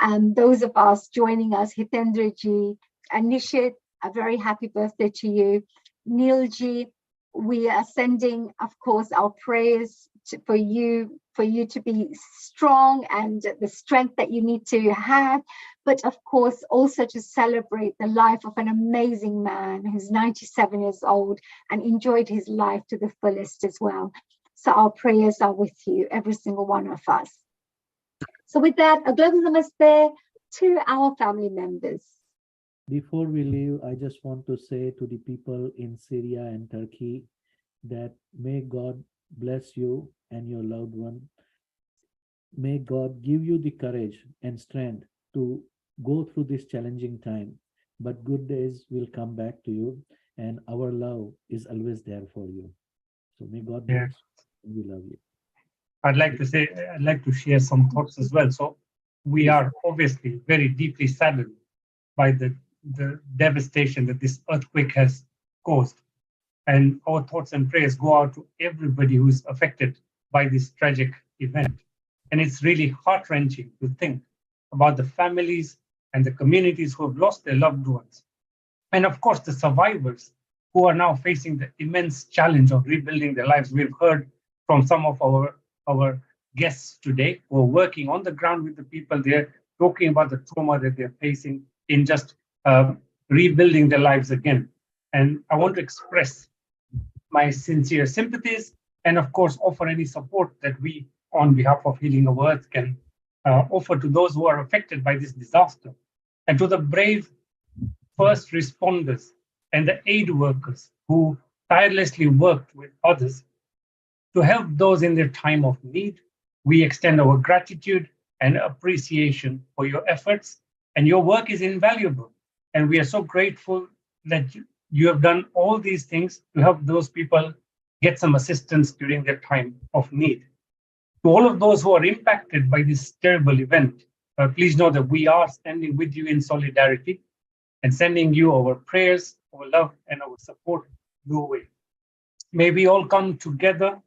and those of us joining us, Hitendraji and Nishit, a very happy birthday to you. Neilji, we are sending, of course, our prayers for you to be strong and the strength that you need to have, but of course also to celebrate the life of an amazing man who's 97 years old and enjoyed his life to the fullest as well. So our prayers are with you, every single one of us. So with that, a global namaste to our family members. Before we leave, I just want to say to the people in Syria and Turkey that may God bless you and your loved one. May God give you the courage and strength to go through this challenging time, but good days will come back to you, and our love is always there for you. So may God bless you. We love you. I'd like to share some thoughts as well. So we are obviously very deeply saddened by the devastation that this earthquake has caused. And our thoughts and prayers go out to everybody who is affected by this tragic event. And it's really heart-wrenching to think about the families and the communities who have lost their loved ones. And of course, the survivors who are now facing the immense challenge of rebuilding their lives. We've heard from some of our guests today who are working on the ground with the people there, talking about the trauma that they're facing in just rebuilding their lives again. And I want to express my sincere sympathies and of course offer any support that we on behalf of Healing Our Earth can offer to those who are affected by this disaster, and to the brave first responders and the aid workers who tirelessly worked with others to help those in their time of need. We extend our gratitude and appreciation for your efforts, and your work is invaluable. And we are so grateful that you have done all these things to help those people get some assistance during their time of need. To all of those who are impacted by this terrible event, please know that we are standing with you in solidarity and sending you our prayers, our love, and our support your way. May we all come together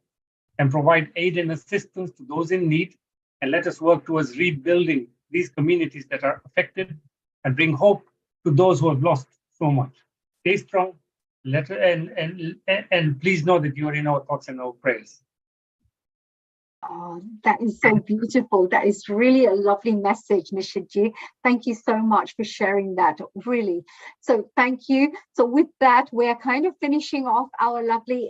and provide aid and assistance to those in need, and let us work towards rebuilding these communities that are affected and bring hope to those who have lost so much. Stay strong, and please know that you are in our thoughts and our prayers. Oh, that is so beautiful. That is really a lovely message, Nishitji. Thank you so much for sharing that, really. So thank you. So with that, we're kind of finishing off our lovely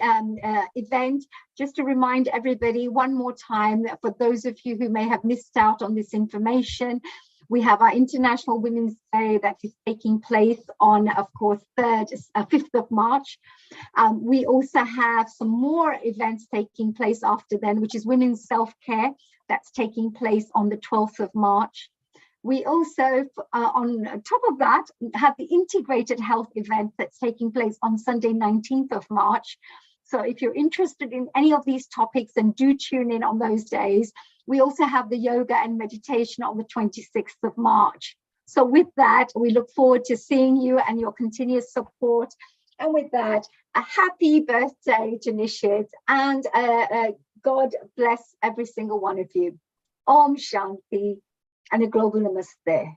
event. Just to remind everybody one more time, for those of you who may have missed out on this information, we have our International Women's Day that is taking place on, of course, 5th of March. We also have some more events taking place after then, which is Women's Self-Care. That's taking place on the 12th of March. We also, on top of that, have the Integrated Health event that's taking place on Sunday, 19th of March. So if you're interested in any of these topics, then do tune in on those days. We also have the yoga and meditation on the 26th of March. So with that, we look forward to seeing you and your continuous support. And with that, a happy birthday to Nishit, and God bless every single one of you. Om Shanti and a global namaste.